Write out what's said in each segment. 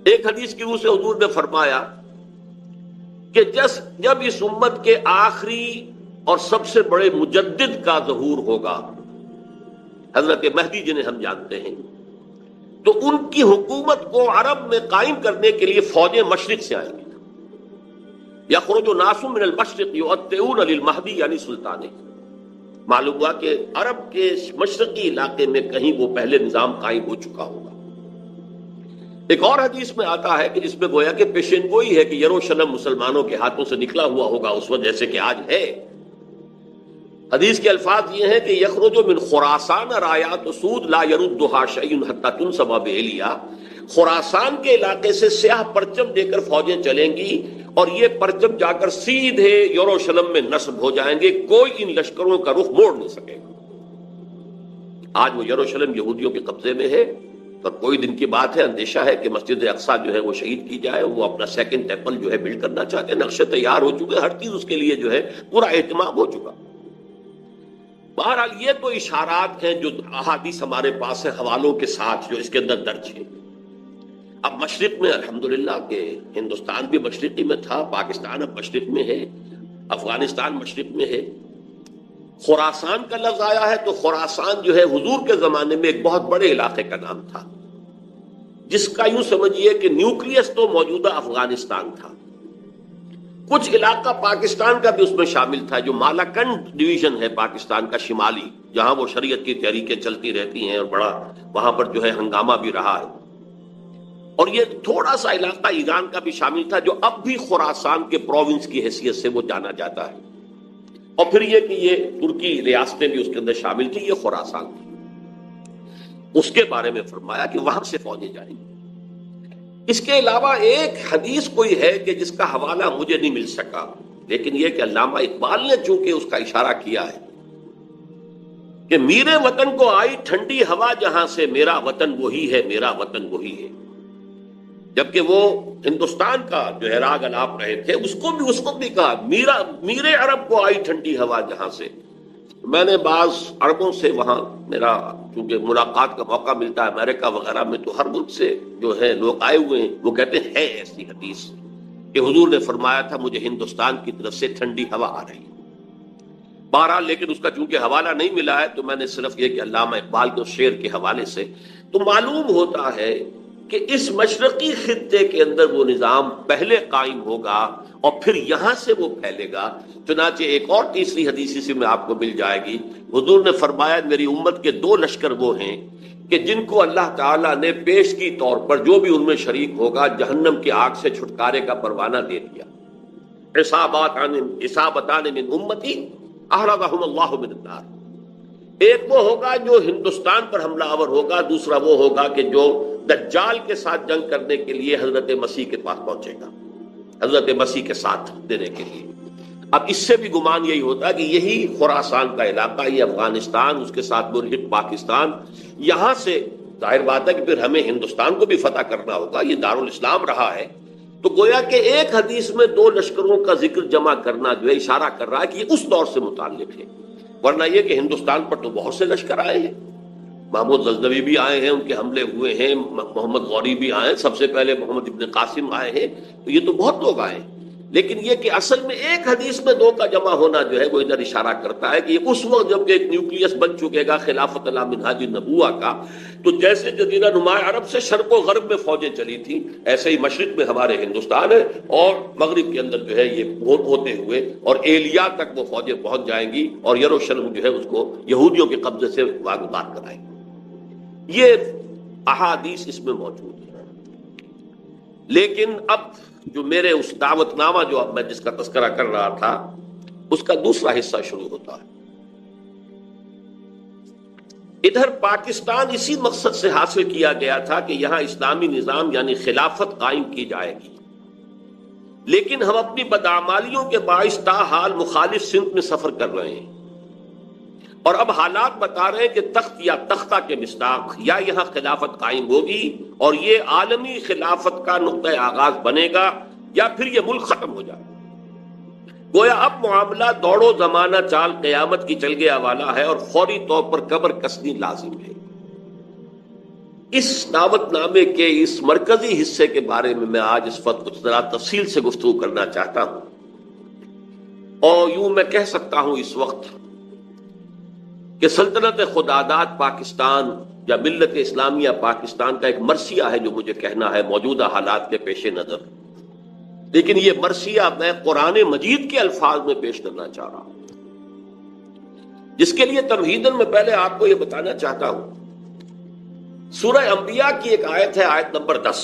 ایک حدیث کی روح سے حضور نے فرمایا کہ جب اس امت کے آخری اور سب سے بڑے مجدد کا ظہور ہوگا، حضرت مہدی جنہیں ہم جانتے ہیں، تو ان کی حکومت کو عرب میں قائم کرنے کے لیے فوجیں مشرق سے آئیں گی. یخرج ناس من المشرق یؤطئون للمہدی یعنی سلطان. معلوم ہوا کہ عرب کے مشرقی علاقے میں کہیں وہ پہلے نظام قائم ہو چکا ہوگا. ایک اور حدیث میں آتا ہے کہ جس میں گویا کہ پیشین گوئی ہے کہ یروشلم مسلمانوں کے ہاتھوں سے نکلا ہوا ہوگا اس وقت جیسے کہ آج ہے. حدیث کے الفاظ یہ ہیں کہ یخرج من خراسان رایات سود لا یردها شیء حتی تنصب بإیلیا. خراسان کے علاقے سے سیاہ پرچم دے کر فوجیں چلیں گی اور یہ پرچم جا کر سیدھے یروشلم میں نصب ہو جائیں گے، کوئی ان لشکروں کا رخ موڑ نہیں سکے گا. آج وہ یروشلم یہودیوں کے قبضے میں ہے اور کوئی دن کی بات ہے، اندیشہ ہے کہ مسجد اقصیٰ جو ہے وہ شہید کی جائے. وہ اپنا سیکنڈ ٹیمپل جو ہے بلڈ کرنا چاہتے ہیں، نقشے تیار ہو چکے، ہر چیز اس کے لیے جو ہے پورا اہتمام ہو چکا. بہرحال یہ تو اشارات ہیں جو احادیث ہمارے پاس ہیں حوالوں کے ساتھ جو اس کے اندر درج ہیں. اب مشرق میں الحمدللہ کہ ہندوستان بھی مشرقی میں تھا، پاکستان اب مشرق میں ہے، افغانستان مشرق میں ہے. خراسان کا لفظ آیا ہے تو خراسان جو ہے حضور کے زمانے میں ایک بہت بڑے علاقے کا نام تھا، جس کا یوں سمجھیے کہ نیوکلیس تو موجودہ افغانستان تھا. کچھ علاقہ پاکستان کا بھی اس میں شامل تھا، جو مالاکنڈ ڈویژن ہے پاکستان کا شمالی، جہاں وہ شریعت کی تحریکیں چلتی رہتی ہیں اور بڑا وہاں پر جو ہے ہنگامہ بھی رہا ہے. اور یہ تھوڑا سا علاقہ ایران کا بھی شامل تھا جو اب بھی خراسان کے پروونس کی حیثیت سے وہ جانا جاتا ہے. اور پھر یہ کہ یہ ترکی ریاستیں بھی اس کے اندر شامل تھی، یہ خراسان تھی. اس کے بارے میں فرمایا کہ وہاں سے فوجیں جائیں گی. اس کے علاوہ ایک حدیث کوئی ہے کہ جس کا حوالہ مجھے نہیں مل سکا، لیکن یہ کہ علامہ اقبال نے چونکہ اس کا اشارہ کیا ہے کہ میرے وطن کو آئی ٹھنڈی ہوا جہاں سے، میرا وطن وہی ہے، میرا وطن وہی ہے. جبکہ وہ ہندوستان کا جو ہے راگ الاپ رہے تھے، اس کو بھی کہا میرے عرب کو آئی ٹھنڈی ہوا جہاں سے. میں نے بعض عربوں سے وہاں میرا چونکہ ملاقات کا موقع ملتا ہے امریکہ وغیرہ میں، تو ہر ملک سے جو ہے لوگ آئے ہوئے ہیں، وہ کہتے ہیں ایسی حدیث کہ حضور نے فرمایا تھا مجھے ہندوستان کی طرف سے ٹھنڈی ہوا آ رہی ہے. بہرحال لیکن اس کا چونکہ حوالہ نہیں ملا ہے تو میں نے صرف یہ کہ علامہ اقبال کے شعر کے حوالے سے تو معلوم ہوتا ہے کہ اس مشرقی خطے کے اندر وہ نظام پہلے قائم ہوگا اور پھر یہاں سے وہ پھیلے گا. چنانچہ ایک اور تیسری حدیث سے میں آپ کو مل جائے گی. حضور نے فرمایا میری امت کے 2 لشکر وہ ہیں کہ جن کو اللہ تعالیٰ نے پیش کی طور پر جو بھی ان میں شریک ہوگا جہنم کی آگ سے چھٹکارے کا پروانہ دے دیا. عصابتان من امتی احرزهم اللہ من النار. ایک وہ ہوگا جو ہندوستان پر حملہ آور ہوگا، دوسرا وہ ہوگا کہ جو دجال کے ساتھ جنگ کرنے کے لیے حضرت مسیح کے پاس پہنچے گا، حضرت مسیح کے ساتھ دینے کے لیے. اب اس سے بھی گمان یہی ہوتا ہے کہ یہی خراسان کا علاقہ، یہ افغانستان، اس کے ساتھ ملحق پاکستان، یہاں سے ظاہر بات ہے کہ پھر ہمیں ہندوستان کو بھی فتح کرنا ہوگا. یہ دارالاسلام رہا ہے. تو گویا کہ ایک حدیث میں 2 لشکروں کا ذکر جمع کرنا جو ہے اشارہ کر رہا ہے کہ یہ اس دور سے متعلق ہے. ورنہ یہ کہ ہندوستان پر تو بہت سے لشکر آئے ہیں، محمود غزنوی بھی آئے ہیں، ان کے حملے ہوئے ہیں، محمد غوری بھی آئے ہیں، سب سے پہلے محمد ابن قاسم آئے ہیں، تو یہ تو بہت لوگ آئے ہیں. لیکن یہ کہ اصل میں ایک حدیث میں 2 کا جمع ہونا جو ہے وہ ادھر اشارہ کرتا ہے کہ یہ اس وقت جب ایک نیوکلیس بن چکے گا خلافت علی منہاج النبوہ کا، تو جیسے جزیرہ نما عرب سے شرق و غرب میں فوجیں چلی تھیں، ایسے ہی مشرق میں ہمارے ہندوستان ہے اور مغرب کے اندر جو ہے یہ ہوتے ہوئے اور ایلیا تک وہ فوجیں پہنچ جائیں گی اور یروشلم جو ہے اس کو یہودیوں کے قبضے سے واگزار کرائیں گی. یہ احادیث اس میں موجود ہے. لیکن اب جو میرے اس دعوت نامہ جو اب میں جس کا تذکرہ کر رہا تھا اس کا دوسرا حصہ شروع ہوتا ہے. ادھر پاکستان اسی مقصد سے حاصل کیا گیا تھا کہ یہاں اسلامی نظام یعنی خلافت قائم کی جائے گی، لیکن ہم اپنی بدعمالیوں کے باعث تاحال مخالف سمت میں سفر کر رہے ہیں اور اب حالات بتا رہے ہیں کہ تخت یا تختہ کے مصداق یا یہاں خلافت قائم ہوگی اور یہ عالمی خلافت کا نقطہ آغاز بنے گا یا پھر یہ ملک ختم ہو جائے. گویا اب معاملہ دوڑو زمانہ چال قیامت کی چل گیا والا ہے اور فوری طور پر قبر کسنی لازم ہے. اس دعوت نامے کے اس مرکزی حصے کے بارے میں آج اس وقت کچھ ذرا تفصیل سے گفتگو کرنا چاہتا ہوں، اور یوں میں کہہ سکتا ہوں اس وقت کہ سلطنت خداداد پاکستان یا ملت اسلامیہ پاکستان کا ایک مرثیہ ہے جو مجھے کہنا ہے موجودہ حالات کے پیش نظر، لیکن یہ مرثیہ میں قرآن مجید کے الفاظ میں پیش کرنا چاہ رہا ہوں، جس کے لیے تمہیداً میں پہلے آپ کو یہ بتانا چاہتا ہوں۔ سورہ انبیاء کی ایک آیت ہے، آیت نمبر 10،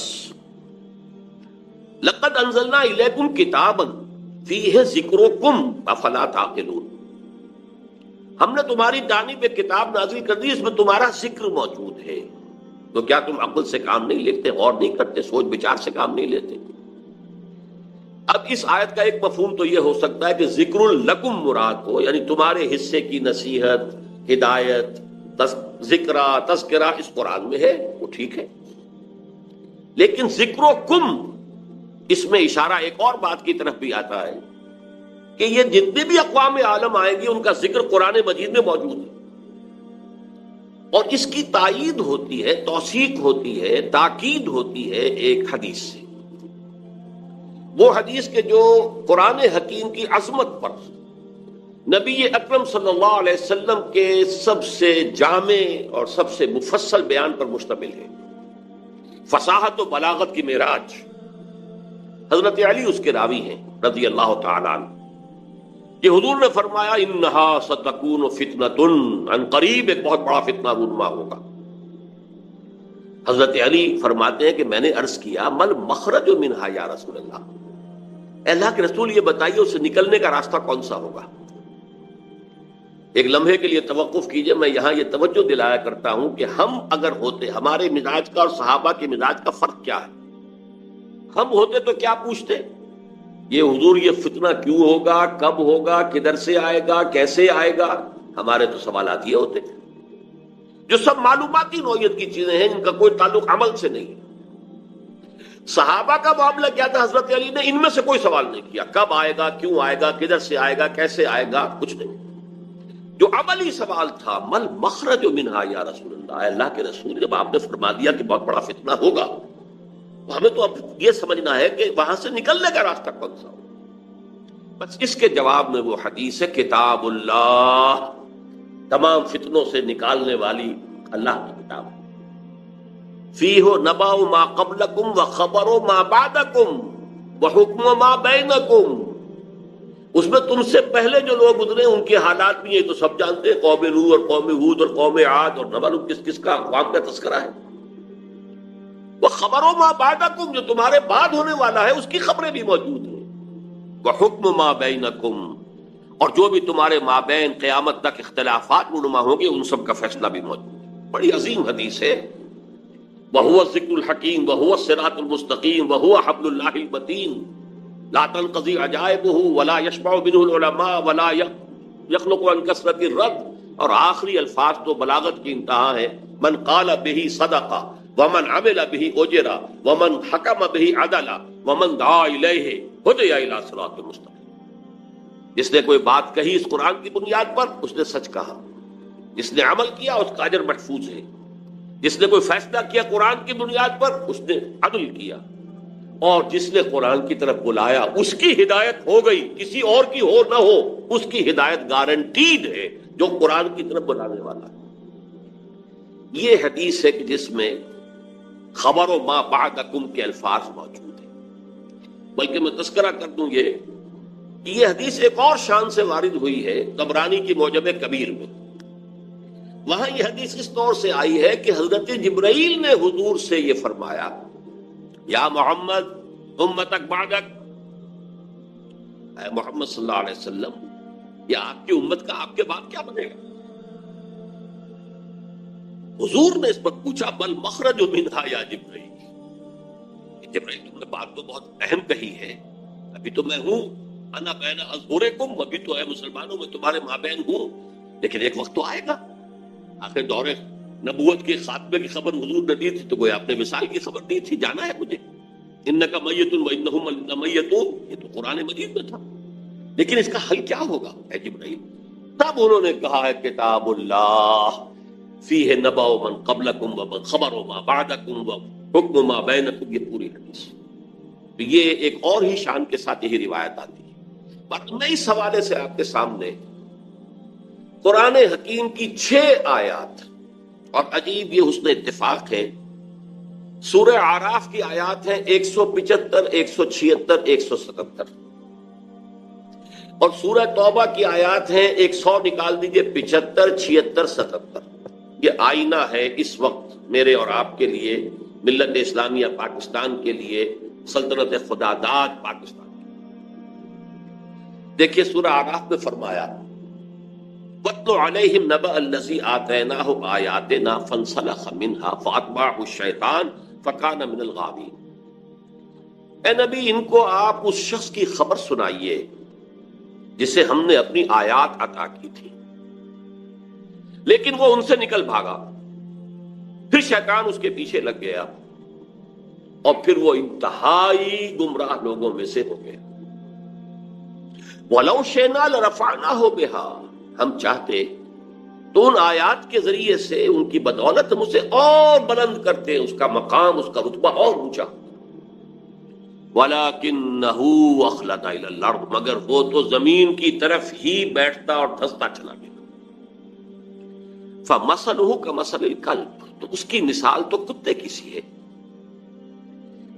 لَقَدْ أَنزَلْنَا إِلَيْكُمْ كِتَابًا فِيهِ ذِكْرُكُمْ أَفَلَا تَعْقِلُونَ، ہم نے تمہاری جانب ایک کتاب نازل کر دی، اس میں تمہارا ذکر موجود ہے، تو کیا تم عقل سے کام نہیں لیتے، غور نہیں کرتے، سوچ بچار سے کام نہیں لیتے؟ اب اس آیت کا ایک مفہوم تو یہ ہو سکتا ہے کہ ذکر لکم مراد ہو، یعنی تمہارے حصے کی نصیحت، ہدایت، تذکرہ اس قرآن میں ہے، وہ ٹھیک ہے، لیکن ذکر و کم اس میں اشارہ ایک اور بات کی طرف بھی آتا ہے کہ یہ جتنی بھی اقوام عالم آئیں گی ان کا ذکر قرآن مجید میں موجود ہے، اور اس کی تائید ہوتی ہے، توثیق ہوتی ہے، تاکید ہوتی ہے ایک حدیث سے، وہ حدیث کے جو قرآن حکیم کی عظمت پر نبی اکرم صلی اللہ علیہ وسلم کے سب سے جامع اور سب سے مفصل بیان پر مشتمل ہے، فصاحت و بلاغت کی معراج۔ حضرت علی اس کے راوی ہیں رضی اللہ تعالی عنہ، کہ حضور نے فرمایا انہا ستکون فتنۃ، عن قریب ایک بہت بڑا فتنہ رونما ہوگا۔ حضرت علی فرماتے ہیں کہ میں نے عرض کیا مل مخرج منہا یا رسول اللہ کے رسول یہ بتائیے اس سے نکلنے کا راستہ کون سا ہوگا؟ ایک لمحے کے لیے توقف کیجئے، میں یہاں یہ توجہ دلایا کرتا ہوں کہ ہم اگر ہوتے، ہمارے مزاج کا اور صحابہ کے مزاج کا فرق کیا ہے؟ ہم ہوتے تو کیا پوچھتے؟ یہ حضور یہ فتنہ کیوں ہوگا، کب ہوگا، کدھر سے آئے گا، کیسے آئے گا؟ ہمارے تو سوالات یہ ہوتے جو سب معلوماتی نوعیت کی چیزیں ہیں، جن کا کوئی تعلق عمل سے نہیں ہے۔ صحابہ کا معاملہ کیا تھا؟ حضرت علی نے ان میں سے کوئی سوال نہیں کیا، کب آئے گا، کیوں آئے گا، کدھر سے آئے گا، کیسے آئے گا، کچھ نہیں۔ جو عملی سوال تھا مل مخرج منہا یا رسول اللہ کے رسول، جب آپ نے فرما دیا کہ بہت بڑا فتنہ ہوگا، ہمیں تو اب یہ سمجھنا ہے کہ وہاں سے نکلنے کا راستہ کون سا ہو۔ بس اس کے جواب میں وہ حدیث ہے، کتاب اللہ، تمام فتنوں سے نکالنے والی اللہ کی کتاب، فیہ نبأ ما قبلکم وخبر ما بعدکم وحکم ما بینکم، اس میں تم سے پہلے جو لوگ گزرے ان کے حالات بھی یہ تو سب جانتے ہیں، قوم نوح اور قوم ہود اور قوم عاد، اور نہ معلوم کس کس کا اقوام کا تذکرہ ہے، وخبر ما بعدکم، جو تمہارے بعد ہونے والا ہے اس کی خبریں بھی موجود ہیں، وحکم ما بینکم، اور جو بھی تمہارے مابین قیامت تک اختلافات رونما ہوں گے ان سب کا فیصلہ بھی موجود ہے۔ بڑی عظیم حدیث ہے، وَهُوَ الذِّكْرُ الْحَكِيمُ وَهُوَ الصِّرَاطُ الْمُسْتَقِيمُ وَهُوَ حَبْلُ اللَّهِ الْمَتِينُ لَا تَنْقَضِي عَجَائِبُهُ وَلَا يَشْبَعُ مِنْهُ الْعُلَمَاءُ وَلَا يَخْلُقُ عَنْ كَثْرَةِ الرَّدِّ، اور آخری الفاظ تو بلاغت کی انتہا ہے، من قال به صدق ومن عمل به اجر ومن حکم به عدل ومن دعا الیہ ہدی الی صراط مستقیم۔ جس نے کوئی بات کہی اس قرآن کی بنیاد پر اس نے سچ کہا، جس نے عمل کیا اس کا اجر محفوظ ہے، جس نے کوئی فیصلہ کیا قرآن کی بنیاد پر اس نے عدل کیا، اور جس نے قرآن کی طرف بلایا اس کی ہدایت ہو گئی، کسی اور کی ہو نہ ہو، اس کی ہدایت گارنٹیڈ ہے جو قرآن کی طرف بلانے والا ہے۔ یہ حدیث ہے کہ جس میں خبر و ما بعدکم کے الفاظ موجود ہیں، بلکہ میں تذکرہ کر دوں یہ حدیث ایک اور شان سے وارد ہوئی ہے طبرانی کی معجم کبیر میں۔ وہاں یہ حدیث اس طور سے آئی ہے کہ حضرت جبرائیل نے حضور سے یہ فرمایا، یا محمد امتک بعدک، اے محمد صلی اللہ علیہ وسلم یہ آپ کی امت کا آپ کے بعد کیا بنے گا؟ حضور نے اس پر پوچھا بل مخرج منہا یا جبرائیل، جبرائیل تم نے بات تو بہت اہم کہی ہے، ابھی تو میں ہوں، انا بین اظہرکم، ابھی تو اے مسلمانوں میں تمہارے مابین ہوں، لیکن ایک وقت تو آئے گا، آخر دور نبوت کے خاتمے کی خبر حضور نے دی تھی تو گویا اپنے وصال کی خبر دی تھی، جانا ہے مجھے، انک میت وانہم میتون، یہ تو قرآن مجید میں تھا، لیکن اس کا حل کیا ہوگا اے جبرائیل؟ تب انہوں نے کہا ہے کتاب اللہ فیہ نبأ من قبلکم ومن خبر ما بعدکم وحکم ما بینکم، یہ پوری حدیث. یہ ایک اور ہی شان کے ساتھ یہی روایت آتی ہے. بات میں اس حوالے سے آپ کے سامنے قرآن حکیم کی 6 آیات، اور عجیب یہ حسن اتفاق ہے، سورہ اعراف کی آیات ہیں 175، 176، 177، اور سورہ توبہ کی آیات ہیں 100 نکال دیجئے 75، 76، 77. یہ آئینہ ہے اس وقت میرے اور آپ کے لیے، ملت اسلامیہ پاکستان کے لیے، سلطنت خداداد پاکستان کے لیے. دیکھیے سورہ اعراف میں فرمایا وَاتْلُ عَلَيْهِمْ نَبَأَ الَّذِي آتَيْنَاهُ آيَاتِنَا فَانسَلَخَ مِنْهَا فَأَتْبَعَهُ الشَّيْطَانُ فَكَانَ مِنَ الْغَاوِينَ. اے نبی ان کو آپ اس شخص کی خبر سنائیے جسے ہم نے اپنی آیات عطا کی تھی، لیکن وہ ان سے نکل بھاگا، پھر شیطان اس کے پیچھے لگ گیا، اور پھر وہ انتہائی گمراہ لوگوں میں سے ہو گیا. وَلَوْ شِئْنَا لَرَفَعْنَاهُ بِهَا، ہم چاہتے تو ان آیات کے ذریعے سے، ان کی بدولت ہم اسے اور بلند کرتے، اس کا مقام، اس کا رتبہ اور اونچا. وَلَكِنَّهُ أَخْلَدَ إِلَى الْأَرْضِ، مگر وہ تو زمین کی طرف ہی بیٹھتا اور دھستا چلا گیا. فَمَثَلُهُ كَمَثَلِ الْكَلْبِ، تو اس کی مثال تو کتے کی سی ہے.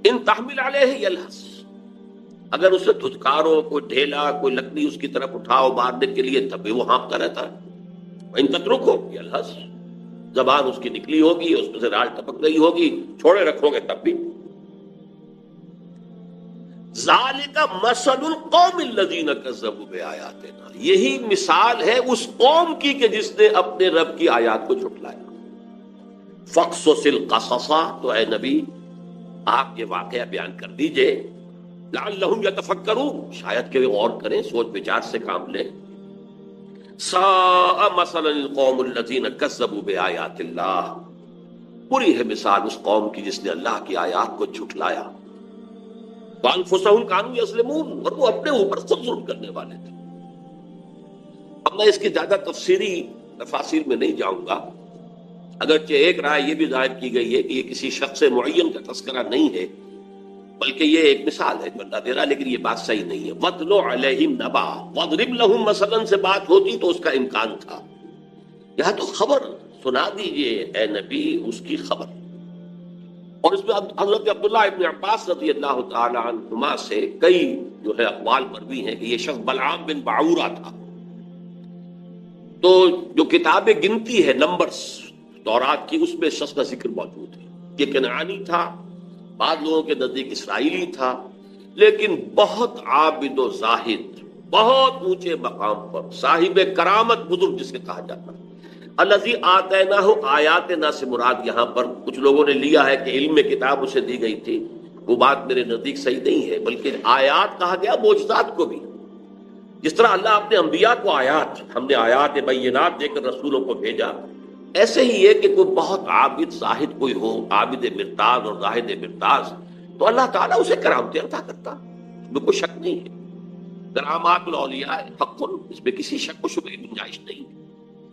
ان تحمل علیہ یلہث، اگر اسے دھتکارو، کوئی ڈھیلا، کوئی لکڑی اس کی طرف اٹھاؤ مارنے کے لیے، تب بھی وہ ہانپتا رہتا ہے. ان تترکو یلہث، زبان اس کی نکلی ہوگی، اس میں سے راج ٹپک رہی ہوگی، چھوڑے رکھو گے تب بھی. ذالک مثل القوم الذین کذبوا بآیاتنا، یہی مثال ہے اس قوم کی کہ جس نے اپنے رب کی آیات کو جھٹلایا. فاقصص القصص، تو اے نبی آپ یہ واقعہ بیان کر دیجئے، لعلہم یتفکرون، شاید کہ وہ غور کریں، سوچ بچار سے کام لیں. ساء مثلا القوم الذین کذبوا بآیات اللہ، بری ہے مثال اس قوم کی جس نے اللہ کی آیات کو جھٹلایا. وانفسہم کانوا یظلمون، اور وہ اپنے اوپر خود ظلم کرنے والے تھے. اب میں اس کی زیادہ تفصیلی تفاصیل میں نہیں جاؤں گا، اگرچہ ایک رائے یہ بھی ظاہر کی گئی ہے کہ یہ کسی شخص معین کا تذکرہ نہیں ہے، بلکہ یہ ایک مثال ہے جو اللہ دے رہا، لیکن یہ بات صحیح نہیں ہے. وَاتْلُ عَلَيْهِمْ نَبَأَ وَاضْرِبْ لَهُمْ مَثَلًا سے بات ہوتی تو اس کا امکان تھا. یہاں تو خبر سنا دیجئے اے نبی، اس کی خبر. اور اس میں حضرت عبداللہ ابن عباس رضی اللہ تعالی عنہما سے کئی جو ہے اقوال مروی ہیں کہ یہ شخص بلعام بن بعورہ تھا. تو جو کتاب گنتی ہے نمبرز تورات کی، اس میں شخص کا ذکر موجود ہے. یہ کنعانی تھا، بعض لوگوں کے نزدیک اسرائیلی تھا، لیکن بہت عابد و زاہد، بہت اونچے مقام پر، صاحب کرامت، بزرگ جسے کہا جاتا ہے. الذی آتیناہ آیاتنا سے مراد یہاں پر کچھ لوگوں نے لیا ہے کہ علم کتاب اسے دی گئی تھی، وہ بات میرے نزدیک صحیح نہیں ہے، بلکہ آیات کہا گیا معجزات کو بھی. جس طرح اللہ اپنے انبیاء کو آیات، ہم نے آیات بینات دے کر رسولوں کو بھیجا، ایسے ہی ہے کہ کوئی بہت عابد زاہد کوئی ہو، عابد مرتاز اور زاہد مرتاز، تو اللہ تعالیٰ اسے کرامتیں عطا کرتا، اس میں کوئی شک نہیں ہے. کرامات الاولیاء حق، اس میں کسی شک و شبہ کی گنجائش نہیں.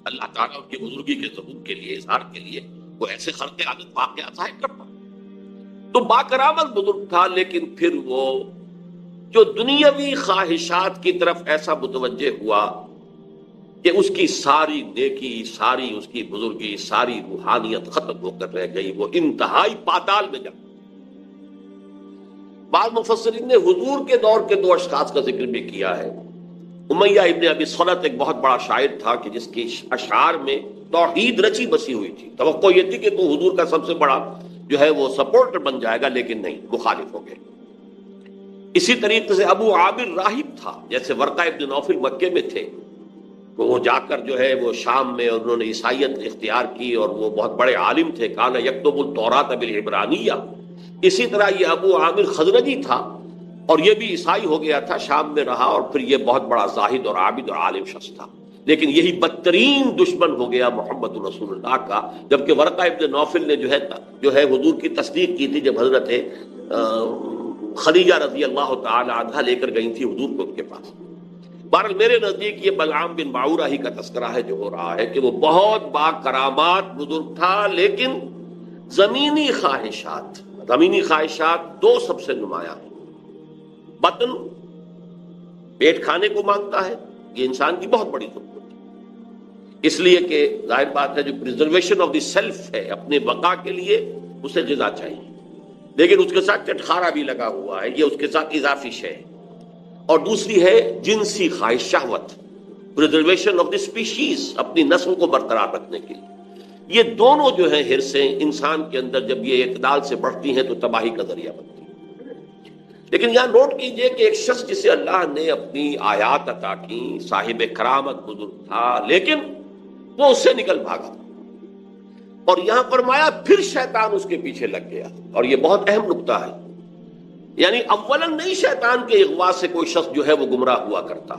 اللہ تعالیٰ ان کی بزرگی کے ظہور کے لیے، اظہار کے لیے وہ ایسے خرق عادت واقعات ظاہر کرتا. تو با کرامت بزرگ تھا، لیکن پھر وہ جو دنیاوی خواہشات کی طرف ایسا متوجہ ہوا کہ اس کی ساری نیکی، ساری اس کی بزرگی، ساری روحانیت ختم ہو کر رہ گئی، وہ انتہائی پاتال میں جا. بعض مفسرین نے حضور کے دور کے 2 اشخاص کا ذکر بھی کیا ہے. امیہ ابن ابی صلت ایک بہت بڑا شاعر تھا کہ جس کی اشعار میں توحید رچی بسی ہوئی تھی. توقع یہ تھی کہ تو حضور کا سب سے بڑا جو ہے وہ سپورٹر بن جائے گا، لیکن نہیں، مخالف ہو گئے. اسی طریقے سے ابو عامر راہب تھا، جیسے ورقہ ابن نوفل مکے میں تھے، تو وہ جا کر جو ہے وہ شام میں انہوں نے عیسائیت اختیار کی، اور وہ بہت بڑے عالم تھے. کان یکتب التوراۃ بالعبرانیہ. اسی طرح یہ ابو عامر خزرجی تھا، اور یہ بھی عیسائی ہو گیا تھا، شام میں رہا، اور پھر یہ بہت بڑا زاہد اور عابد اور عالم شخص تھا. لیکن یہی بدترین دشمن ہو گیا محمد رسول اللہ کا، جبکہ ورقہ ابن نوفل نے جو ہے حضور کی تصدیق کی تھی جب حضرت خدیجہ رضی اللہ تعالی عنہا لے کر گئی تھی حضور کو ان کے پاس. بہرحال میرے نزدیک یہ بلعام بن باعورہ ہی کا تذکرہ ہے جو ہو رہا ہے کہ وہ بہت با کرامات بزرگ تھا، لیکن زمینی خواہشات دو سب سے نمایاں ہیں۔ بطن، پیٹ کھانے کو مانگتا ہے، یہ انسان کی بہت بڑی ضرورت ہے، اس لیے کہ ظاہر بات ہے جو پریزرویشن آف دی سیلف ہے، اپنے بقا کے لیے اسے غذا چاہیے، لیکن اس کے ساتھ چٹخارا بھی لگا ہوا ہے، یہ اس کے ساتھ اضافی شے ہے۔ اور دوسری ہے جنسی خواہش، شہوت، پریزرویشن آف دی اسپیشیز، اپنی نسل کو برقرار رکھنے کے لیے۔ یہ دونوں جو ہیں حرصیں انسان کے اندر جب یہ اعتدال سے بڑھتی ہیں تو تباہی کا ذریعہ بنتی ہیں۔ لیکن یہاں نوٹ کیجئے کہ ایک شخص جسے اللہ نے اپنی آیات عطا کی، صاحب کرامت بزرگ تھا، لیکن وہ اس سے نکل بھاگا، اور یہاں فرمایا پھر شیطان اس کے پیچھے لگ گیا۔ اور یہ بہت اہم نکتہ ہے، یعنی اولاً نہیں شیطان کے اغوا سے کوئی شخص جو ہے وہ گمراہ ہوا کرتا۔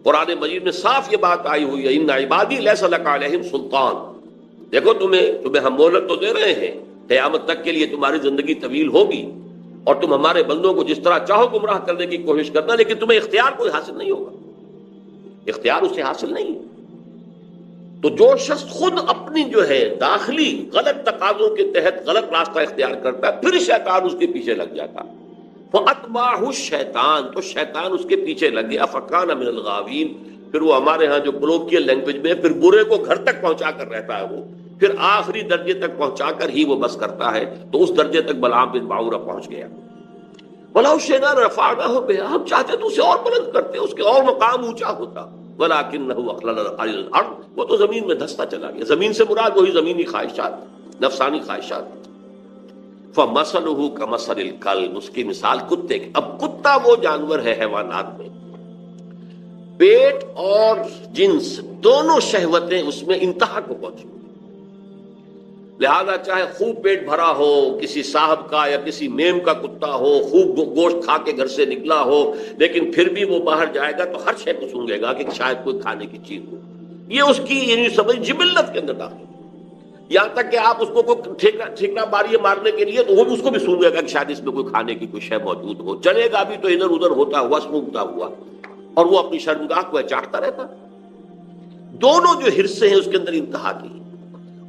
قرآن مجید میں صاف یہ بات آئی ہوئی ہے، ان عبادی لیس لک علیہم سلطان، دیکھو تمہیں ہم مہلت تو دے رہے ہیں، قیامت تک کے لیے تمہاری زندگی طویل ہوگی، اور تم ہمارے بندوں کو جس طرح چاہو گمراہ کرنے کی کوشش کرنا، لیکن تمہیں اختیار کوئی حاصل نہیں ہوگا، اختیار اسے حاصل نہیں ہے۔ تو جو شخص خود اپنی جو ہے داخلی غلط تقاضوں کے تحت غلط راستہ اختیار کرتا ہے، پھر شیطان اس کے پیچھے لگ جاتا، فَأَتْبَعَهُ الشَّيْطَانُ، تو شیطان اس کے پیچھے لگ گیا، فَكَانَ مِنَ الْغَاوِينَ، پھر وہ ہمارے ہاں جو کولوکیل لینگویج میں پھر برے کو گھر تک پہنچا کر رہتا ہے، وہ پھر آخری درجے تک پہنچا کر ہی وہ بس کرتا ہے۔ تو اس درجے تک بلعام بن باعورہ پہنچ گیا۔ وَلَوْ شِئْنَا لَرَفَعْنَاهُ بِهَا، ہم چاہتے تو اسے اور بلند کرتے، اس کے اور مقام اونچا ہوتا، وَلَكِنَّهُ أَخْلَدَ إِلَى الْأَرْضِ، وہ تو زمین میں دھستا چلا گیا۔ زمین سے مراد وہی زمینی خواہشات، نفسانی خواہشات۔ فَمَثَلُهُ كَمَثَلِ الْكَلْبِ، اس کی مثال کتے کی۔ اب کتا وہ جانور ہے حیوانات میں، پیٹ اور جنس دونوں شہوتیں اس میں انتہا کو پہنچی، لہذا چاہے خوب پیٹ بھرا ہو، کسی صاحب کا یا کسی میم کا کتا ہو، خوب گوشت کھا کے گھر سے نکلا ہو، لیکن پھر بھی وہ باہر جائے گا تو ہر شے کو سونگے گا کہ شاید کوئی کھانے کی چیز ہو۔ یہ اس کی یعنی سمجھ جبلت کے اندر داخل، یہاں تک کہ آپ اس کو کوئی ٹھیکنا ماری مارنے کے لیے تو وہ بھی اس کو بھی سونگے گا کہ شاید اس میں کوئی کھانے کی کوئی شے موجود ہو، چلے گا بھی تو ادھر ادھر ہوتا ہوا، سونگتا ہوا، اور وہ اپنی شرمگاہ کو چاٹتا رہتا۔ دونوں جو حرصے ہیں اس کے اندر انتہا کی،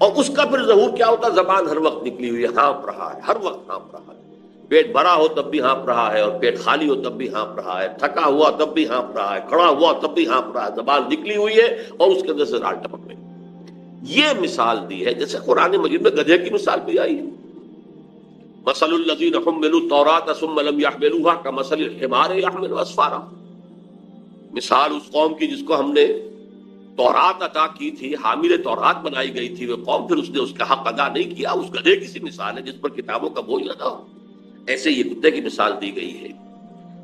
اور اس کا پھر ظہور کیا ہوتا، زبان ہر وقت نکلی ہوئی ہے، ہانپ رہا ہے، ہر وقت ہانپ رہا ہے، پیٹ بھرا ہو تب بھی ہانپ رہا ہے، اور پیٹ خالی ہو تب بھی ہانپ رہا ہے، تھکا ہوا تب بھی ہانپ رہا ہے، کھڑا ہوا تب بھی ہانپ رہا ہے، زبان نکلی ہوئی ہے اور اس کے اندر سے رال ٹپک رہی۔ یہ مثال دی ہے، جیسے قرآن مجید میں گدھے کی مثال بھی آئی ہے، مثل الذین حملوا التوراۃ ثم لم یحملوها کمثل الحمار یحمل اسفارا، مثال اس قوم کی جس کو ہم نے تورات عطا کی تھی، حامل تورات بنائی گئی تھی، وہ قوم پھر اس نے اس کا حق ادا نہیں کیا، اس گدھے کی سی مثال ہے جس پر کتابوں کا بوجھ لگا ہو، ایسے یہ کتے کی مثال دی گئی ہے۔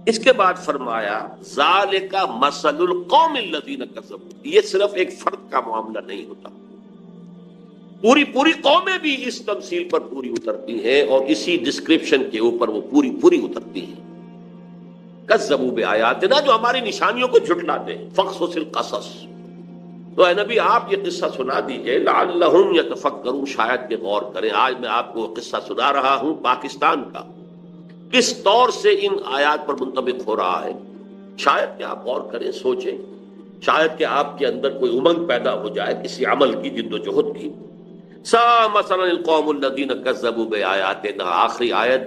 اس کے بعد فرمایا ذالک مثل القوم الذین کذبوا، یہ صرف ایک فرد کا معاملہ نہیں ہوتا، پوری قومیں بھی اس تمثیل پر پوری اترتی ہیں، اور اسی ڈسکرپشن کے اوپر وہ پوری اترتی ہیں۔ کذبوا بآیاتنا، جو ہماری نشانیوں کو جھٹلاتے ہیں، فقصص القصص، تو اے نبی آپ یہ قصہ سنا دیجئے، لعلہم یتفکرون، شاید کہ غور کریں۔ آج میں آپ کو قصہ سنا رہا ہوں پاکستان کا، کس طور سے ان آیات پر منطبق ہو رہا ہے، شاید کہ آپ غور کریں، سوچیں، شاید کہ آپ کے اندر کوئی امنگ پیدا ہو جائے کسی عمل کی، جد و جہد کی۔ سا مثلا القوم الذین کذبوا بآیاتنا، آخری آیت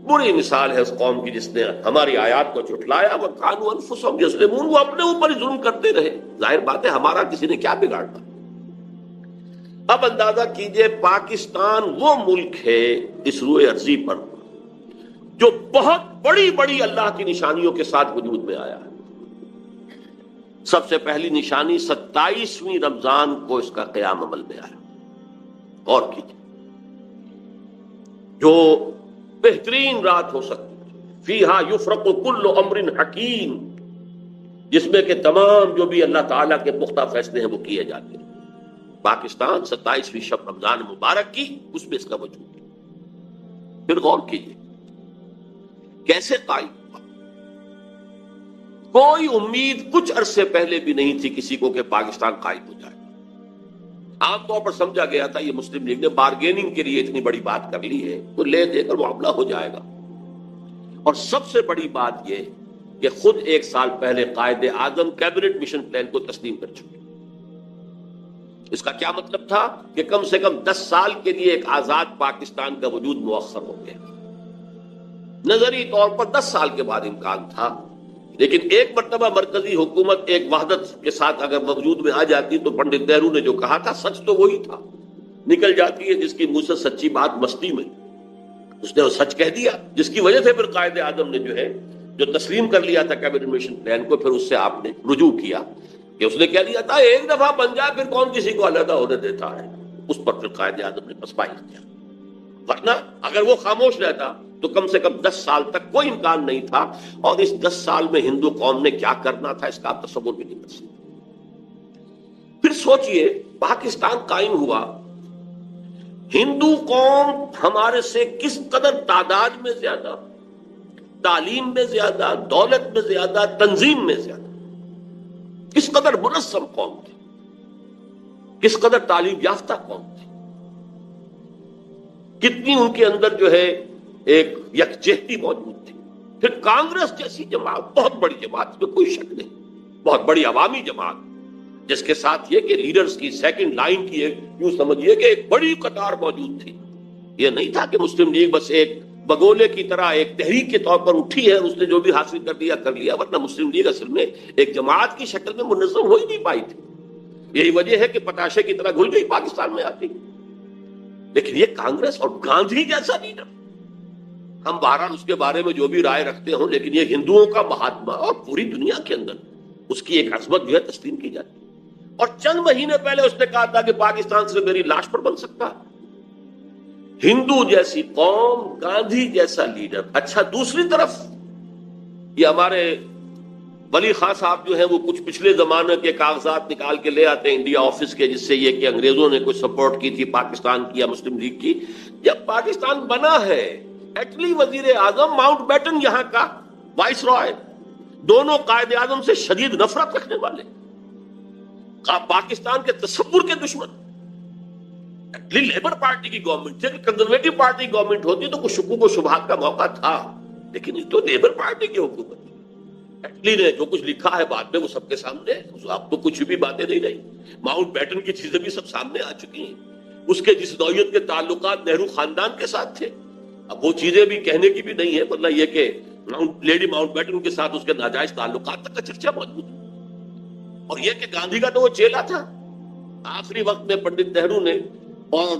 بری مثال ہے اس قوم کی جس نے ہماری آیات کو جھٹلایا، وَكَانُوا أَنفُسَهُمْ يَظْلِمُونَ، وہ اپنے اوپر ہی ظلم کرتے رہے، ظاہر بات ہے ہمارا کسی نے کیا بگاڑنا۔ اب اندازہ کیجئے پاکستان وہ ملک ہے اس روئے ارضی پر جو بہت بڑی اللہ کی نشانیوں کے ساتھ وجود میں آیا ہے۔ سب سے پہلی نشانی 27ویں رمضان کو اس کا قیام عمل میں آیا، غور کیجئے، جو بہترین رات ہو سکتی، فیہا یفرق کل امر حکیم، جس میں کہ تمام جو بھی اللہ تعالیٰ کے پختہ فیصلے ہیں وہ کیے جاتے ہیں۔ پاکستان 27ویں شب رمضان مبارک کی، اس میں اس کا وجود ہے۔ پھر غور کیجئے کیسے قائم ہوا، کوئی امید کچھ عرصے پہلے بھی نہیں تھی کسی کو کہ پاکستان قائم ہو جائے۔ عام طور پر سمجھا گیا تھا یہ مسلم لیگ نے بارگیننگ کے لیے اتنی بڑی بات کر لی ہے، تو لے دے کر معاملہ ہو جائے گا۔ اور سب سے بڑی بات یہ کہ خود 1 سال پہلے Quaid Azam cabinet mission plan کو تسلیم کر چکے. اس کا کیا مطلب تھا کہ کم سے کم 10 سال کے لیے ایک آزاد پاکستان کا وجود مؤخر ہو گیا. نظری طور پر 10 سال کے بعد امکان تھا، لیکن ایک مرتبہ مرکزی حکومت ایک وحدت کے ساتھ اگر وجود میں آ جاتی تو پنڈت نہرو نے جو کہا تھا سچ تو وہی تھا. نکل جاتی ہے جس کی منہ سے سچی بات مستی میں، اس نے وہ سچ کہہ دیا، جس کی وجہ سے پھر قائد اعظم نے جو تسلیم کر لیا تھا کیبنٹ مشن پلان کو، پھر اس سے آپ نے رجوع کیا کہ اس نے کہہ دیا تھا ایک دفعہ بن جائے پھر کون کسی کو علیحدہ ہونے دیتا ہے. اس پر پھر قائد اعظم نے پسپائی کیا. ورنہ اگر وہ خاموش رہتا تو کم سے کم 10 سال تک کوئی امکان نہیں تھا، اور اس 10 سال میں ہندو قوم نے کیا کرنا تھا اس کا آپ تصور بھی نہیں کر سکتے. پھر سوچئے پاکستان قائم ہوا، ہندو قوم ہمارے سے کس قدر تعداد میں زیادہ، تعلیم میں زیادہ، دولت میں زیادہ، تنظیم میں زیادہ، کس قدر منظم قوم تھی، کس قدر تعلیم یافتہ قوم تھی، کتنی ان کے اندر ایک یکجہتی موجود تھی. پھر کانگریس جیسی جماعت، بہت بڑی جماعت، اس میں کوئی شک نہیں، بہت بڑی عوامی جماعت، جس کے ساتھ یہ کہ لیڈرز کی سیکنڈ لائن کی یوں سمجھیے کہ ایک بڑی قطار موجود تھی. یہ نہیں تھا کہ مسلم لیگ بس ایک بگولے کی طرح ایک تحریک کے طور پر اٹھی ہے، اس نے جو بھی حاصل کر لیا، ورنہ مسلم لیگ اصل میں ایک جماعت کی شکل میں منظم ہو ہی نہیں پائی تھی. یہی وجہ ہے کہ پتاشے کی طرح گھل گئی پاکستان میں آتی. لیکن یہ کانگریس اور گاندھی جیسا لیڈر، ہم بہرحال اس کے بارے میں جو بھی رائے رکھتے ہوں، لیکن یہ ہندوؤں کا مہاتما اور پوری دنیا کے اندر اس کی ایک عظمت تسلیم کی جاتی. اور چند مہینے پہلے اس نے کہا تھا کہ پاکستان سے میری لاش پر بن سکتا ہے. ہندو جیسی قوم، گاندھی جیسا لیڈر. اچھا، دوسری طرف یہ ہمارے ولی خان صاحب جو ہیں وہ کچھ پچھلے زمانے کے کاغذات نکال کے لے آتے ہیں انڈیا آفس کے، جس سے یہ کہ انگریزوں نے کوئی سپورٹ کی تھی پاکستان کی یا مسلم لیگ کی. جب پاکستان بنا ہے، ایکچولی وزیر اعظم ماؤنٹ بیٹن یہاں کا وائس رائے، دونوں قائد اعظم سے شدید نفرت رکھنے والے، پاکستان کے تصور کے دشمن. لیبر پارٹی کی گورنمنٹ تھی، کنزرویٹو پارٹی کی گورنمنٹ ہوتی تو کچھ شکوک و شبہات کا موقع تھا، لیکن یہ تو لیبر پارٹی کی حکومت تھی. ایٹلی نے جو کچھ لکھا ہے بعد میں وہ سب کے سامنے ہے، اب تو کچھ بھی باتیں نہیں رہی. ماؤنٹ بیٹن کی چیزیں بھی سب سامنے آ چکی ہیں. اس کے جس نوعیت کے تعلقات نہرو خاندان کے ساتھ تھے، اب وہ چیزیں بھی کہنے کی بھی نہیں ہے، ورنہ یہ کہ لیڈی ماؤنٹ بیٹن کے ساتھ اس کے ناجائز تعلقات تک کا چرچا موجود ہے. اور یہ کہ گاندھی کا تو وہ چیلا تھا. آخری وقت میں پنڈت نہرو نے اور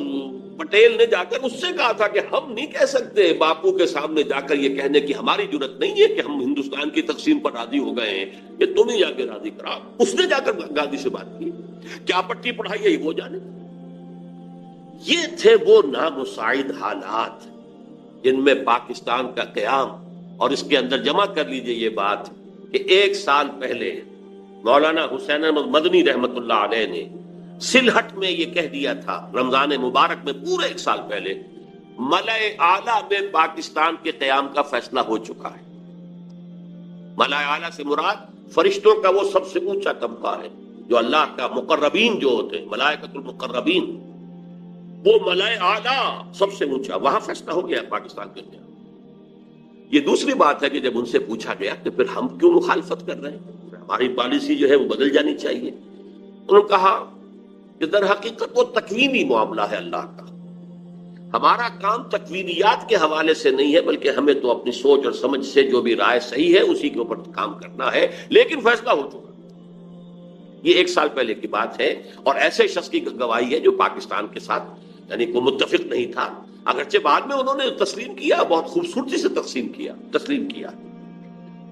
پٹیل نے جا کر اس سے کہا تھا کہ ہم نہیں کہہ سکتے باپو کے سامنے جا کر یہ کہنے کی ہماری جرت نہیں ہے کہ ہم ہندوستان کی تقسیم پر راضی ہو گئے ہیں، کہ تم ہی جا کے راضی کرا. اس نے جا کر گاندھی سے بات کی، کیا پٹی پڑھائی ہے وہ جانے. یہ تھے وہ نامساعد حالات جن میں پاکستان کا قیام. اور اس کے اندر جمع کر لیجئے یہ بات کہ 1 سال پہلے مولانا حسین احمد مدنی رحمت اللہ علیہ نے سلہٹ میں یہ کہہ دیا تھا، رمضان مبارک میں پورے 1 سال پہلے، ملأ اعلیٰ میں پاکستان کے قیام کا فیصلہ ہو چکا ہے. ملأ اعلیٰ سے مراد فرشتوں کا وہ سب سے اونچا طبقہ ہے، جو اللہ کا مقربین جو ہوتے ہیں، ملائکۃ المقربین، وہ ملأ اعلیٰ سب سے اونچا، وہاں فیصلہ ہو گیا پاکستان کے قیام. یہ دوسری بات ہے کہ جب ان سے پوچھا گیا کہ پھر ہم کیوں مخالفت کر رہے ہیں، ہماری پالیسی جو ہے وہ بدل جانی چاہیے. انہوں نے کہا کہ در حقیقت وہ تکوینی معاملہ ہے اللہ کا. ہمارا کام تکوینیات کے حوالے سے نہیں ہے، بلکہ ہمیں تو اپنی سوچ اور سمجھ سے جو بھی رائے صحیح ہے اسی کے اوپر کام کرنا ہے. لیکن فیصلہ ہو چکا. یہ 1 سال پہلے کی بات ہے، اور ایسے شخص کی گواہی ہے جو پاکستان کے ساتھ یعنی کوئی متفق نہیں تھا، اگرچہ بعد میں انہوں نے تسلیم کیا، بہت خوبصورتی سے تسلیم کیا.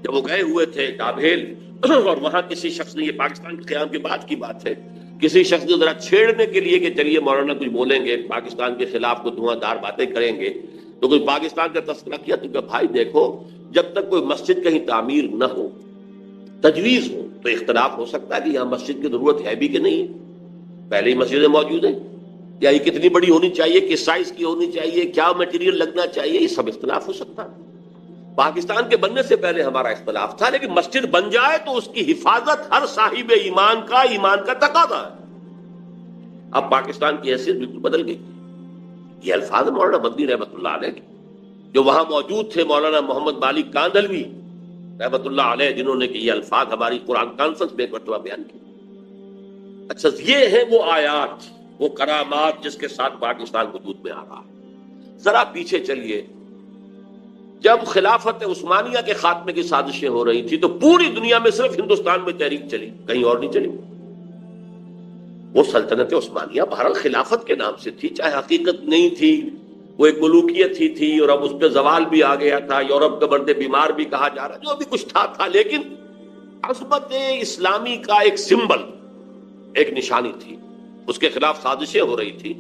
جب وہ گئے ہوئے تھے ڈابھیل، اور وہاں کسی شخص نے، یہ پاکستان کے قیام کے بعد کی بات ہے، کسی شخص نے ذرا چھیڑنے کے لیے کہ چلیے مولانا کچھ بولیں گے پاکستان کے خلاف، کو دھواں دار باتیں کریں گے، تو کوئی پاکستان کا تذکرہ کیا تو کہ بھائی دیکھو، جب تک کوئی مسجد کہیں تعمیر نہ ہو، تجویز ہو، تو اختلاف ہو سکتا ہے کہ یہاں مسجد کی ضرورت ہے بھی کہ نہیں ہے. پہلے ہی مسجدیں موجود ہیں، یا یہ کتنی بڑی ہونی چاہیے، کس سائز کی ہونی چاہیے، کیا میٹیریل لگنا چاہیے، یہ سب اختلاف ہو سکتا ہے. پاکستان کے بننے سے پہلے ہمارا اختلاف تھا، لیکن مسجد بن جائے تو اس کی حفاظت ہر صاحب ایمان کا تقاضا ہے. اب پاکستان کی حیثیت بالکل بدل گئی. یہ الفاظ مولانا مدنی رحمت اللہ علیہ کے، جو وہاں موجود تھے، مولانا محمد مالک کاندھلوی رحمت اللہ علیہ، جنہوں نے کہ یہ الفاظ ہماری قرآن کانفرنس میں ایک مرتبہ بیان کی. اچھا، یہ ہے وہ آیات، وہ کرامات جس کے ساتھ پاکستان وجود میں آ رہا ہے. ذرا پیچھے چلیے. جب خلافت عثمانیہ کے خاتمے کی سازشیں ہو رہی تھی تو پوری دنیا میں صرف ہندوستان میں تحریک چلی، کہیں اور نہیں چلی. وہ سلطنت عثمانیہ بہرحال خلافت کے نام سے تھی، چاہے حقیقت نہیں تھی، وہ ایک ملوکیت ہی تھی، اور اب اس پہ زوال بھی آ گیا تھا، یورپ کا مرد بیمار بھی کہا جا رہا، جو بھی کچھ تھا، لیکن عظمت اسلامی کا ایک سمبل، ایک نشانی تھی. اس کے خلاف سازشیں ہو رہی تھی،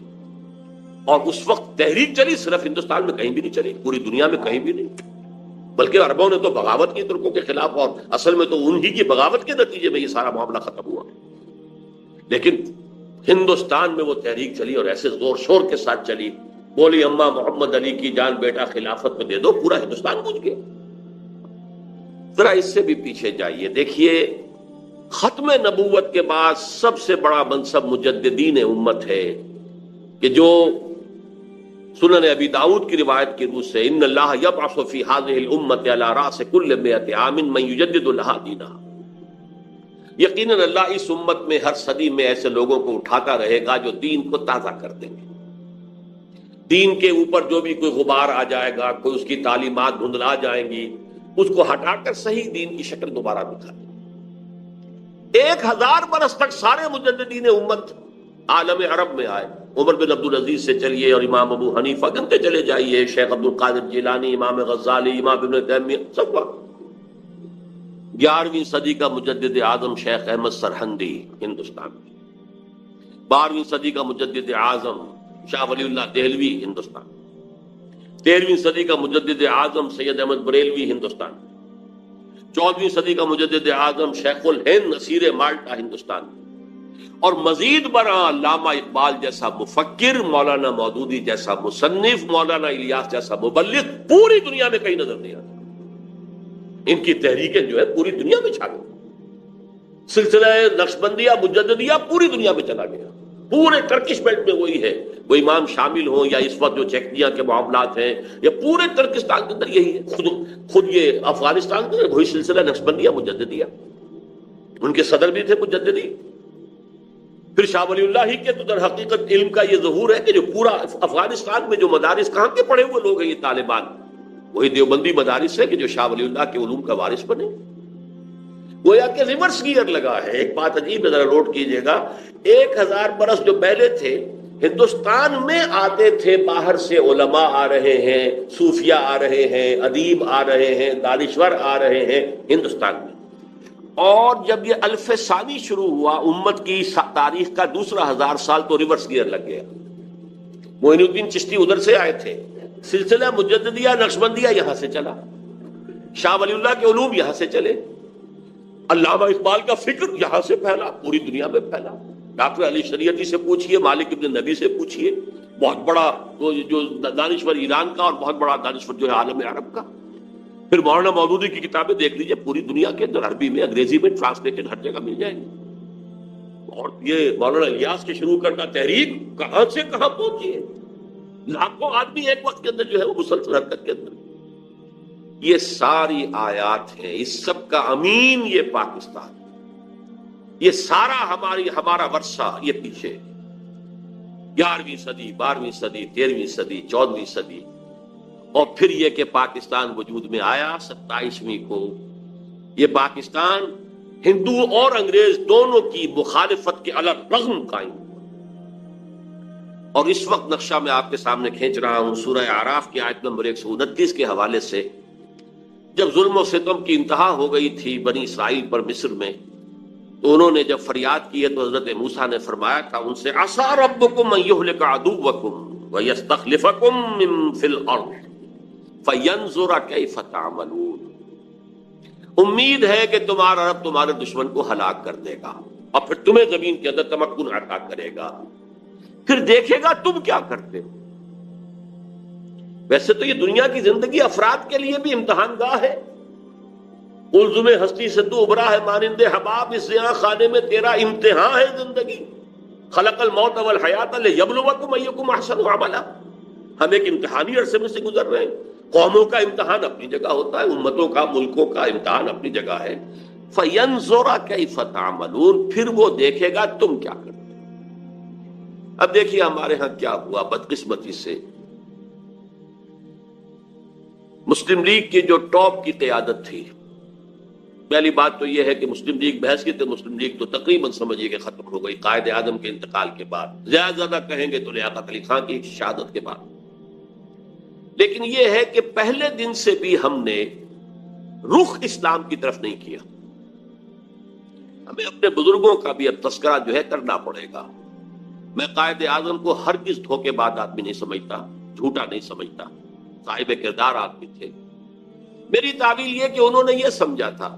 اور اس وقت تحریک چلی صرف ہندوستان میں کہیں بھی نہیں چلی، پوری دنیا میں کہیں بھی نہیں. بلکہ عربوں نے تو بغاوت کی ترکوں کے خلاف، اور اصل میں تو انہی کی بغاوت کے نتیجے میں یہ سارا معاملہ ختم ہوا. لیکن ہندوستان میں وہ تحریک چلی، اور ایسے زور شور کے ساتھ چلی، بولی اماں محمد علی کی جان بیٹا خلافت میں دے دو، پورا ہندوستان گونج گیا. ذرا اس سے بھی پیچھے جائیے، دیکھیے ختم نبوت کے بعد سب سے بڑا منصب مجددین امت ہے، کہ جو سنن ابی داؤد کی روایت کی روح سے ان اللہ یبعث فی هذه الامه علی راس کل 100 عام من یجدد لها دینہا، یقیناً اللہ اس امت میں ہر صدی میں ایسے لوگوں کو اٹھاتا رہے گا جو دین کو تازہ کر دیں گے. دین کے اوپر جو بھی کوئی غبار آ جائے گا، کوئی اس کی تعلیمات دھندلا جائیں گی، اس کو ہٹا کر صحیح دین کی شکل دوبارہ دکھا دیں. 1000 برس تک سارے مجددین امت عالم عرب میں آئے. عمر بن عبدالعزیز سے چلیے اور امام ابو حنیفہ گنتے چلے جائیے، شیخ عبد القادر جیلانی، امام غزالی، امام ابن تیمیہ، سب وقت. 11ویں صدی کا مجدد اعظم شیخ احمد سرہندی ہندوستان میں، 12ویں صدی کا مجدد اعظم شاہ ولی اللہ دہلوی ہندوستان، 13ویں صدی کا مجدد اعظم سید احمد بریلوی ہندوستان، 14ویں صدی کا مجدد اعظم شیخ الہند نصیر مالٹا ہندوستان، اور مزید برآں علامہ اقبال جیسا مفکر، مولانا مودودی جیسا مصنف، مولانا الیاس جیسا مبلغ پوری دنیا میں کہیں نظر نہیں آتا. ان کی تحریکیں جو ہے پوری دنیا میں چھا گئی. سلسلہ نقشبندیہ مجددیہ پوری دنیا میں چلا گیا. پورے ٹرکش بیلٹ میں وہی ہے، وہ امام شامل ہوں یا اس وقت جو چیکنیا کے معاملات ہیں، یا پورے ترکستان کے اندر یہی ہے. خود یہ افغانستان کے وہی سلسلہ نقشبندیہ مجددیہ، ان کے صدر بھی تھے مجددی. پھر شاہ ولی اللہ ہی کے تو در حقیقت علم کا یہ ظہور ہے کہ جو پورا افغانستان میں جو مدارس کہاں کے پڑھے ہوئے لوگ ہیں یہ طالبان، وہی دیوبندی مدارس ہے کہ جو شاہ ولی اللہ کے علوم کا وارث بنے. گویا کہ ریورس گیئر لگا ہے. ایک بات عجیب ہے، ذرا نوٹ کیجئے گا، 1000 برس جو پہلے تھے ہندوستان میں آتے تھے، باہر سے علماء آ رہے ہیں، صوفیہ آ رہے ہیں، ادیب آ رہے ہیں، دانشور آ رہے ہیں ہندوستان میں. اور جب یہ الف ثانی شروع ہوا، امت کی تاریخ کا دوسرا 1000 سال، تو ریورس گیئر لگ گیا. معین الدین چشتی ادھر سے آئے تھے، سلسلہ مجددیہ نقشبندیہ یہاں سے چلا، شاہ ولی اللہ کے علوم یہاں سے چلے، علامہ اقبال کا فکر یہاں سے پھیلا، پوری دنیا میں پھیلا. ڈاکٹر علی شریعتی سے پوچھئے، مالک ابن نبی سے پوچھئے، بہت بڑا جو دانشور ایران کا اور بہت بڑا دانشور جو ہے عالم عرب کا. پھر مولانا مودودی کی کتابیں دیکھ لیجئے، پوری دنیا کے اندر عربی میں، انگریزی میں ٹرانسلیٹڈ ہر جگہ مل جائیں گے. اور یہ مولانا الیاس کے شروع کرنا تحریک کہاں سے کہاں پہنچی ہے، لاکھوں آدمی ایک وقت کے اندر جو ہے وہ مسلسل حرکت کے اندر. یہ ساری آیات ہیں، اس سب کا امین یہ پاکستان، یہ سارا ہمارا ورثہ یہ پیچھے 11ویں صدی، 12ویں صدی، 13ویں صدی، 14ویں صدی، اور پھر یہ کہ پاکستان وجود میں آیا 27ویں کو. یہ پاکستان ہندو اور انگریز دونوں کی مخالفت کے علی الرغم قائم ہوا. اور اس وقت نقشہ میں آپ کے سامنے کھینچ رہا ہوں سورہ اعراف کی آیت نمبر 129 کے حوالے سے. جب ظلم و ستم کی انتہا ہو گئی تھی بنی اسرائیل پر مصر میں، تو انہوں نے جب فریاد کی ہے تو حضرت موسیٰ نے فرمایا تھا ان سے، عسیٰ ربکم ان یہلک عدوکم ویستخلفکم فی الارض فینظر کیف تعملون. امید ہے کہ تمہارا رب تمہارے دشمن کو ہلاک کر دے گا اور پھر تمہیں زمین کے اندر تمکن عطا کرے گا، پھر دیکھے گا تم کیا کرتے ہو. ویسے تو یہ دنیا کی زندگی افراد کے لیے بھی امتحان گاہ ہے. الزم ہستی سے تو ابھرا ہے مانند حباب، اس زیاں خانے میں تیرا امتحان ہے زندگی. خلق الموت والحیات لیبلوکم ایکم احسن عملا. ہم ایک امتحانی عرصے میں سے گزر رہے ہیں. قوموں کا امتحان اپنی جگہ ہوتا ہے، امتوں کا، ملکوں کا امتحان اپنی جگہ ہے۔ فَيَنْظُرَ كَيْفَ تَعْمَلُونَ، پھر وہ دیکھے گا تم کیا کرتے۔ اب دیکھیے ہمارے ہاں کیا ہوا بدقسمتی سے، مسلم لیگ کی جو ٹاپ کی قیادت تھی، پہلی بات تو یہ ہے کہ مسلم لیگ بحیثیت مسلم لیگ تو تقریباً سمجھیے کہ ختم ہو گئی قائد اعظم کے انتقال کے بعد، زیادہ کہیں گے تو لیاقت علی خان کی شہادت کے بعد۔ لیکن یہ ہے کہ پہلے دن سے بھی ہم نے رخ اسلام کی طرف نہیں کیا۔ ہمیں اپنے بزرگوں کا بھی اب تذکرہ جو ہے کرنا پڑے گا۔ میں قائد اعظم کو ہرگز دھوکے بعد آدمی نہیں سمجھتا، جھوٹا نہیں سمجھتا، صاحب کردار آدمی تھے۔ میری تعویل یہ کہ انہوں نے یہ سمجھا تھا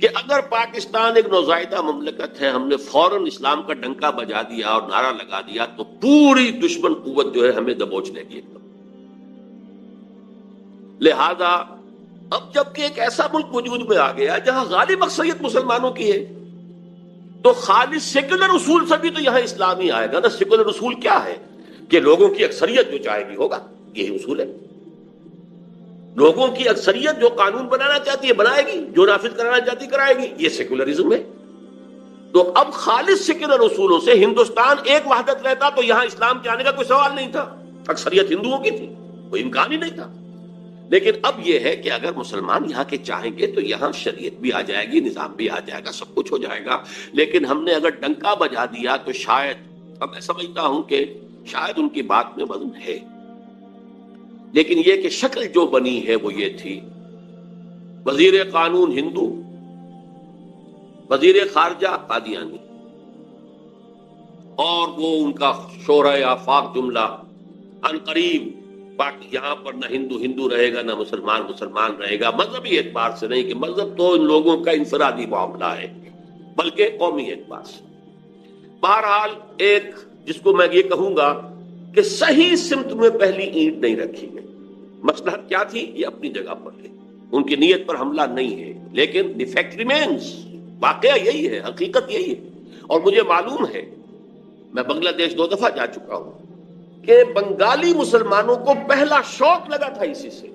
کہ اگر پاکستان ایک نوزائیدہ مملکت ہے، ہم نے فوراً اسلام کا ڈنکا بجا دیا اور نعرہ لگا دیا تو پوری دشمن قوت جو ہے ہمیں دبوچ لے گی۔ لہذا اب جبکہ ایک ایسا ملک وجود میں آ گیا جہاں غالب اکثریت مسلمانوں کی ہے، تو خالص سیکولر اصول سے بھی تو یہاں اسلام ہی آئے گا نا۔ سیکولر اصول کیا ہے کہ لوگوں کی اکثریت جو چاہے گی ہوگا، یہی اصول ہے۔ لوگوں کی اکثریت جو قانون بنانا چاہتی ہے بنائے گی، جو نافذ کرانا چاہتی کرائے گی، یہ سیکولرزم ہے۔ تو اب خالص سیکولر اصولوں سے ہندوستان ایک وحدت رہتا تو یہاں اسلام کے آنے کا کوئی سوال نہیں تھا، اکثریت ہندوؤں کی تھی، کوئی امکان ہی نہیں تھا۔ لیکن اب یہ ہے کہ اگر مسلمان یہاں کے چاہیں گے تو یہاں شریعت بھی آ جائے گی، نظام بھی آ جائے گا، سب کچھ ہو جائے گا۔ لیکن ہم نے اگر ڈنکا بجا دیا تو شاید، اب میں سمجھتا ہوں کہ شاید ان کی بات میں وزن ہے، لیکن یہ کہ شکل جو بنی ہے وہ یہ تھی، وزیر قانون ہندو، وزیر خارجہ قادیانی، اور وہ ان کا شورۂ آفاق جملہ عنقریب یہاں پر نہ ہندو ہندو رہے گا، نہ مسلمان مسلمان رہے گا، مذہبی اعتبار سے نہیں کہ مذہب تو ان لوگوں کا انفرادی معاملہ ہے، بلکہ قومی اعتبار سے۔ بہرحال ایک جس کو میں یہ کہوں گا کہ صحیح سمت میں پہلی اینٹ نہیں رکھی گئی۔ مصلحت کیا تھی یہ اپنی جگہ پر ہے، ان کی نیت پر حملہ نہیں ہے، لیکن دی فیکٹ ریمینز، واقعہ یہی ہے، حقیقت یہی ہے۔ اور مجھے معلوم ہے، میں بنگلہ دیش 2 دفعہ جا چکا ہوں، کہ بنگالی مسلمانوں کو پہلا شوق لگا تھا اسی سے،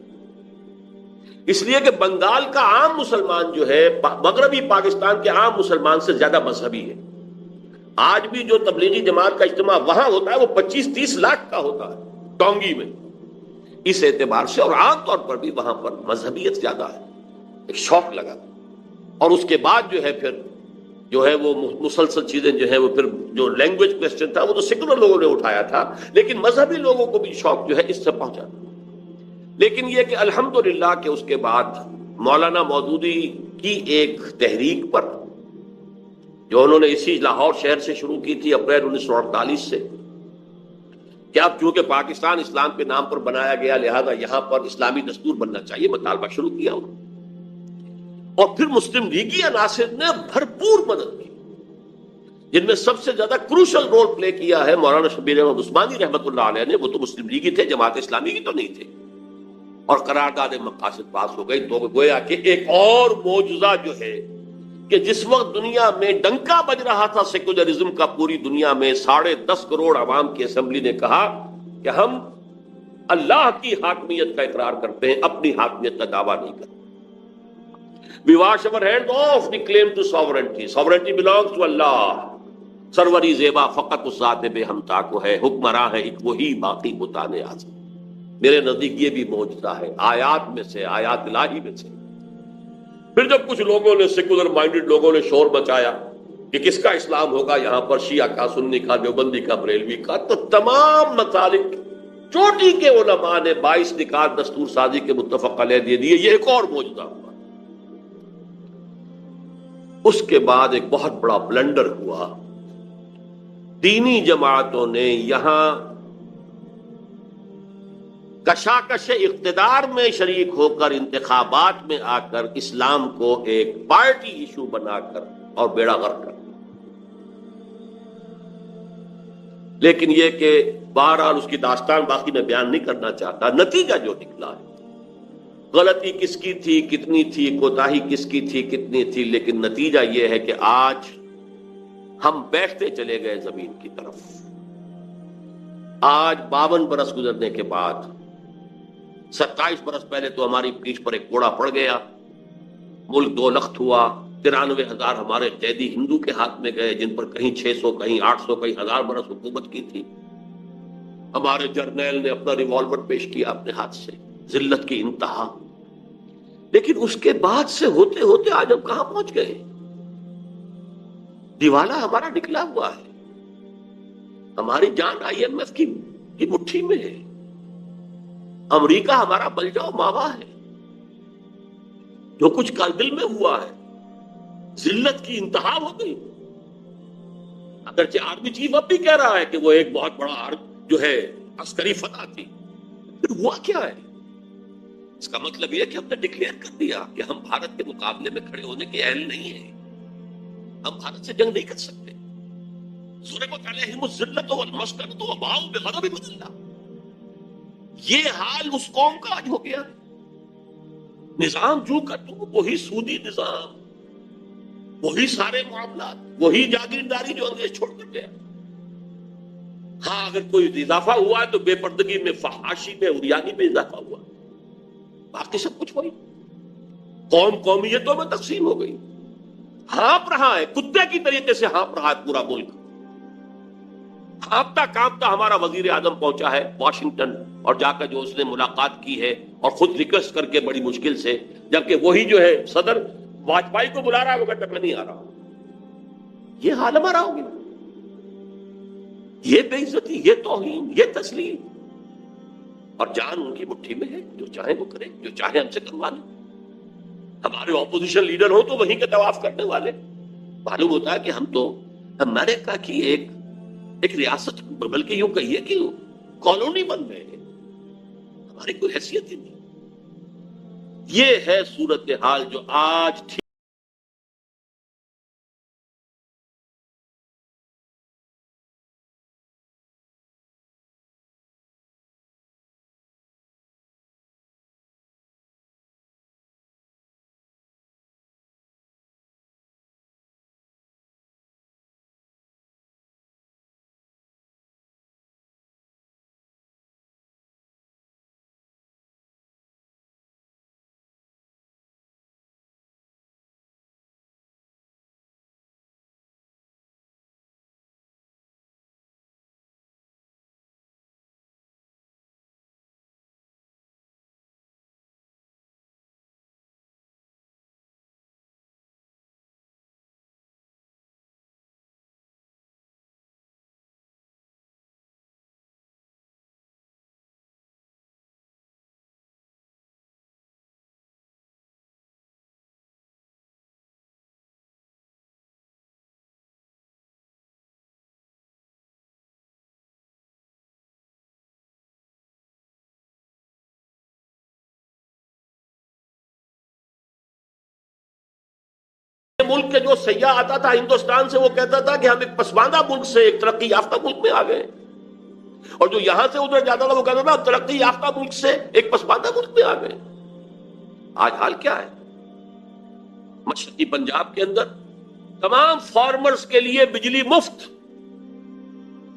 اس لیے کہ بنگال کا عام مسلمان جو ہے مغربی پاکستان کے عام مسلمان سے زیادہ مذہبی ہے۔ آج بھی جو تبلیغی جماعت کا اجتماع وہاں ہوتا ہے وہ 25-30 لاکھ کا ہوتا ہے ٹونگی میں، اس اعتبار سے، اور عام طور پر بھی وہاں پر مذہبیت زیادہ ہے، ایک شوق لگا۔ اور اس کے بعد جو ہے پھر جو ہے وہ مسلسل چیزیں جو ہے وہ پھر جو لینگویج کوسچن تھا وہ تو سیکولر لوگوں نے اٹھایا تھا، لیکن مذہبی لوگوں کو بھی شوق جو ہے اس سے پہنچا۔ لیکن یہ کہ الحمدللہ کہ اس کے بعد مولانا مودودی کی ایک تحریک پر جو انہوں نے اسی لاہور شہر سے شروع کی تھی اپریل 1948 سے، کہ اب چونکہ پاکستان اسلام کے نام پر بنایا گیا لہذا یہاں پر اسلامی دستور بننا چاہیے، مطالبہ شروع کیا انہوں نے۔ اور پھر مسلم لیگی عناصر نے بھرپور مدد کی، جن میں سب سے زیادہ کروشل رول پلے کیا ہے مولانا شبیر احمد عثمانی رحمۃ اللہ علیہ نے۔ وہ تو مسلم لیگی تھے، جماعت اسلامی کی تو نہیں تھے، اور قرارداد مقاصد پاس ہو گئی۔ تو گویا کہ ایک اور معجزہ جو ہے کہ جس وقت دنیا میں ڈنکا بج رہا تھا سیکولرزم کا پوری دنیا میں، 10.5 کروڑ عوام کی اسمبلی نے کہا کہ ہم اللہ کی حاکمیت کا اقرار کرتے ہیں، اپنی حاکمیت کا دعویٰ نہیں کرتے۔ We wash our hands off the claim to sovereignty. Sovereignty belongs to Allah. سروری زیبا فقط اس ذات بے ہمتا کو ہے، حکمراں ہے ایک وہی باقی بتان اعظم۔ میرے نزدیک یہ بھی معجزہ ہے، آیات میں سے، آیات الہی میں سے۔ پھر جب کچھ لوگوں نے، سیکولر مائنڈڈ لوگوں نے شور مچایا کہ کس کا اسلام ہوگا یہاں پر، شیعہ کا، سنی کا، دیوبندی کا، بریلوی کا، تو تمام مسالک چوٹی کے علماء نے 22 نکات دستور سازی کے متفق علیہ دے دیے۔ یہ ایک اور معجزہ ہوا۔ اس کے بعد ایک بہت بڑا بلنڈر ہوا، دینی جماعتوں نے یہاں کشاکش اقتدار میں شریک ہو کر، انتخابات میں آ کر اسلام کو ایک پارٹی ایشو بنا کر اور بیڑا غرق کر۔ لیکن یہ کہ بہرحال اس کی داستان باقی میں بیان نہیں کرنا چاہتا، نتیجہ جو نکلا ہے، غلطی کس کی تھی، کتنی تھی، کوتاہی کس کی تھی، کتنی تھی، لیکن نتیجہ یہ ہے کہ آج ہم بیٹھتے چلے گئے زمین کی طرف۔ آج 52 برس گزرنے کے بعد 27 برس پہلے تو ہماری پیٹھ پر ایک کوڑا پڑ گیا، ملک دو لخت ہوا، 93,000 ہمارے قیدی ہندو کے ہاتھ میں گئے، جن پر کہیں 600 کہیں 800 کہیں 1000 برس حکومت کی تھی۔ ہمارے جرنیل نے اپنا ریوالور پیش کیا اپنے ہاتھ سے، ذلت کی انتہا۔ لیکن اس کے بعد سے ہوتے ہوتے آج ہم کہاں پہنچ گئے؟ دیوالا ہمارا نکلا ہوا ہے، ہماری جان IMF کی مٹھی میں ہے، امریکہ ہمارا بل جاؤ ماوا ہے، جو کچھ کارگل میں ہوا ہے ذلت کی انتہا ہو گئی۔ اگرچہ آرمی چیف اب بھی کہہ رہا ہے کہ وہ ایک بہت بڑا جو ہے عسکری فتح تھی، پھر ہوا کیا ہے؟ اس کا مطلب یہ کہ ہم نے ڈکلیئر کر دیا کہ ہم بھارت کے مقابلے میں کھڑے ہونے کے اہل نہیں ہیں، ہم بھارت سے جنگ نہیں کر سکتے۔ ضربت علیہم الذلۃ والمسکنۃ وباؤوا بغضب من اللہ، یہ حال اس قوم کا آج ہو گیا۔ نظام جو کا تو وہی سودی نظام، وہی سارے معاملات، وہی جاگیرداری جو انگریز چھوڑ کر گیا۔ ہاں اگر کوئی اضافہ ہوا ہے تو بے پردگی میں، فحاشی میں، عریانی میں اضافہ ہوا، باقی سب کچھ وہی۔ قوم قومیتوں میں تقسیم ہو گئی، ہانپ رہا ہے کتے کی طریقے سے، ہانپ رہا ہے پورا ملک۔ ہانپتا کانپتا ہمارا وزیر اعظم پہنچا ہے واشنگٹن، اور جا کر جو اس نے ملاقات کی ہے اور خود ریکویسٹ کر کے بڑی مشکل سے، جبکہ وہی جو ہے صدر واجپئی کو بلا رہا ہے، وہ کہتا میں نہیں آ رہا ہوں۔ یہ حال ہمارا ہو گیا، یہ بے عزتی، یہ توہین، یہ تسلیم، اور جان ان کی مٹھی میں ہے، جو چاہے وہ کرے، جو چاہے ہم سے کروا لے۔ ہمارے اپوزیشن لیڈر ہو تو وہیں کے طواف کرنے والے۔ معلوم ہوتا ہے کہ ہم تو امریکہ کی ایک ریاست، بلکہ یوں کہیے کہ کالونی بن گئے ہیں، ہماری کوئی حیثیت ہی نہیں۔ یہ ہے صورتحال جو آج تھی۔ ملک کے جو سیاح آتا تھا ہندوستان سے، وہ کہتا تھا کہ ہم ایک پسماندہ ملک سے ایک ترقی یافتہ ملک میں آ گئے، اور جو یہاں سے ادھر جاتا تھا وہ کہتا تھا ہم ترقی یافتہ ملک سے ایک پسماندہ ملک میں آ گئے۔ آج حال کیا ہے؟ مشرقی پنجاب کے اندر تمام فارمرز کے لیے بجلی مفت،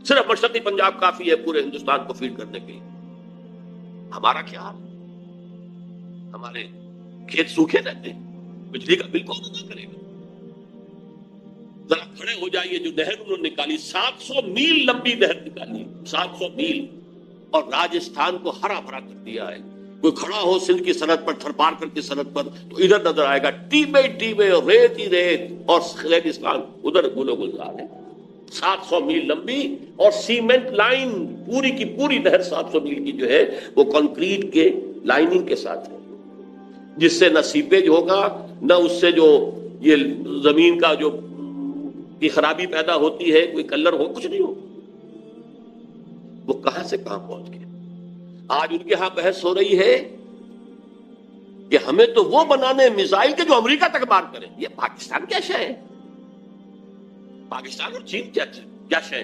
صرف مشرقی پنجاب کافی ہے پورے ہندوستان کو فیڈ کرنے کے لیے۔ ہمارا کیا حال؟ ہمارے کھیت سوکھے رہتے ہیں، بجلی کا بل کون ادا کرے گا؟ ذرا کھڑے ہو جائیے، جو نہر انہوں نے نکالی، 700 میل لمبی نہر نکالی، 700 میل، اور راجستھان کو ہرا بھرا کر دیا ہے۔ کوئی کھڑا ہو سندھ کی سرحد پر، تھرپارکر کی سرحد پر، تو ادھر نظر آئے گا ٹیبے ٹیبے، ریت ہی ریت، اور ریگستان ادھر گل و گلزار ہے۔ 700 میل لمبی اور سیمنٹ لائن، پوری کی پوری نہر 700 میل کی جو ہے وہ کنکریٹ کے لائننگ کے ساتھ ہے، جس سے نہ سیپیج ہوگا، نہ اس سے جو یہ زمین کا جو کی خرابی پیدا ہوتی ہے، کوئی کلر ہو، کچھ نہیں ہو۔ وہ کہاں سے کہاں پہنچ گئے؟ آج ان کے ہاں بحث ہو رہی ہے کہ ہمیں تو وہ بنانے میزائل کے جو امریکہ تک مار کریں۔ یہ پاکستان کیا شے ہے؟ پاکستان اور چین کیا شے ہے؟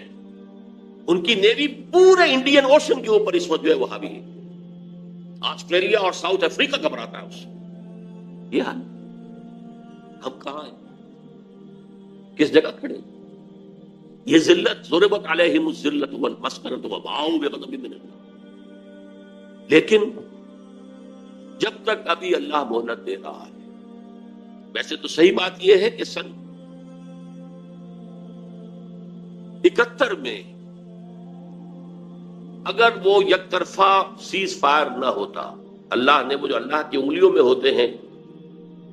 ان کی نیوی پورے انڈین اوشن کے اوپر اس وقت جو ہے وہ حاوی ہے۔ آسٹریلیا اور ساؤتھ افریقہ گھبراتا ہے اس سے۔ یہ حال، ہم کہاں ہیں؟ کس جگہ کھڑے؟ یہ ذلت، ضربت علیہم الذلۃ والمسکنۃ وباؤوا بغضب من اللہ۔ لیکن جب تک ابھی اللہ مہلت دے رہا ہے. ویسے تو صحیح بات یہ ہے کہ سن 71 میں اگر وہ یک طرفہ سیز فائر نہ ہوتا، اللہ نے وہ جو اللہ کی انگلیوں میں ہوتے ہیں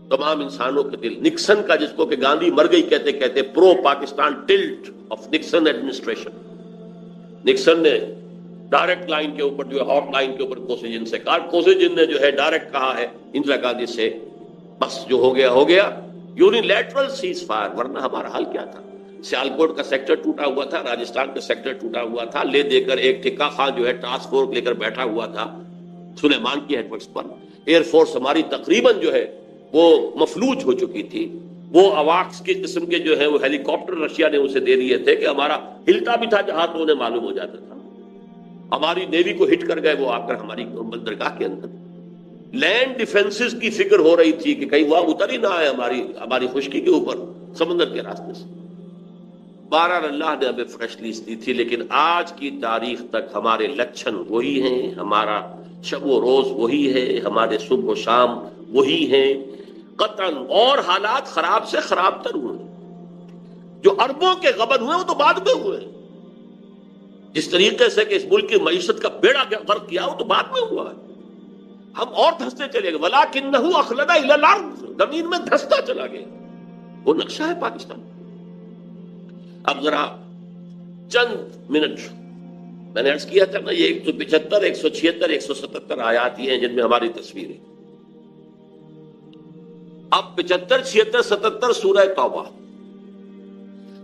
تمام انسانوں کے دل، نکسن کا جس کو کہ گاندھی مر گئی کہتے کہتے pro Pakistan tilt of Nixon administration, Nixon نے ڈائریکٹ لائن کے اوپر جو ہے ہاٹ لائن کے اوپر کوسیجن سے کہا، کوسیجن نے جو ہے ڈائریکٹ کہا ہے اندرا گاندھی سے بس جو ہو گیا ہو گیا، یونیلیٹرل سیز فائر، ورنہ ہمارا حال کیا تھا؟ سیالکوٹ کا سیکٹر ٹوٹا ہوا تھا، راجستھان کا سیکٹر ٹوٹا ہوا تھا، لے دے کر ایک ٹھکا خان جو ہے ٹاسک فورس لے کر بیٹھا ہوا تھا سلیمان کی ہیڈ کوارٹرز پر. ایئر فورس ہماری تقریباً جو ہے وہ مفلوج ہو چکی تھی. وہ اواکس کی قسم کے جو ہے وہ ہیلی کاپٹر رشیا نے اسے دے دیے تھے کہ ہمارا ہلتا بھی تھا جہاں تو انہیں معلوم ہو جاتا تھا. ہماری نیوی کو ہٹ کر گئے وہ آ کر ہماری بندرگاہ کے اندر. لینڈ ڈیفنسز کی فکر ہو رہی تھی کہ کہیں وہ اتر ہی نہ آئے ہماری خشکی کے اوپر سمندر کے راستے سے. بہرحال اللہ نے ہمیں فریش لیز دی تھی، لیکن آج کی تاریخ تک ہمارے لچھن وہی ہیں، ہمارا شب و روز وہی ہے، ہمارے صبح و شام وہی ہیں قطعاً، اور حالات خراب سے خراب تر ہوئے. جو اربوں کے غبن ہوئے وہ تو بعد میں ہوئے. جس طریقے سے کہ اس ملک کی معیشت کا بیڑا غرق کیا وہ تو بعد میں ہوا ہے. ہم اور دھستے چلے گئے، وَلَٰكِنَّهُ أَخْلَدَ إِلَى الْأَرْضِ، زمین میں دھستا چلا گیا. وہ نقشہ ہے پاکستان. اب ذرا چند منٹ، میں نے عرض کیا تھا نا یہ 175 176 177 آیات ہی ہیں جن میں ہماری تصویریں. اب 75 76 77 سورہ توبہ،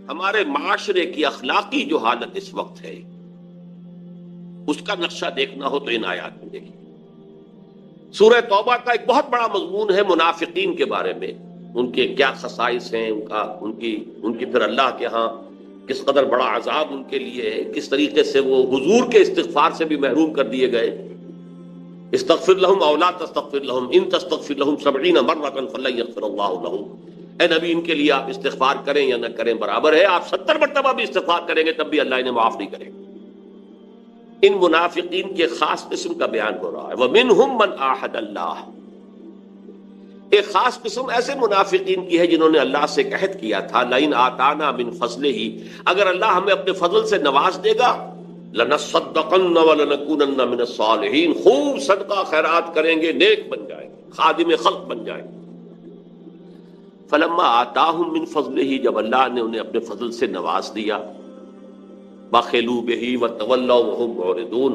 ہمارے معاشرے کی اخلاقی جو حالت اس وقت ہے اس کا نقشہ دیکھنا ہو تو ان آیات میں دیکھیں. سورہ توبہ کا ایک بہت بڑا مضمون ہے منافقین کے بارے میں، ان کے کیا خصائص ہیں، ان کی پھر اللہ کے ہاں کس قدر بڑا عذاب ان کے لیے ہے، کس طریقے سے وہ حضور کے استغفار سے بھی محروم کر دیے گئے. استغفر لهم او لا تستغفر لهم ان تستغفر لهم 70 مرة فلن يغفر الله لهم. اے نبی ان کے لیے آپ استغفار کریں یا نہ کریں برابر ہے، آپ 70 مرتبہ بھی استغفار کریں گے تب بھی اللہ انہیں معاف نہیں کرے گا. ان منافقین کے خاص قسم کا بیان ہو رہا ہے. وَمِنْهُمْ مَنْ عَاهَدَ اللَّهَ، ایک خاص قسم ایسے منافقین کی ہے جنہوں نے اللہ سے عہد کیا تھا لَإِنْ آتَانَا مِنْ فَضْلِهِ، اگر اللہ ہمیں اپنے فضل سے نواز دے گا لَنَصَّدَّقَنَّ وَلَنَكُونَنَّ مِنَ الصَّالِحِينَ، خوب صدقہ خیرات کریں گے، نیک بن جائیں گے، خادم خلق بن جائیں گے. فَلَمَّا آتَاهُم مِنْ فَضْلِهِ، جب اللہ نے انہیں اپنے فضل سے نواز دیا، بَخِلُوا بِهِ وَتَوَلَّوْا وَهُمْ مُعْرِضُونَ،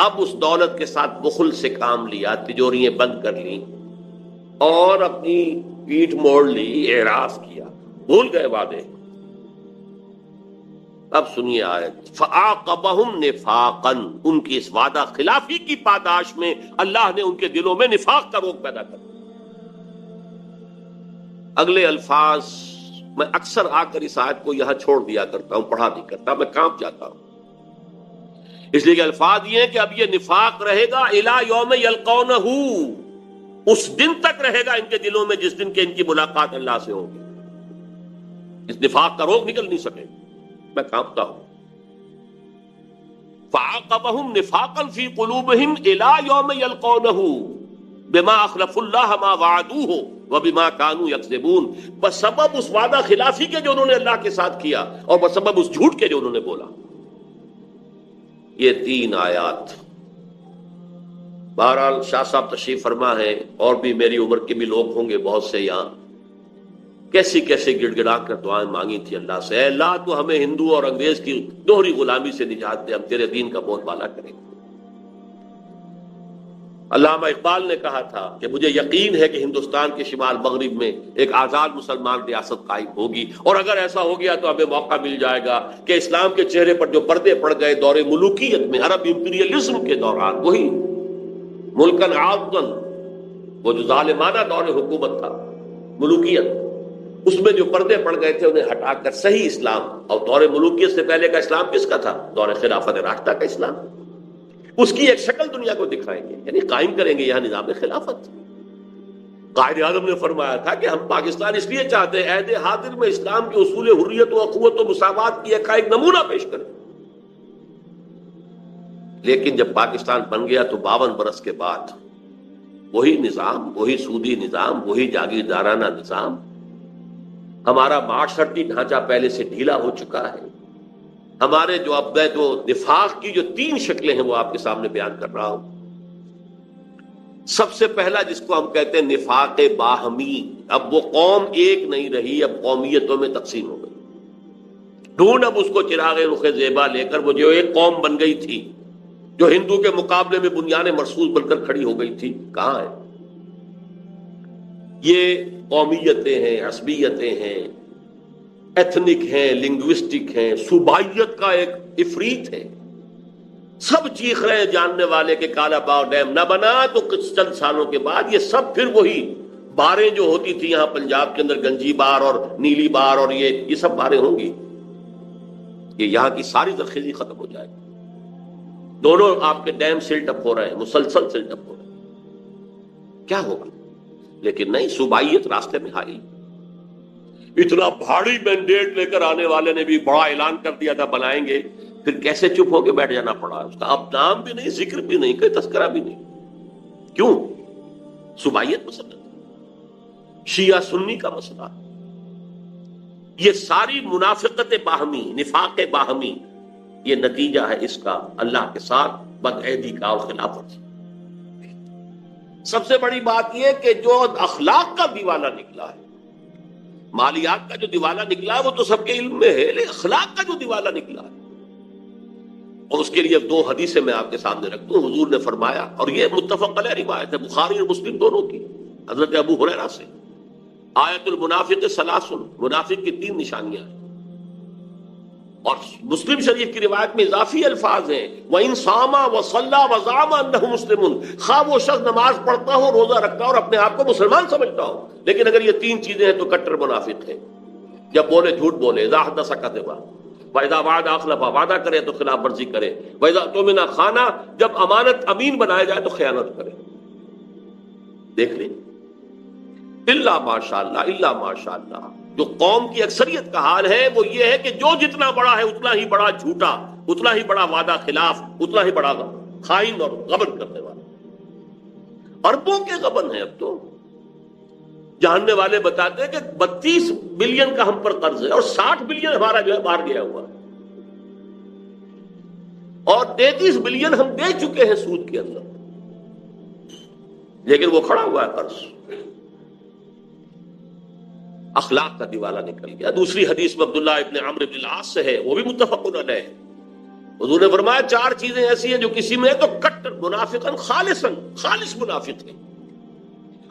اب اس دولت کے ساتھ بخل سے کام لیا، تجوریاں بند کر لیں اور اپنی پیٹھ موڑ لی، اعراض کیا، بھول گئے وعدے. اب سنیے آیت، فَعَاقَبَهُمْ نِفَاقًا، ان کی اس وعدہ خلافی کی پاداش میں اللہ نے ان کے دلوں میں نفاق کا روگ پیدا کر دیا. اگلے الفاظ میں اکثر آ کر اس آیت کو یہاں چھوڑ دیا کرتا ہوں، پڑھا نہیں کرتا، میں کام چاہتا ہوں، اس لیے کہ الفاظ یہ ہیں کہ اب یہ نفاق رہے گا الی یوم یلقونہ، اس دن تک رہے گا ان کے دلوں میں جس دن کہ ان کی ملاقات اللہ سے ہوگی. اس نفاق کا روگ نکل نہیں سکے. میں کانپتا ہوں. فَعَاقَبَهُمْ نِفَاقًا فِي قُلُوبِهِمْ إِلَى يَوْمِ يَلْقَوْنَهُ بِمَا أَخْلَفُوا اللَّهَ مَا وَعَدُوهُ وَبِمَا كَانُوا يَكْذِبُونَ، بسبب اس وعدہ خلافی کے جو انہوں نے اللہ کے ساتھ کیا اور بسبب اس جھوٹ کے جو انہوں نے بولا. یہ 3 آیات. بہرحال شاہ صاحب تشریف فرما ہے، اور بھی میری عمر کے بھی لوگ ہوں گے بہت سے یہاں، کیسی کیسی گڑ گڑا کر دعائیں مانگی تھی اللہ سے، اے اللہ تو ہمیں ہندو اور انگریز کی دوہری غلامی سے نجات دے، ہم تیرے دین کا بول بالا کریں. علامہ اقبال نے کہا تھا کہ مجھے یقین ہے کہ ہندوستان کے شمال مغرب میں ایک آزاد مسلمان ریاست قائم ہوگی، اور اگر ایسا ہو گیا تو ہمیں موقع مل جائے گا کہ اسلام کے چہرے پر جو پردے پڑ گئے دور ملوکیت میں، عرب امپیریلزم کے دوران، وہی ملکن عاضن، وہ جو ظالمانہ دور حکومت تھا، ملوکیت، اس میں جو پردے پڑ گئے تھے انہیں ہٹا کر صحیح اسلام، اور دور ملوکیت سے پہلے کا اسلام کس کا تھا؟ دور خلافت راشدہ کا اسلام. اس کی ایک شکل دنیا کو دکھائیں گے، یعنی قائم کریں گے یہاں نظام خلافت. قائد اعظم نے فرمایا تھا کہ ہم پاکستان اس لیے چاہتے ہیں عہد حاضر میں اسلام کے اصول حریت و اخوت و مساوات کی ایک نمونہ پیش کریں. لیکن جب پاکستان بن گیا تو 52 برس کے بعد وہی نظام، وہی سودی نظام، وہی جاگیردارانہ نظام. ہمارا معاشرتی ڈھانچہ پہلے سے ڈھیلا ہو چکا ہے. ہمارے جو اب میں جو نفاق کی جو 3 شکلیں ہیں وہ آپ کے سامنے بیان کر رہا ہوں. سب سے پہلا جس کو ہم کہتے ہیں نفاق باہمی. اب وہ قوم ایک نہیں رہی، اب قومیتوں میں تقسیم ہو گئی. ڈھونڈ اب اس کو چراغ رخ زیبا لے کر، وہ جو ایک قوم بن گئی تھی جو ہندو کے مقابلے میں بنیان مرصوص بن کر کھڑی ہو گئی تھی، کہاں ہے؟ یہ قومیتیں ہیں، عصبیتیں ہیں، ایتھنک ہیں، لنگوسٹک ہیں، صوبائیت کا ایک افریت ہے. سب چیخ رہے ہیں جاننے والے کہ کالا باغ ڈیم نہ بنا تو چند سالوں کے بعد یہ سب پھر وہی باریں جو ہوتی تھی یہاں پنجاب کے اندر، گنجی بار اور نیلی بار اور یہ سب باریں ہوں گی. یہ یہاں کی ساری زرخیزی ختم ہو جائے گی. دونوں آپ کے ڈیم سلٹ اپ ہو رہے ہیں، مسلسل سلٹ اپ ہو رہے ہیں. کیا ہوگا؟ لیکن نہیں، صوبائیت راستے میں آئی. اتنا بھاری مینڈیٹ لے کر آنے والے نے بھی بڑا اعلان کر دیا تھا بنائیں گے، پھر کیسے چپ ہو کے بیٹھ جانا پڑا. اس کا اب نام بھی نہیں، ذکر بھی نہیں، کوئی تذکرہ بھی نہیں. کیوں؟ صوبائیت مسئلہ، شیعہ سنی کا مسئلہ. یہ ساری منافقت باہمی، نفاق باہمی، یہ نتیجہ ہے اس کا اللہ کے ساتھ بدعہدی کا اور خلاف ورزی. سب سے بڑی بات یہ کہ جو اخلاق کا دیوالہ نکلا ہے، مالیات کا جو دیوالہ نکلا ہے وہ تو سب کے علم میں ہے، لیکن اخلاق کا جو دیوالہ نکلا ہے، اور اس کے لیے 2 حدیثیں میں آپ کے سامنے رکھ دوں. حضور نے فرمایا، اور یہ متفق علیہ روایت ہے، بخاری اور مسلم دونوں کی، حضرت ابو ہریرہ سے، آیت المنافق ثلاث، منافق کی 3 نشانیاں ہیں. اور مسلم شریف کی روایت میں اضافی الفاظ ہیں، وَإِن صَامَ وَصَلَّى وَزَعَمَ أَنَّهُ مُسْلِمٌ. خواہ وہ شخص نماز پڑھتا ہو، روزہ رکھتا ہو اور اپنے آپ کو مسلمان سمجھتا ہو، لیکن اگر یہ 3 چیزیں ہیں تو کٹر منافق ہے. جب بولے جھوٹ بولے، اذا حدث کذب، واذا وعد اخلف، وعدہ کرے تو خلاف ورزی کرے، واذا اؤتمن خان، جب امانت امین بنایا جائے تو خیانت کرے. دیکھ لیں، الا ماشاءاللہ، الا ماشاءاللہ. جو قوم کی اکثریت کا حال ہے وہ یہ ہے کہ جو جتنا بڑا ہے اتنا ہی بڑا جھوٹا، اتنا ہی بڑا وعدہ خلاف، اتنا ہی بڑا خائن اور غبن کرنے والا. اربوں کے غبن ہیں. اب تو جاننے والے بتاتے ہیں کہ 32 بلین کا ہم پر قرض ہے اور 60 بلین ہمارا جو ہے باہر گیا ہوا ہے، اور 33 بلین ہم دے چکے ہیں سود کے اندر، لیکن وہ کھڑا ہوا ہے قرض. اخلاق کا دیوالہ نکل گیا. دوسری حدیث میں عبداللہ ابن عمرو ابن العاص سے ہے، وہ بھی متفق علیہ. حضور نے فرمایا 4 چیزیں ایسی ہیں جو کسی میں ہے تو کٹر منافقاً خالصاً، خالص منافق ہے،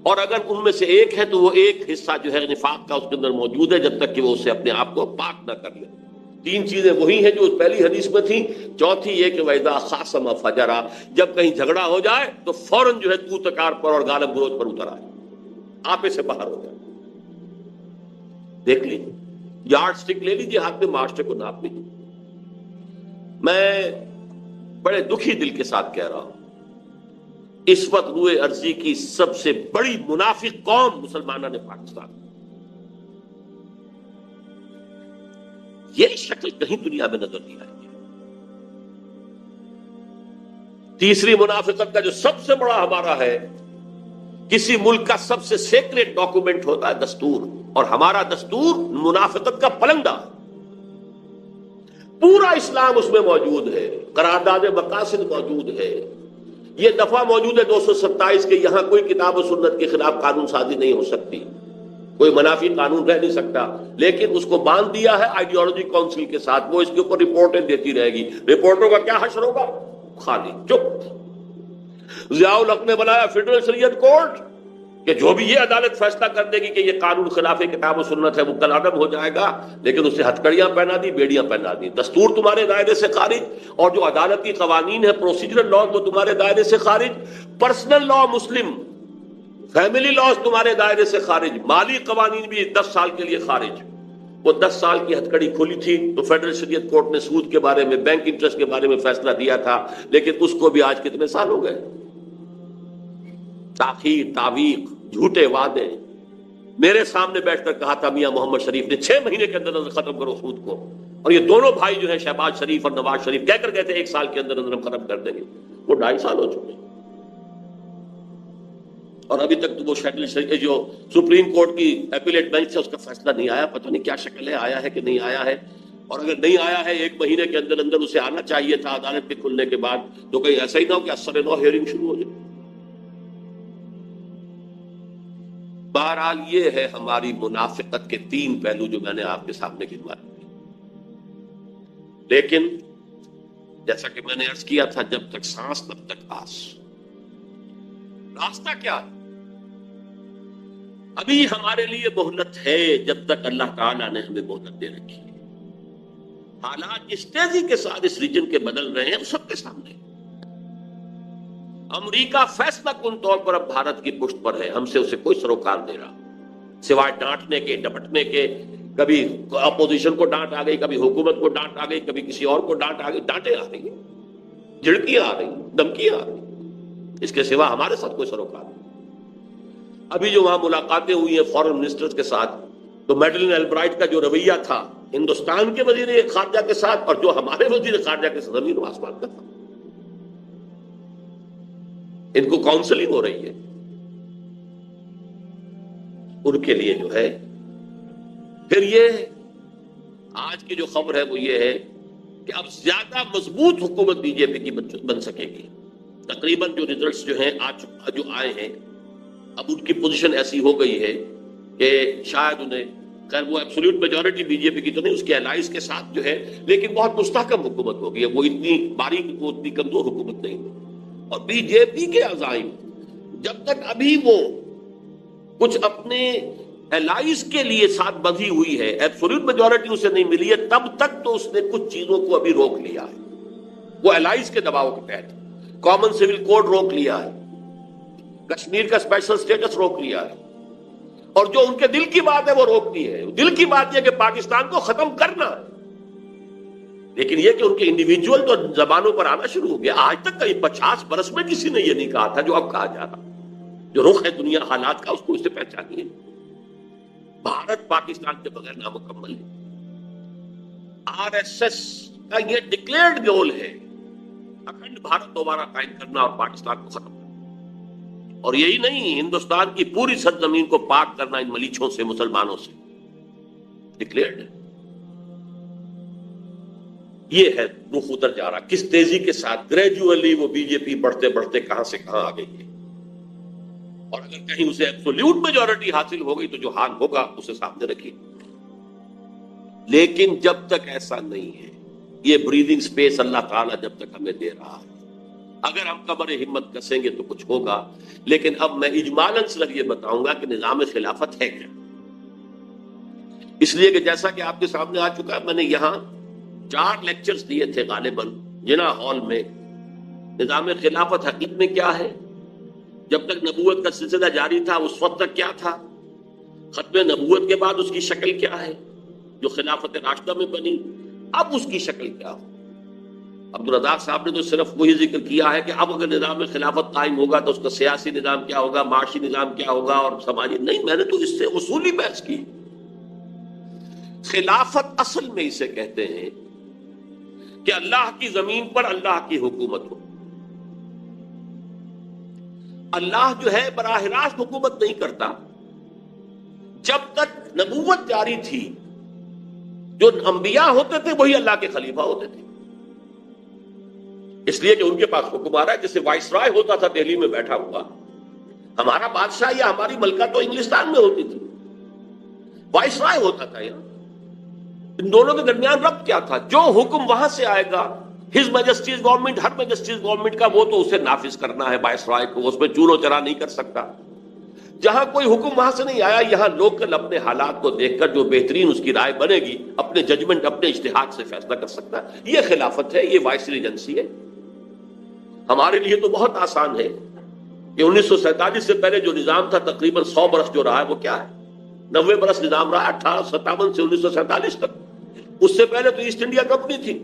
اور اگر ان میں سے ایک ہے تو وہ ایک حصہ جو ہے نفاق کا اس کے اندر موجود ہے، جب تک کہ وہ اسے اپنے آپ کو پاک نہ کر لے. 3 چیزیں وہی ہیں جو پہلی حدیث میں تھیں. چوتھی یہ کہ وَإِذَا خَاصَمَ فَجَرَ، جب کہیں جھگڑا ہو جائے تو فوراً جو ہے تو تکار پر اور گالم گلوچ پر اتر آئے، آپے سے باہر ہو جائے. دیکھ لیجیے، یارڈ سٹک لے لیجیے ہاتھ میں، معاشرے کو ناپ لیجیے. میں بڑے دکھی دل کے ساتھ کہہ رہا ہوں، اس وقت روئے ارضی کی سب سے بڑی منافق قوم مسلمانوں نے پاکستان، یہ شکل کہیں دنیا میں نظر نہیں آئی. تیسری منافقت کا جو سب سے بڑا ہمارا ہے، کسی ملک کا سب سے سیکریٹ ڈاکومنٹ ہوتا ہے دستور، اور ہمارا دستور منافقت کا پلنگا. پورا اسلام اس میں موجود ہے، قرارداد مقاصد موجود ہے، یہ دفعہ موجود ہے 227 کے یہاں کوئی کتاب و سنت کے خلاف قانون سازی نہیں ہو سکتی، کوئی منافی قانون رہ نہیں سکتا. لیکن اس کو باندھ دیا ہے آئیڈیالوجی کونسل کے ساتھ، وہ اس کے اوپر رپورٹیں دیتی رہے گی. رپورٹوں کا کیا حشر ہوگا؟ خالی چپ. ضیاء الحق نے بنایا فیڈرل شریعت کورٹ کہ جو بھی یہ عدالت فیصلہ کر دے گی کہ یہ قانون خلاف کتاب و سنت ہے وہ کل عدم ہو جائے گا، لیکن اسے ہتھکڑیاں پہنا دی، بیڑیاں پہنا دی. دستور تمہارے دائرے سے خارج، اور جو عدالتی قوانین ہے، پروسیجرل لاز، وہ تمہارے دائرے سے خارج. پرسنل لا مسلم، فیملی لاز تمہارے دائرے سے خارج، مالی قوانین بھی 10 سال کے لیے خارج. وہ 10 سال کی ہتھکڑی کھلی تھی تو فیڈرل شریعت کورٹ نے سود کے بارے میں، بینک انٹرسٹ کے بارے میں فیصلہ دیا تھا، لیکن اس کو بھی آج کتنے سال ہو گئے. تاخیر، تعویق، جھوٹے وعدے. میرے سامنے بیٹھ کر کہا تھا میاں محمد شریف نے 6 مہینے کے اندر ختم کرو سود کو، اور یہ دونوں بھائی جو ہیں شہباز شریف اور نواز شریف کہہ کر گئے تھے 1 سال کے اندر ہم ختم کر دیں گے. وہ 2.5 سال ہو چکے. اور ابھی تک تو وہ شیڈل جو سپریم کورٹ کی اپیلیٹ بینچ سے اس کا فیصلہ نہیں آیا، پتہ نہیں کیا شکل ہے، آیا ہے کہ نہیں آیا ہے، اور اگر نہیں آیا ہے 1 مہینے کے اندر اندر اسے آنا چاہیے تھا عدالت کے کھلنے کے بعد، تو کہیں ایسا ہی نہ ہو کہ اثر نو ہیئرنگ شروع ہو جائے۔ بہرحال یہ ہے ہماری منافقت کے 3 پہلو جو میں نے آپ کے سامنے گنوائے۔ لیکن جیسا کہ میں نے عرض کیا تھا، جب تک سانس تب تک آس۔ راستہ کیا ہے؟ ابھی ہمارے لیے مہلت ہے جب تک اللہ تعالیٰ نے ہمیں مہلت دے رکھی ہے۔ حالات جس تیزی کے ساتھ اس ریجن کے بدل رہے ہیں وہ سب کے سامنے۔ امریکہ فیصلہ کن طور پر اب بھارت کی پشت پر ہے، ہم سے اسے کوئی سروکار نہیں رہا، سوائے ڈانٹنے کے، ڈپٹنے کے۔ کبھی اپوزیشن کو ڈانٹ آ گئی، کبھی حکومت کو ڈانٹ آ گئی، کبھی کسی اور کو ڈانٹ آ گئی، ڈانٹیں آ رہی ہیں، جھڑکیاں آ رہی ہیں، دھمکیاں آ رہی ہیں، اس کے سوا ہمارے ساتھ کوئی سروکار نہیں۔ ابھی جو وہاں ملاقاتیں ہوئی ہیں فورن منسٹرز کے ساتھ، تو میڈلن البرائٹ کا جو رویہ تھا ہندوستان کے وزیر خارجہ کے ساتھ اور جو ہمارے وزیر خارجہ کے ساتھ، زمین و آسمان کا تھا۔ ان کو کاؤنسلنگ ہو رہی ہے، ان کے لیے جو ہے۔ پھر یہ آج کی جو خبر ہے وہ یہ ہے کہ اب زیادہ مضبوط حکومت بی جے پی کی بن سکے گی۔ تقریباً جو ریزلٹس جو ہیں جو آئے ہیں، اب ان کی پوزیشن ایسی ہو گئی ہے کہ شاید انہیں، خیر وہ ایبسولوٹ میجورٹی بی جے پی کی تو نہیں، اس کے الائز کے ساتھ جو ہے، لیکن بہت مستحکم حکومت ہوگی، وہ اتنی باریک، وہ اتنی کمزور حکومت نہیں ہے۔ اور بی جے پی کے عزائم جب تک ابھی وہ کچھ اپنے الائز کے لیے ساتھ بندھی ہوئی ہے، ایبسولوٹ میجورٹی اسے نہیں ملی ہے، تب تک تو اس نے کچھ چیزوں کو ابھی روک لیا ہے، وہ الائز کے دباؤ کے تحت۔ کامن سول کوڈ روک لیا ہے، کشمیر کا اسپیشل اسٹیٹس روک لیا ہے، اور جو ان کے دل کی بات ہے وہ روک دی ہے۔ دل کی بات یہ کہ پاکستان کو ختم کرنا ہے، لیکن یہ کہ ان کے انڈیویجول تو زبانوں پر آنا شروع ہو گیا۔ آج تک کئی 50 برس میں کسی نے یہ نہیں کہا تھا جو اب کہا جا رہا۔ جو رخ ہے دنیا حالات کا، اس کو اس سے پہچانیے۔ بھارت پاکستان کے بغیر نامکمل ہے۔ آر ایس ایس کا یہ ڈکلیئرڈ گول ہے اکھنڈ بھارت دوبارہ قائم کرنا اور پاکستان کو ختم کرنا، اور یہی نہیں، ہندوستان کی پوری سرزمین کو پاک کرنا ان ملیچھوں سے، مسلمانوں سے، ڈکلیئرڈ ہے۔ یہ ہے رخ ادھر جا رہا، کس تیزی کے ساتھ گریجولی وہ بی جے پی بڑھتے بڑھتے کہاں سے کہاں آ گئی ہے، اور اگر کہیں اسے ایبسولوٹ میجورٹی حاصل ہو گئی تو جو حال ہوگا اسے سامنے رکھیے۔ لیکن جب تک ایسا نہیں ہے، یہ بریدنگ سپیس اللہ تعالیٰ جب تک ہمیں دے رہا ہے، اگر ہم کمر ہمت کسیں گے تو کچھ ہوگا۔ لیکن اب میں اجمالاً صرف یہ بتاؤں گا کہ نظام خلافت ہے کیا، اس لیے کہ جیسا کہ آپ کے سامنے آ چکا ہے، میں نے یہاں 4 لیکچرز دیے تھے غالباً جنا ہال میں۔ نظام خلافت حقیقت میں کیا ہے، جب تک نبوت کا سلسلہ جاری تھا اس وقت تک کیا تھا، ختم نبوت کے بعد اس کی شکل کیا ہے جو خلافت راشدہ میں بنی، اب اس کی شکل کیا ہو۔ عبدالرزاق صاحب نے تو صرف وہی ذکر کیا ہے کہ اب اگر نظام خلافت قائم ہوگا تو اس کا سیاسی نظام کیا ہوگا، معاشی نظام کیا ہوگا اور سماجی نہیں۔ میں نے تو اس سے اصولی بحث کی۔ خلافت اصل میں اسے کہتے ہیں کہ اللہ کی زمین پر اللہ کی حکومت ہو۔ اللہ جو ہے براہ راست حکومت نہیں کرتا، جب تک نبوت جاری تھی جو انبیاء ہوتے تھے وہی اللہ کے خلیفہ ہوتے تھے، اس لیے کہ ان کے پاس حکم آ رہا ہے۔ جیسے وائس رائے ہوتا تھا دہلی میں بیٹھا ہوا، ہمارا بادشاہ یا ہماری ملکہ تو انگلستان میں ہوتی تھی، وائس رائے ہوتا تھا یہاں۔ ان دونوں کے درمیان ربط کیا تھا، جو حکم وہاں سے آئے گا، ہز میجسٹیز گورنمنٹ، ہر میجسٹیز گورنمنٹ کا، وہ تو اسے نافذ کرنا ہے وائس رائے کو، اس میں چون و چرا نہیں کر سکتا۔ جہاں کوئی حکم وہاں سے نہیں آیا، یہاں لوکل اپنے حالات کو دیکھ کر جو بہترین اس کی رائے بنے گی، اپنے ججمنٹ، اپنے اجتہاد سے فیصلہ کر سکتا ہے۔ یہ خلافت ہے، یہ وائس ریجنسی ہے۔ ہمارے لیے تو بہت آسان ہے کہ 1947 سے پہلے جو نظام تھا تقریباً 100 برس جو رہا ہے وہ کیا ہے، 90 برس نظام رہا 1857 سے 1947 تک۔ اس سے پہلے تو ایسٹ انڈیا کمپنی تھی،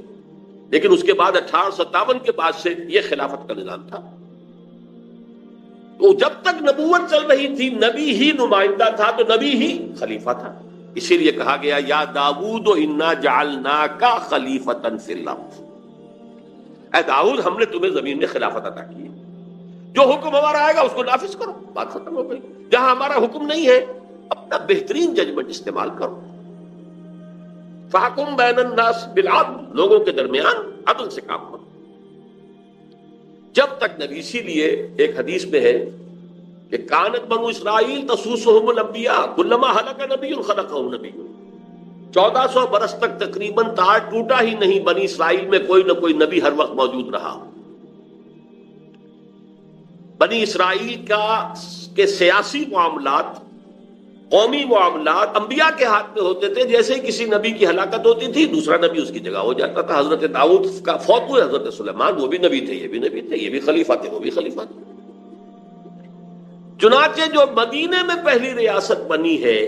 لیکن اس کے بعد 1857 کے بعد سے یہ خلافت کا نظام تھا۔ تو جب تک نبوت چل رہی تھی نبی ہی نمائندہ تھا، تو نبی ہی خلیفہ تھا۔ اسی لیے کہا گیا یا داؤد انا جعلناک خلیفۃ فی الارض، اے داؤد ہم نے تمہیں زمین میں خلافت عطا کی ہے۔ جو حکم ہمارا آئے گا اس کو نافذ کرو، بات ختم ہو گئی۔ جہاں ہمارا حکم نہیں ہے اپنا بہترین ججمنٹ استعمال کرو۔ فَحْكُمْ بَيْنَ النَّاسِ بِالْعَدْلِ، لوگوں کے درمیان عدل سے کام کرو۔ جب تک نبی، اسی لیے ایک حدیث میں ہے کہ کانت بنو اسرائیل تسوسہم الانبیاء کلما ہلک نبی خلقہ نبی، 1400 برس تک تقریباً تار ٹوٹا ہی نہیں، بنی اسرائیل میں کوئی نہ کوئی نبی ہر وقت موجود رہا۔ بنی اسرائیل کے سیاسی معاملات، قومی معاملات انبیاء کے ہاتھ میں ہوتے تھے۔ جیسے ہی کسی نبی کی ہلاکت ہوتی تھی دوسرا نبی اس کی جگہ ہو جاتا تھا۔ حضرت داؤد کا فوت ہوئے، حضرت سلیمان، وہ بھی نبی تھے، یہ بھی نبی تھے، یہ بھی خلیفہ تھے، وہ بھی خلیفہ تھے۔ چنانچہ جو مدینے میں پہلی ریاست بنی ہے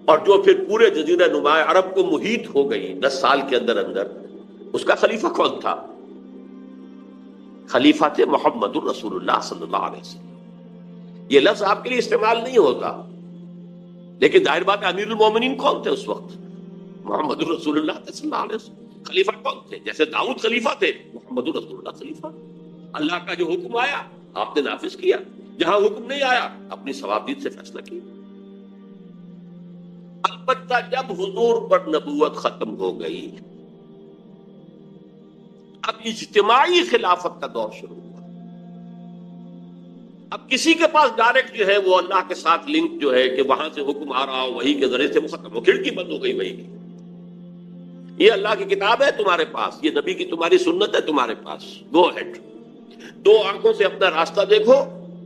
اور جو پھر پورے جزیرہ نما عرب کو محیط ہو گئی 10 سال کے اندر اندر، اس کا خلیفہ کون تھا؟ خلیفہ تھے محمد الرسول اللہ صلی اللہ علیہ وسلم۔ یہ لفظ آپ کے لیے استعمال نہیں ہوتا، لیکن ظاہر بات ہے امیر المومنین کون تھے اس وقت؟ محمد الرسول اللہ صلی اللہ علیہ وسلم۔ خلیفہ کون تھے؟ جیسے داؤد خلیفہ تھے، محمد الرسول اللہ خلیفہ۔ اللہ کا جو حکم آیا آپ نے نافذ کیا، جہاں حکم نہیں آیا اپنی ثوابدید سے فیصلہ کیا۔ البتہ جب حضور پر نبوت ختم ہو گئی، اب اجتماعی خلافت کا دور شروع ہوا۔ اب کسی کے پاس ڈائریکٹ جو ہے وہ اللہ کے ساتھ لنک جو ہے کہ وہاں سے حکم آ رہا ہو، وہی کے ذریعے سے وہ ختم ہو، کھڑکی بند ہو گئی وہی کی۔ یہ اللہ کی کتاب ہے تمہارے پاس، یہ نبی کی تمہاری سنت ہے تمہارے پاس، گو ہیڈ، 2 آنکھوں سے اپنا راستہ دیکھو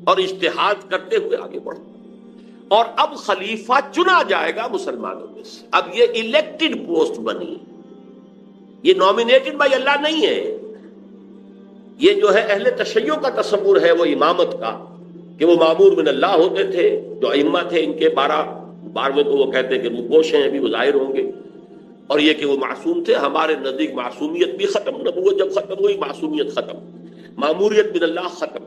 اور اجتہاد کرتے ہوئے آگے بڑھو۔ اور اب خلیفہ چنا جائے گا مسلمانوں میں سے۔ اب یہ الیکٹڈ پوسٹ بنی، یہ نامینیٹڈ بائی اللہ نہیں ہے۔ یہ جو ہے اہل تشیع کا تصور ہے وہ امامت کا، کہ وہ مامور من اللہ ہوتے تھے، جو ائمہ تھے ان کے 12ویں کو وہ کہتے ہیں کہ روپوش ہیں، ابھی وہ ظاہر ہوں گے، اور یہ کہ وہ معصوم تھے۔ ہمارے نزدیک معصومیت بھی ختم، نبوت جب ختم ہوئی معصومیت ختم، ماموریت من اللہ ختم۔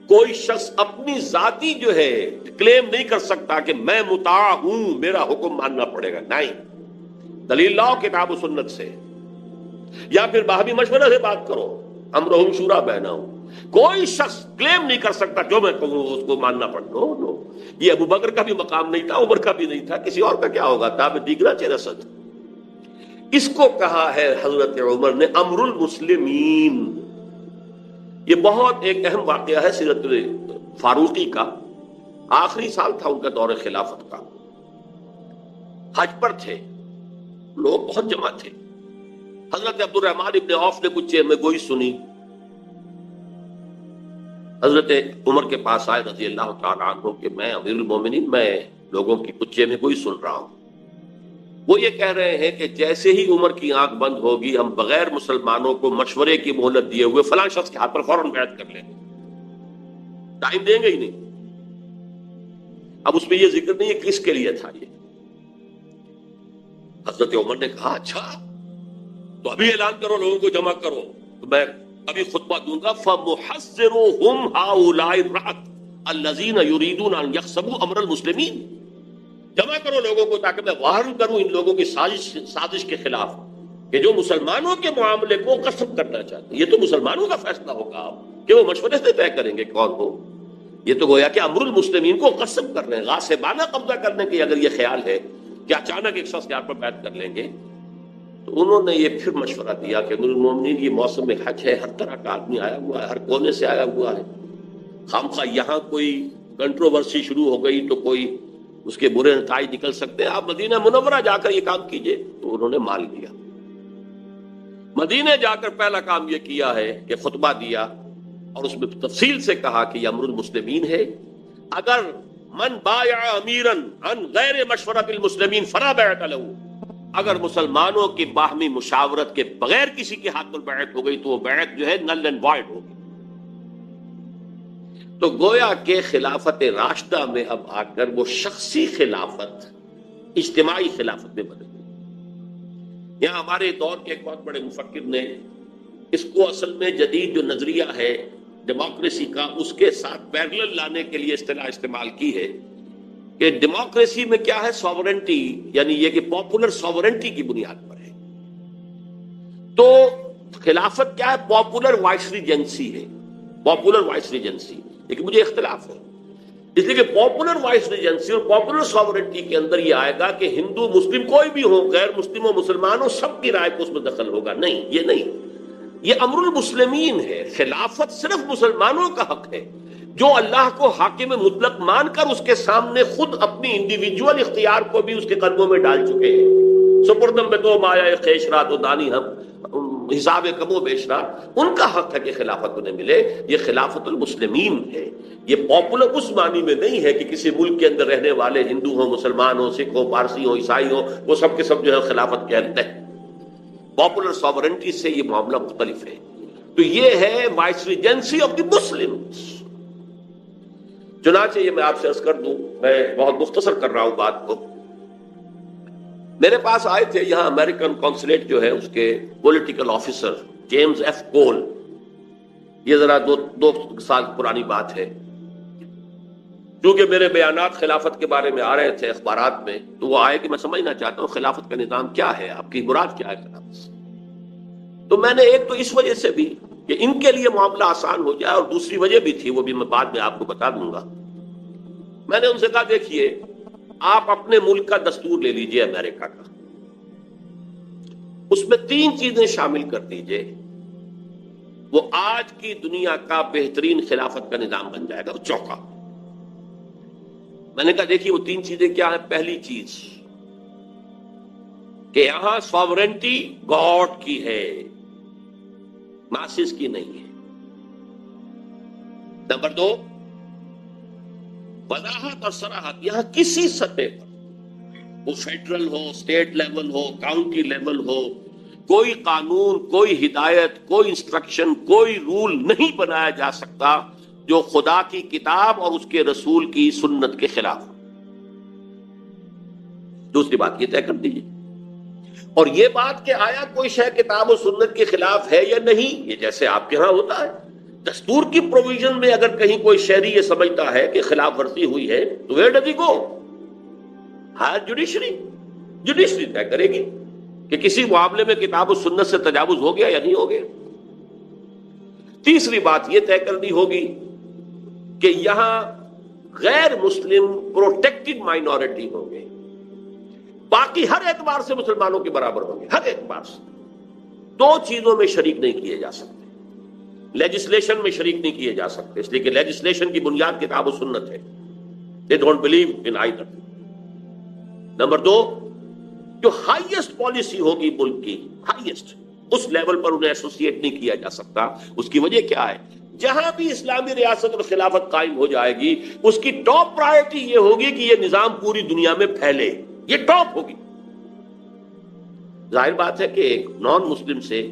کوئی شخص اپنی ذاتی جو ہے کلیم نہیں کر سکتا کہ میں مطاع ہوں، میرا حکم ماننا پڑے گا، نہیں۔ دلیل لاؤ کتاب و سنت سے، یا پھر باہمی مشورہ سے بات کرو، امرہم شورا بینہم۔ کوئی شخص کلیم نہیں کر سکتا جو میں کہوں اس کو ماننا پڑتا۔ نو، یہ ابو بکر کا بھی مقام نہیں تھا، عمر کا بھی نہیں تھا، کسی اور کا کیا ہوگا؟ تاب دیگرہ چہ رسد۔ اس کو کہا ہے حضرت عمر نے امر المسلمین۔ یہ بہت ایک اہم واقعہ ہے سیرت فاروقی کا، آخری سال تھا ان کا دور خلافت کا، حج پر تھے، لوگ بہت جمع تھے۔ حضرت عبد الرحمن ابن عوف نے کچھ میں گوئی سنی، حضرت عمر کے پاس آئے رضی اللہ تعالیٰ عنہ کہ میں امیر المومنین، میں لوگوں کی کچھ میں گوئی سن رہا ہوں۔ وہ یہ کہہ رہے ہیں کہ جیسے ہی عمر کی آنکھ بند ہوگی ہم بغیر مسلمانوں کو مشورے کی مہلت دیے ہوئے فلاں شخص کے ہاتھ پر فوراً بیعت کر لیں گے، ٹائم دیں گے ہی نہیں۔ اب اس میں یہ ذکر نہیں ہے کس کے لیے تھا یہ۔ حضرت عمر نے کہا اچھا تو ابھی اعلان کرو، لوگوں کو جمع کرو، تو میں ابھی خطبہ دوں گا۔ فَمُحَذِّرُهُمْ هَؤُلَاءِ الرَّعَدْ الَّذِينَ يُرِيدُونَ أَن يَخْسَبُوا أَمْرَ الْمُسْلِمِينَ۔ جمع کرو لوگوں کو تاکہ میں وارن کروں ان لوگوں کی سازش کے خلاف کہ جو مسلمانوں کے معاملے کو غصب کرنا چاہتے ہیں۔ یہ تو مسلمانوں کا فیصلہ ہوگا کہ وہ مشورے سے طے کریں گے کون ہو۔ یہ تو گویا کہ امر المسلمین کو غصب کر رہے ہیں، غاصبانہ قبضہ کرنے کے اگر یہ خیال ہے کہ اچانک ایک شخص کے ہاتھ پر بیعت کر لیں گے۔ تو انہوں نے یہ پھر مشورہ دیا کہ امیر المومنین یہ موسم حج ہے، ہر طرح کا آدمی آیا ہوا ہے، ہر کونے سے آیا ہوا ہے، خامخواہ یہاں کوئی کنٹروورسی شروع ہو گئی تو کوئی اس کے برے نتائج نکل سکتے ہیں، آپ مدینہ منورہ جا کر یہ کام کیجئے۔ تو انہوں نے مان لیا، مدینہ جا کر پہلا کام یہ کیا ہے کہ خطبہ دیا اور اس میں تفصیل سے کہا کہ یہ امر المسلمین ہے، اگر من بایع امیرا عن غیر مشورۃ المسلمین فلا بیعۃ لہ، اگر مسلمانوں کی باہمی مشاورت کے بغیر کسی کے ہاتھ پر بیعت ہو گئی تو وہ بیعت جو ہے نل اینڈ وائڈ ہوگی۔ تو گویا کہ خلافت راشدہ میں اب آ کر وہ شخصی خلافت اجتماعی خلافت میں بدل گئی۔ یہاں ہمارے دور کے ایک بہت بڑے مفکر نے اس کو اصل میں جدید جو نظریہ ہے ڈیموکریسی کا اس کے ساتھ پیرلل لانے کے لیے اصطلاح استعمال کی ہے کہ ڈیموکریسی میں کیا ہے، سوورنٹی، یعنی یہ کہ پاپولر سوورنٹی کی بنیاد پر ہے۔ تو خلافت کیا ہے، پاپولر وائسریجنسی ہے، پاپولر وائس ریجنسی، لیکن مجھے اختلاف ہے، اس لیے کہ پاپولر وائس ریجنسی اور پاپولر ساورنٹی کے اندر یہ آئے گا کہ ہندو مسلم کوئی بھی ہو، غیر مسلم ہو مسلمان ہو، سب کی رائے کو اس میں دخل ہوگا. نہیں، یہ نہیں، یہ امر المسلمین ہے. خلافت صرف مسلمانوں کا حق ہے جو اللہ کو حاکم مطلق مان کر اس کے سامنے خود اپنی انڈیویجول اختیار کو بھی اس کے قدموں میں ڈال چکے ہیں. سپردم میں تو مایا خیش رات و دانی ہم حساب کم و بیش رات، ان کا حق ہے کہ خلافت انہیں ملے. یہ خلافت المسلمین ہے. یہ پاپولر اس معنی میں نہیں ہے کہ کسی ملک کے اندر رہنے والے ہندو ہوں، مسلمان ہوں، سکھ ہوں، پارسی ہوں، عیسائی ہوں، وہ سب کے سب جو ہے خلافت کے اہل ہیں. پاپولر ساورنٹی سے یہ معاملہ مختلف ہے. تو یہ ہے vice regency of the Muslims. چنانچہ یہ میں آپ سے عرض کر دوں، میں بہت مختصر کر رہا ہوں بات کو. میرے پاس آئے تھے یہاں امریکن کونسلیٹ جو ہے اس کے پولیٹیکل آفیسر جیمز ایف کول. یہ ذرا دو سال پرانی بات ہے. کیونکہ میرے بیانات خلافت کے بارے میں آ رہے تھے اخبارات میں، تو وہ آئے کہ میں سمجھنا چاہتا ہوں خلافت کا نظام کیا ہے، آپ کی مراد کیا ہے خلافت سے. تو میں نے ایک تو اس وجہ سے بھی کہ ان کے لیے معاملہ آسان ہو جائے، اور دوسری وجہ بھی تھی، وہ بھی میں بعد میں آپ کو بتا دوں گا. میں نے ان سے کہا دیکھیے، آپ اپنے ملک کا دستور لے لیجئے امریکہ کا، اس میں 3 چیزیں شامل کر دیجئے، وہ آج کی دنیا کا بہترین خلافت کا نظام بن جائے گا. وہ چوکا. میں نے کہا دیکھیے وہ 3 چیزیں کیا ہیں. پہلی چیز کہ یہاں ساورنٹی گاڈ کی ہے، ماسز کی نہیں ہے. نمبر 2، وضاحت اور صراحت. یہاں کسی سطح پر، وہ فیڈرل ہو، اسٹیٹ لیول ہو، کاؤنٹی لیول ہو، کوئی قانون، کوئی ہدایت، کوئی انسٹرکشن، کوئی رول نہیں بنایا جا سکتا جو خدا کی کتاب اور اس کے رسول کی سنت کے خلاف. دوسری بات یہ طے کر دیجیے. اور یہ بات کہ آیا کوئی شے کتاب و سنت کے خلاف ہے یا نہیں، یہ جیسے آپ کے ہاں ہوتا ہے دستور کی پروویژن میں اگر کہیں کوئی شہری یہ سمجھتا ہے کہ خلاف ورزی ہوئی ہے تو where does he go? Higher judiciary طے کرے گی کہ کسی معاملے میں کتاب و سنت سے تجاوز ہو گیا یا نہیں ہو گیا. تیسری بات یہ طے کرنی ہوگی کہ یہاں غیر مسلم پروٹیکٹڈ مائنورٹی ہوں گے، باقی ہر اعتبار سے مسلمانوں کے برابر ہوں گے، ہر اعتبار سے. 2 چیزوں میں شریک نہیں کیے جا سکتے. لیجسلیشن میں شریک نہیں کیے جا سکتے، اس لیے کہ لیجسلیشن کی بنیاد کتاب و سنت ہے. They don't believe in either. Number 2، جو ہائیسٹ پالیسی ہوگی ملک کی، ہائیسٹ، اس لیول پر انہیں ایسوسیٹ نہیں کیا جا سکتا. اس کی وجہ کیا ہے؟ جہاں بھی اسلامی ریاست اور خلافت قائم ہو جائے گی، اس کی ٹاپ پرائرٹی یہ ہوگی کہ یہ نظام پوری دنیا میں پھیلے. یہ ٹاپ ہوگی. ظاہر بات ہے کہ ایک نان مسلم سے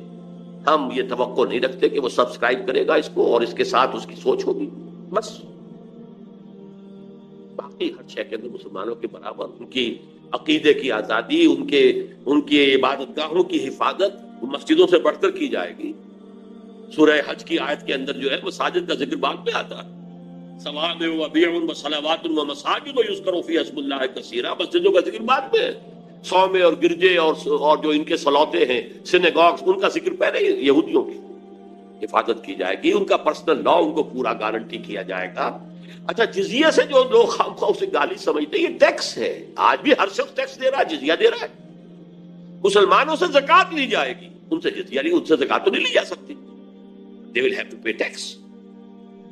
ہم یہ توقع نہیں رکھتے کہ وہ سبسکرائب کرے گا اس کو اور اس کے ساتھ اس کی سوچ ہوگی. بس باقی ہر شے کے اندر مسلمانوں کے برابر، ان کی عقیدے کی آزادی، ان کی عبادت گاہوں کی حفاظت مسجدوں سے بڑھ کر کی جائے گی. سورہ حج کی آیت کے اندر جو ہے مساجد کا ذکر بعد میں آتا ہے. صوامع و بیع و صلوات و مساجد یذکر فیہا اسم اللہ کثیرا. مسجدوں کا ذکر بعد میں ہے. صومعے اور گرجے اور جو ان کے صلوتے ہیں، سینیگاگز، ان کا ذکر پہلے یہودیوں کی حفاظت کی جائے گی. ان کا پرسنل لا ان کو پورا گارنٹی کیا جائے گا. اچھا، جزیہ سے جو لوگ خام خواہ اسے گالی سمجھتے ہیں، یہ ٹیکس ہے. آج بھی ہر شخص ٹیکس دے رہا ہے، جزیہ دے رہا ہے. مسلمانوں سے زکوٰۃ لی جائے گی، ان سے جزیہ نہیں، ان سے زکوٰۃ تو نہیں لی جا سکتی. They will have to pay tax.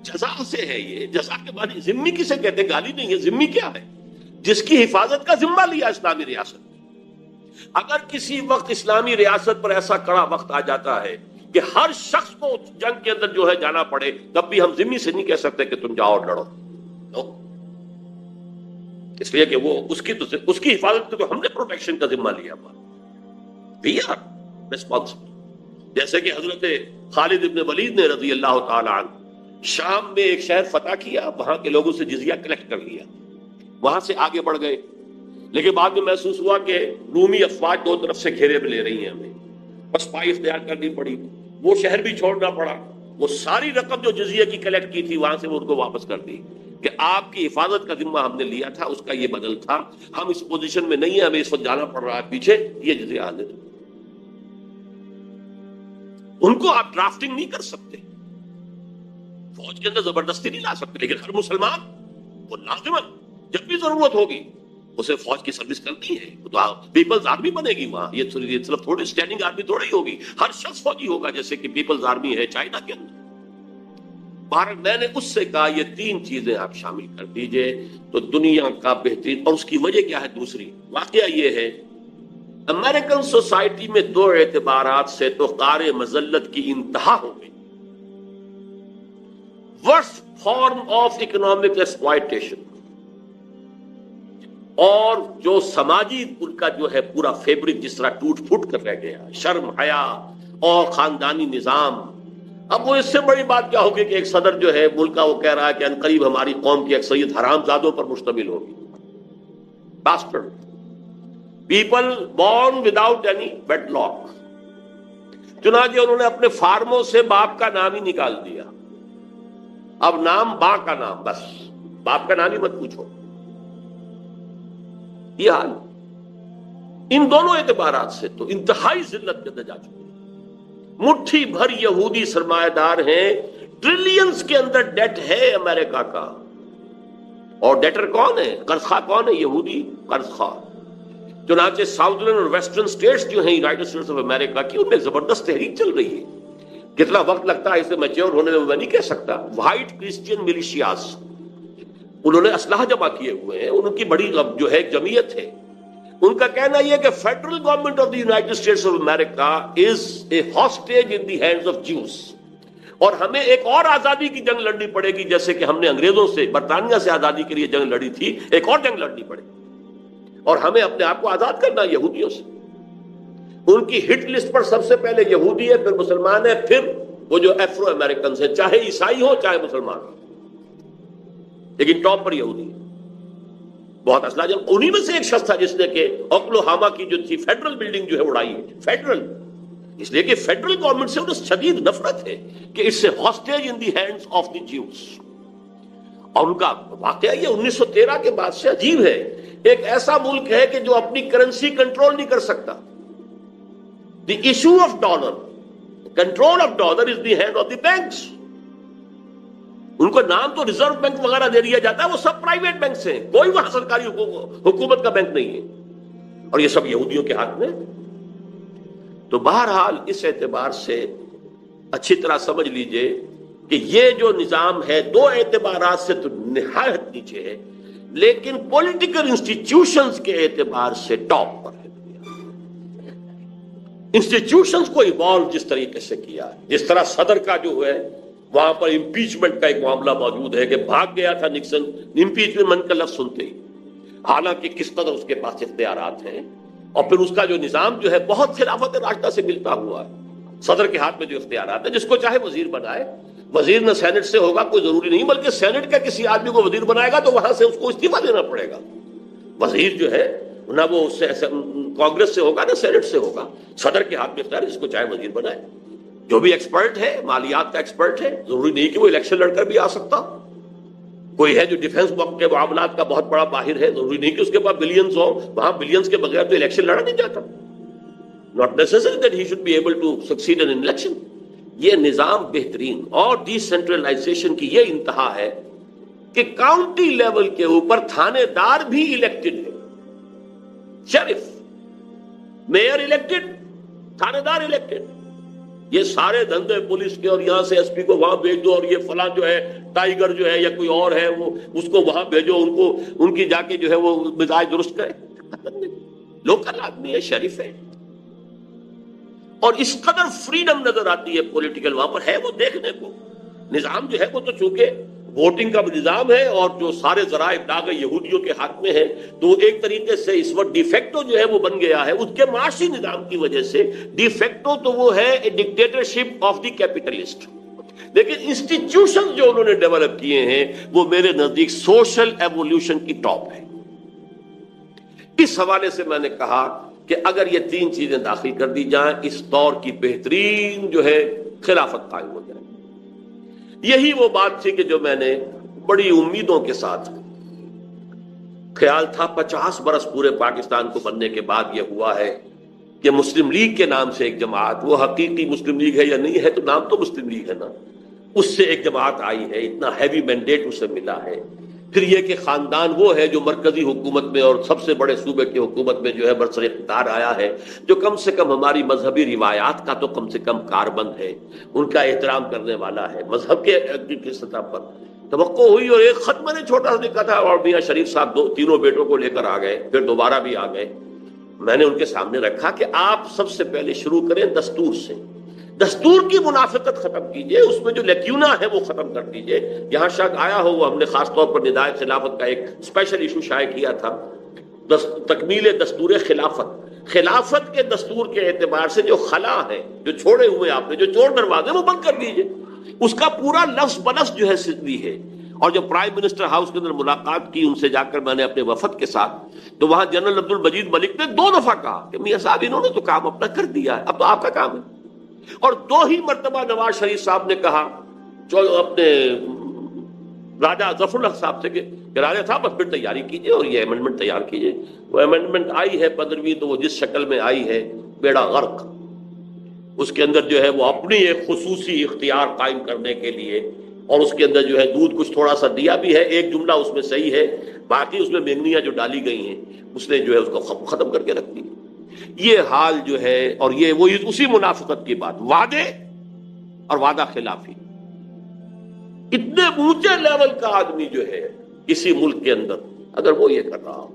جزا سے ہے. یہ جزا کے معنی ذمہ کسے کہتے ہیں؟ گالی نہیں ہے. ذمہ کیا ہے؟ جس کی حفاظت کا ذمہ لیا اسلامی ریاست. اگر کسی وقت اسلامی ریاست پر ایسا کڑا وقت آ جاتا ہے کہ ہر شخص کو جنگ کے اندر جو ہے جانا پڑے، تب بھی ہم ذمہ سے نہیں کہہ سکتے کہ تم جاؤ اور لڑو. اس لیے کہ وہ اس کی حفاظت تو ہم نے پروٹیکشن کا ذمہ لیا ہوا. We are responsible. جیسے کہ حضرت خالد ابن ولید نے رضی اللہ تعالی عنہ شام میں ایک شہر فتح کیا، وہاں کے لوگوں سے جزیہ کلیکٹ کر لیا، وہاں سے آگے بڑھ گئے. لیکن بعد میں محسوس ہوا کہ رومی افواج 2 طرف سے گھیرے میں لے رہی ہیں، ہمیں بس پائی اختیار کرنی پڑی. وہ شہر بھی چھوڑنا پڑا. وہ ساری رقم جو جزیہ کی کلیکٹ کی تھی وہاں سے وہ ان کو واپس کر دی کہ آپ کی حفاظت کا ذمہ ہم نے لیا تھا، اس کا یہ بدل تھا. ہم اس پوزیشن میں نہیں ہیں، ہمیں اس وقت جانا پڑ رہا ہے پیچھے، یہ جزیہ آ دے. ان کو آپ ڈرافٹنگ نہیں کر سکتے. فوج کے اندر زبردستی نہیں لا سکتے، لیکن ہر مسلمان وہ لازمن جب بھی ضرورت ہوگی اسے فوج کی سروس کرنی ہے، تو پیپلز آرمی بنے گی وہاں، یہ صرف تھوڑی اسٹینڈنگ آرمی تھوڑی ہوگی، ہر شخص فوجی ہوگا جیسے کہ پیپلز آرمی ہے چائنا کے اندر۔ بھارت میں نے اس سے کہا یہ تین چیزیں آپ شامل کر دیجئے تو دنیا کا بہترین، اور اس کی وجہ کیا ہے؟ دوسری واقعہ یہ ہے امریکن سوسائٹی میں دو اعتبارات سے تو قار مذلت کی انتہا ہو گئی۔ Worst form of economic exploitation, اور جو سماجی ان کا جو ہے پورا فیبرک جس طرح ٹوٹ پھوٹ کر رہ گیا، شرم حیا اور خاندانی نظام۔ اب وہ اس سے بڑی بات کیا ہوگی کہ ایک صدر جو ہے ملک کا وہ کہہ رہا ہے کہ عنقریب ہماری قوم کی اکثریت حرام زادوں پر مشتمل ہوگی۔ Bastard people born without any bad luck. چنانچہ انہوں نے اپنے فارموں سے باپ کا نام ہی نکال دیا، اب نام ماں کا نام، بس باپ کا نام ہی مت پوچھو۔ یہ حال ان دونوں اعتبارات سے تو انتہائی ذلت کے اندر جا چکے ہیں۔ مٹھی بھر یہودی سرمایہ دار ہیں، ٹریلینز کے اندر ڈیٹ ہے امریکہ کا، اور ڈیٹر کون ہے؟ قرض خواہ کون ہے؟ یہودی قرض خواہ۔ چنانچہ ساؤتھرن اور ویسٹرن اسٹیٹس جو ہیں یونائیٹڈ اسٹیٹس آف امریکہ کی، ان میں زبردست تحریک چل رہی ہے۔ کتنا وقت لگتا ہے اسے میچور ہونے میں نہیں کہہ سکتا۔ وائٹ کرسچین ملیشیاز، انہوں نے اسلحہ جمع کیے ہوئے ہیں، ان کی بڑی جو ہے ایک جمعیت ہے۔ ان کا کہنا یہ کہ federal government of the United States of America is a hostage in the hands of Jews, اور ہمیں ایک اور آزادی کی جنگ لڑنی پڑے گی، جیسے کہ ہم نے انگریزوں سے، برطانیہ سے آزادی کے لیے جنگ لڑی تھی، ایک اور جنگ لڑنی پڑے گی، اور ہمیں اپنے آپ کو آزاد کرنا ہے یہودیوں سے۔ ان کی ہٹ لسٹ پر سب سے پہلے یہودی ہے، پھر مسلمان ہے، پھر وہ جو افرو امریکنز ہیں، چاہے عیسائی ہو چاہے مسلمان ہو، لیکن ٹاپ پر یہودی ہے۔ بہت اسلحہ جب انہی میں سے ایک شخص تھا جس نے کہ اوکلاہوما کی جو تھی فیڈرل بلڈنگ جو ہے اڑائی ہے، فیڈرل، اس لیے کہ فیڈرل گورنمنٹ سے انہیں شدید نفرت ہے کہ it's a hostage in the hands of the Jews. اور ان کا واقعہ یہ 1913 کے بعد سے عجیب ہے، ایک ایسا ملک ہے کہ جو اپنی کرنسی کنٹرول نہیں کر سکتا۔ The issue of dollar, control of dollar is the hand of the banks. ان کو نام تو ریزرو بینک وغیرہ دے دیا جاتا ہے، وہ سب پرائیویٹ بینکس ہیں، کوئی وہاں سرکاری حکومت کا بینک نہیں ہے، اور یہ سب یہودیوں کے ہاتھ میں۔ تو بہرحال اس اعتبار سے اچھی طرح سمجھ لیجئے کہ یہ جو نظام ہے دو اعتبارات سے تو نہایت نیچے ہے، لیکن پولیٹیکل انسٹیٹیوشنز کے اعتبار سے ٹاپ پر ہے۔ انسٹیٹیوشنز کو ایوالو جس طریقے سے کیا، جس طرح صدر کا جو ہے وہاں پر امپیچمنٹ کا ایک معاملہ موجود ہے کہ بھاگ گیا تھا نکسن امپیچمنٹ کا لفظ سنتے ہی، حالانکہ کس قدر اس کے پاس اختیارات ہیں، اور پھر اس کا جو نظام جو ہے بہت خلافت راشدہ سے ملتا ہوا ہے۔ صدر کے ہاتھ میں جو اختیارات ہیں، جس کو چاہے وزیر بنائے، وزیر نہ سینٹ سے ہوگا کوئی ضروری نہیں، بلکہ سینٹ کا کسی آدمی کو وزیر بنائے گا تو وہاں سے اس کو استعفیٰ دینا پڑے گا۔ وزیر جو ہے نہ وہ کانگریس سے ہوگا نہ سینٹ سے ہوگا، صدر کے ہاتھ میں اختیار، جس کو چاہے وزیر بنائے۔ جو بھی ایکسپرٹ ہے، مالیات کا ایکسپرٹ ہے، ضروری نہیں کہ وہ الیکشن لڑ کر بھی آ سکتا۔ کوئی ہے جو ڈیفنس کے معاملات کا بہت بڑا ماہر ہے، ضروری نہیں کہ اس کے پاس بلینز ہو، وہاں بلینز کے بغیر تو الیکشن لڑا نہیں جاتا۔ not necessary that he should be able to succeed in an election۔ یہ نظام بہترین، اور ڈی سینٹرلائزیشن کی یہ انتہا ہے کہ کاؤنٹی لیول کے اوپر تھانے دار بھی الیکٹڈ ہے، شریف، میئر الیکٹڈ، تھانے دار الیکٹڈ۔ یہ سارے دھندے پولیس کے، اور یہاں سے ایس پی کو وہاں بھیج دو، اور یہ فلاں جو ہے ٹائیگر جو ہے یا کوئی اور ہے وہ اس کو وہاں بھیجو، ان کو ان کی جا کے جو ہے وہ مزاج درست کرے۔ لوکل آدمی ہے، شریف ہے، اور اس قدر فریڈم نظر آتی ہے پولیٹیکل، وہاں پر ہے وہ دیکھنے کو۔ نظام جو ہے وہ تو چونکہ ووٹنگ کا نظام ہے، اور جو سارے ذرائع ابلاغ یہودیوں کے ہاتھ میں ہے، تو ایک طریقے سے اس وقت ڈی فیکٹو جو ہے وہ بن گیا ہے، اس کے معاشی نظام کی وجہ سے ڈی فیکٹو تو وہ ہے ڈکٹیٹرشپ آف دی کیپیٹلسٹ۔ لیکن انسٹیٹیوشن جو انہوں نے ڈیولپ کیے ہیں وہ میرے نزدیک سوشل ایوولوشن کی ٹاپ ہے۔ اس حوالے سے میں نے کہا کہ اگر یہ تین چیزیں داخل کر دی جائیں، اس دور کی بہترین جو ہے خلافت قائم ہو جائے۔ یہی وہ بات تھی کہ جو میں نے بڑی امیدوں کے ساتھ، خیال تھا 50 برس پورے پاکستان کو بننے کے بعد یہ ہوا ہے کہ مسلم لیگ کے نام سے ایک جماعت، وہ حقیقی مسلم لیگ ہے یا نہیں ہے، تو نام تو مسلم لیگ ہے نا، اس سے ایک جماعت آئی ہے، اتنا ہیوی مینڈیٹ اسے ملا ہے. پھر یہ کہ خاندان وہ ہے جو مرکزی حکومت میں اور سب سے بڑے صوبے کی حکومت میں جو ہے برسر اقتدار آیا ہے، جو کم سے کم ہماری مذہبی روایات کا تو کم سے کم کاربند ہے، ان کا احترام کرنے والا ہے مذہب کے سطح پر. توقع ہوئی اور ایک خط میں نے چھوٹا سا لکھا تھا، اور میاں شریف صاحب تینوں بیٹوں کو لے کر آ گئے، پھر دوبارہ بھی آ گئے. میں نے ان کے سامنے رکھا کہ آپ سب سے پہلے شروع کریں دستور سے، دستور کی منافقت ختم کیجئے، اس میں جو لیکیونا ہے وہ ختم کر دیجئے. یہاں شک آیا ہو، وہ ہم نے خاص طور پر ندائے خلافت کا ایک اسپیشل ایشو شائع کیا تھا، تکمیل دستور خلافت. خلافت کے دستور کے اعتبار سے جو خلا ہے، جو چھوڑے ہوئے آپ نے، جو چور دروازے، وہ بند کر دیجئے. اس کا پورا لفظ بلفظ جو ہے سدھی ہے. اور جب پرائم منسٹر ہاؤس کے اندر ملاقات کی ان سے جا کر میں نے اپنے وفد کے ساتھ، تو وہاں جنرل عبد المجید ملک نے 2 دفعہ کہا کہ میاں صاحب انہوں نے تو کام اپنا کر دیا ہے، اب تو آپ کا کام ہے. اور 2 ہی مرتبہ نواز شریف صاحب نے کہا جو اپنے راجہ ظفر الحق صاحب سے کہ راجہ صاحب بس پھر تیاری کیجئے اور یہ امینڈمنٹ تیار کیجئے. وہ امینڈمنٹ آئی ہے 15ویں، تو وہ جس شکل میں آئی ہے بیڑا غرق. اس کے اندر جو ہے وہ اپنی ایک خصوصی اختیار قائم کرنے کے لیے، اور اس کے اندر جو ہے دودھ کچھ تھوڑا سا دیا بھی ہے، ایک جملہ اس میں صحیح ہے، باقی اس میں مینگنیاں جو ڈالی گئی ہیں اس نے جو ہے اس کو ختم کر کے رکھ دی. یہ حال جو ہے، اور یہ وہ اسی منافقت کی بات، وعدے اور وعدہ خلافی. اتنے اونچے لیول کا آدمی جو ہے کسی ملک کے اندر، اگر وہ یہ کر رہا ہو.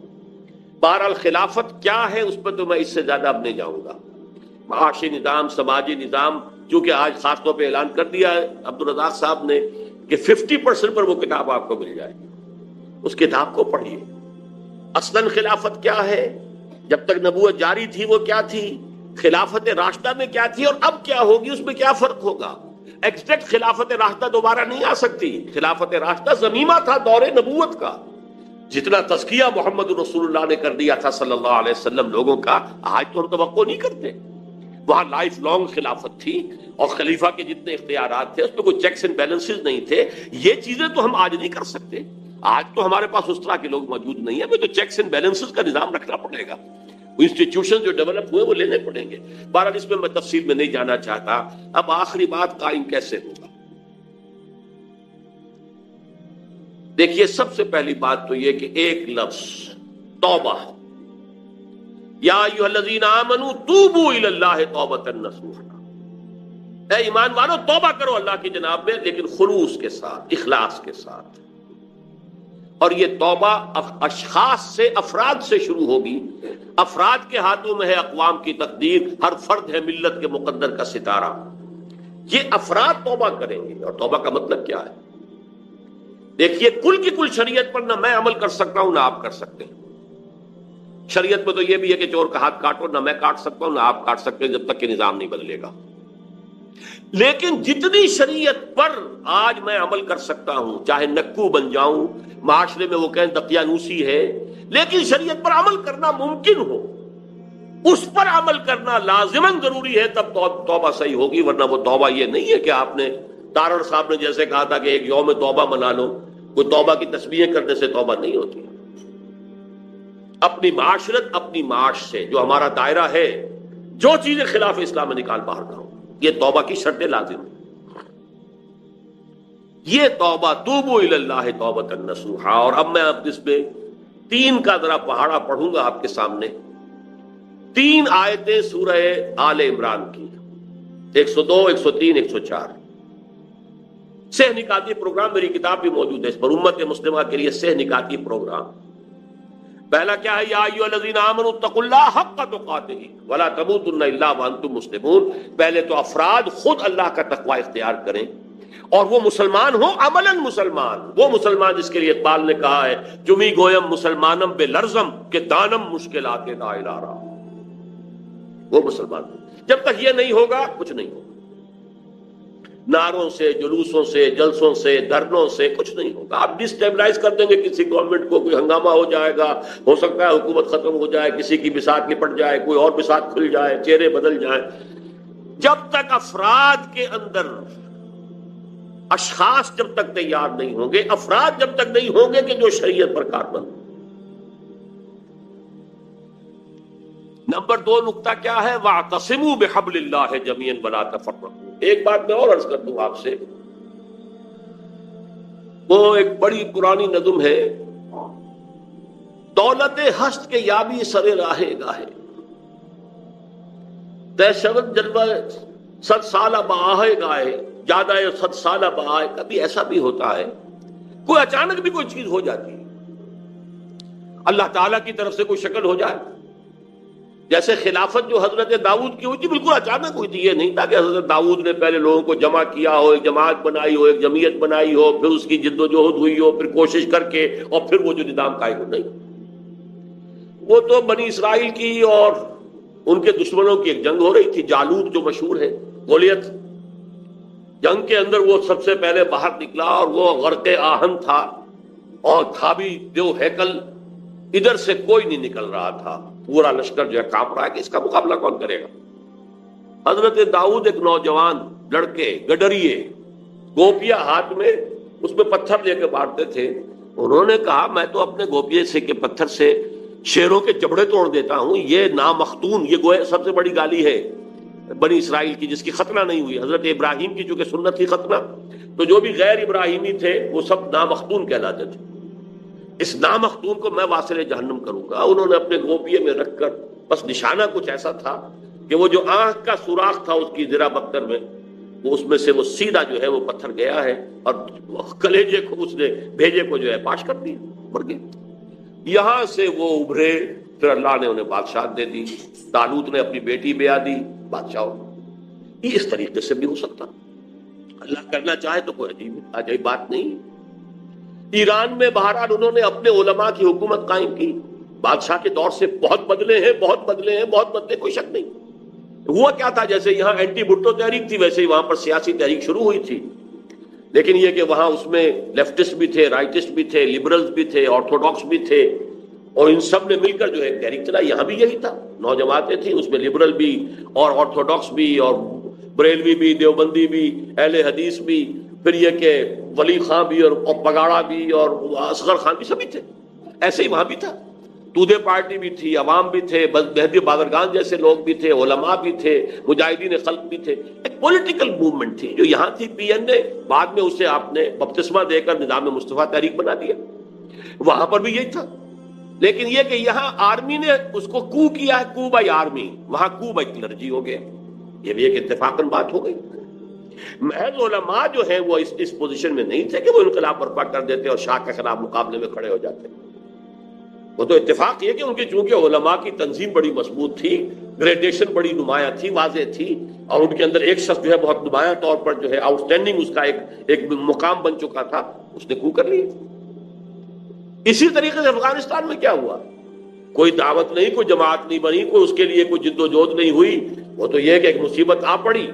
بہرحال خلافت کیا ہے اس پہ تو میں اس سے زیادہ اب نہیں جاؤں گا. معاشی نظام، سماجی نظام، چونکہ آج خاص طور پہ اعلان کر دیا ہے عبدالرزاق صاحب نے کہ 50% پر وہ کتاب آپ کو مل جائے، اس کتاب کو پڑھیے. اصلاً خلافت کیا ہے، جب تک نبوت جاری تھی وہ کیا تھی، خلافت راشدہ میں کیا تھی، اور اب کیا ہوگی، اس میں کیا فرق ہوگا. ایگزیکٹ خلافت راشدہ دوبارہ نہیں آ سکتی. خلافت راشدہ زمینہ تھا دور نبوت کا. جتنا تزکیہ محمد رسول اللہ نے کر دیا تھا صلی اللہ علیہ وسلم لوگوں کا، آج تو ہم توقع نہیں کرتے. وہاں لائف لانگ خلافت تھی، اور خلیفہ کے جتنے اختیارات تھے اس پہ کوئی چیکس اینڈ بیلنسز نہیں تھے. یہ چیزیں تو ہم آج نہیں کر سکتے. آج تو ہمارے پاس اس طرح کے لوگ موجود نہیں ہیں. ہمیں تو چیکس اینڈ بیلنسز کا نظام رکھنا پڑے گا. انسٹیٹیوشن جو ڈیولپ ہوئے وہ لینے پڑیں گے. بہرحال اس میں تفصیل میں نہیں جانا چاہتا. اب آخری بات، قائم کیسے ہوگا. دیکھیے سب سے پہلی بات تو یہ کہ ایک لفظ توبہ، یا ایھا الذین آمنوا توبوا الی اللہ توبۃ نصوحا. اے ایمان والو توبہ کرو اللہ کی جناب میں، لیکن خلوص کے ساتھ، اخلاص کے ساتھ. اور یہ توبہ اشخاص سے، افراد سے شروع ہوگی. افراد کے ہاتھوں میں ہے اقوام کی تقدیر، ہر فرد ہے ملت کے مقدر کا ستارہ. یہ افراد توبہ کریں گے. اور توبہ کا مطلب کیا ہے؟ دیکھیے کل کی کل شریعت پر نہ میں عمل کر سکتا ہوں نہ آپ کر سکتے ہیں. شریعت میں تو یہ بھی ہے کہ چور کا ہاتھ کاٹو، نہ میں کاٹ سکتا ہوں نہ آپ کاٹ سکتے ہیں جب تک کہ نظام نہیں بدلے گا. لیکن جتنی شریعت پر آج میں عمل کر سکتا ہوں، چاہے نکو بن جاؤں، معاشرے میں وہ کہیں دقیانوسی ہے، لیکن شریعت پر عمل کرنا ممکن ہو، اس پر عمل کرنا لازماً ضروری ہے، تب توبہ صحیح ہوگی. ورنہ وہ توبہ یہ نہیں ہے کہ آپ نے، تارڑ صاحب نے جیسے کہا تھا کہ ایک یوم توبہ منا لو. کوئی توبہ کی تسبیحیں کرنے سے توبہ نہیں ہوتی. اپنی معاشرت، اپنی معاش سے جو ہمارا دائرہ ہے، جو چیزیں خلاف اسلام میں نکال باہر کرو، یہ توبہ کی شرط لازم ہے. یہ توبہ، توبوا الی اللہ توبۃ نصوحا. اور اب میں اس میں 3 کا ذرا پہاڑا پڑھوں گا آپ کے سامنے. 3 آیتیں سورہ آل عمران کی، 102، 103، 104. سہ نکاتی پروگرام، میری کتاب بھی موجود ہے اس پر، امت مسلمہ کے لیے سہ نکاتی پروگرام. پہلا کیا ہے؟ یا ایھا الذین آمنوا اتقوا اللہ حق تقاتہ ولا تموتن الا وانتم مسلمون. پہلے تو افراد خود اللہ کا تقوی اختیار کریں، اور وہ مسلمان ہو، عملاً مسلمان. وہ مسلمان جس کے لیے اقبال نے کہا ہے، چمی گویم مسلمانم بے لرزم کہ دانم مشکلات دائلارا. وہ مسلمان. جب تک یہ نہیں ہوگا کچھ نہیں ہوگا. نعروں سے، جلوسوں سے، جلسوں سے، دھرنوں سے کچھ نہیں ہوگا. آپ ڈسٹیبلائز کر دیں گے کسی گورنمنٹ کو، کوئی ہنگامہ ہو جائے گا، ہو سکتا ہے حکومت ختم ہو جائے، کسی کی بساط نپٹ جائے، کوئی اور بساط کھل جائے، چہرے بدل جائیں. جب تک افراد کے اندر، اشخاص جب تک تیار نہیں ہوں گے، افراد جب تک نہیں ہوں گے کہ جو شریعت پر کاربند. نمبر 2 نقطہ کیا ہے؟ وَاعْتَصِمُوا بِحَبْلِ اللَّهِ جَمِيعًا وَلَا تَفَرَّقُوا. ایک بات میں اور عرض کر دوں آپ سے وہ ایک بڑی پرانی نظم ہے، دولت ہست کے یابی سر راہ گاہے، تے شود جلوہ 100 سالہ بآہے گائے، زیادہ 100 سالہ بآہے۔ کبھی ایسا بھی ہوتا ہے کوئی اچانک بھی کوئی چیز ہو جاتی ہے، اللہ تعالیٰ کی طرف سے کوئی شکل ہو جائے، جیسے خلافت جو حضرت داؤد کی ہوئی تھی بالکل اچانک ہوئی تھی۔ یہ نہیں تھا کہ حضرت داؤد نے پہلے لوگوں کو جمع کیا ہو، ایک جماعت بنائی ہو، ایک جمعیت بنائی ہو، پھر اس کی جد و جہد ہوئی ہو، پھر کوشش کر کے اور پھر وہ جو نظام قائم ہو، نہیں، وہ تو بنی اسرائیل کی اور ان کے دشمنوں کی ایک جنگ ہو رہی تھی، جالوت جو مشہور ہے، گولیت، جنگ کے اندر وہ سب سے پہلے باہر نکلا اور وہ غرق آہن تھا اور تھا بھی جو ہیکل، ادھر سے کوئی نہیں نکل رہا تھا، پورا لشکر جو ہے کانپ رہا ہے کہ اس کا مقابلہ کون کرے گا۔ حضرت داؤد ایک نوجوان لڑکے گڈریے، گوپیا ہاتھ میں، اس میں پتھر لے کے مارتے تھے، انہوں نے کہا میں تو اپنے گوپیے سے کے پتھر سے شیروں کے جبڑے توڑ دیتا ہوں، یہ نامختون، یہ گویا سب سے بڑی گالی ہے بنی اسرائیل کی جس کی ختنہ نہیں ہوئی۔ حضرت ابراہیم کی چونکہ سنت تھی ختنہ، تو جو بھی غیر ابراہیمی تھے وہ سب نامختون کہلاتے تھے، اس نامختون کو میں واصل جہنم کروں گا۔ انہوں نے اپنے گوپیے میں رکھ کر، بس نشانہ کچھ ایسا تھا کہ وہ جو آنکھ کا سوراخ تھا اس کی ذرا بکر میں، وہ اس میں سے وہ سیدھا جو ہے وہ پتھر گیا ہے اور کلیجے کو اس نے بھیجے کو جو ہے پاش کر دیا، مر گئے۔ یہاں سے وہ ابھرے، پھر اللہ نے انہیں بادشاہت دے دی، طالوت نے اپنی بیٹی بیاہ دی، بادشاہ ہو۔ یہ اس طریقے سے بھی ہو سکتا، اللہ کرنا چاہے تو کوئی عجیب بات نہیں۔ ایران میں بہرحال انہوں نے اپنے علماء کی حکومت قائم کی، بادشاہ کے دور سے بہت بدلے ہیں، بہت بدلے ہیں، بہت بدلے، کوئی شک نہیں۔ ہوا کیا تھا، جیسے یہاں اینٹی بھٹو تحریک تھی ویسے ہی وہاں پر سیاسی تحریک شروع ہوئی تھی، لیکن یہ کہ وہاں اس میں لیفٹسٹ بھی تھے، رائٹسٹ بھی تھے، لبرلز بھی تھے، آرتھوڈاکس بھی تھے، اور ان سب نے مل کر جو ہے تحریک چلائی۔ یہاں بھی یہی تھا، 9 جماعتیں تھیں، اس میں لبرل بھی اور آرتھوڈاکس بھی اور بریلوی بھی، دیوبندی بھی، اہل حدیث بھی، پھر یہ کہ ولی خان بھی اور پگاڑا بھی اور اصغر خان بھی، سبھی تھے۔ ایسے ہی وہاں بھی تھا، تودے پارٹی بھی تھی، عوام بھی تھے، مہدی بازرگان جیسے لوگ بھی تھے، علماء بھی تھے، مجاہدین خلق بھی تھے، ایک پولیٹیکل موومنٹ تھی جو یہاں تھی۔ پی این نے بعد میں اسے آپ نے بپتسمہ دے کر نظام مصطفیٰ تحریک بنا دیا، وہاں پر بھی یہی تھا، لیکن یہ کہ یہاں آرمی نے اس کو کو کیا ہے، کو بائی آرمی، وہاں کو بائی کلرجی ہو گیا۔ یہ بھی ایک اتفاقاً بات ہو گئی۔ محض علماء جو ہیں وہ اس پوزیشن میں نہیں تھے کہ وہ انقلاب برپا کر دیتے اور شاہ کے خلاف مقابلے میں کھڑے ہو جاتے۔ وہ تو اتفاق یہ کہ ان کی چونکہ علماء کی تنظیم بڑی مضبوط تھی، گریڈیشن بڑی نمایاں تھی، واضح تھی، اور ان کے اندر ایک شخص جو ہے بہت نمایاں طور پر جو ہے آؤٹ اسٹینڈنگ اس کا ایک مقام بن چکا تھا، اس نے کو کر لی۔ اسی طریقے سے افغانستان میں کیا ہوا، کوئی دعوت نہیں، کوئی جماعت نہیں بنی، کوئی اس کے لیے کوئی جد و جہد نہیں ہوئی، وہ تو یہ کہ ایک مصیبت آ پڑی،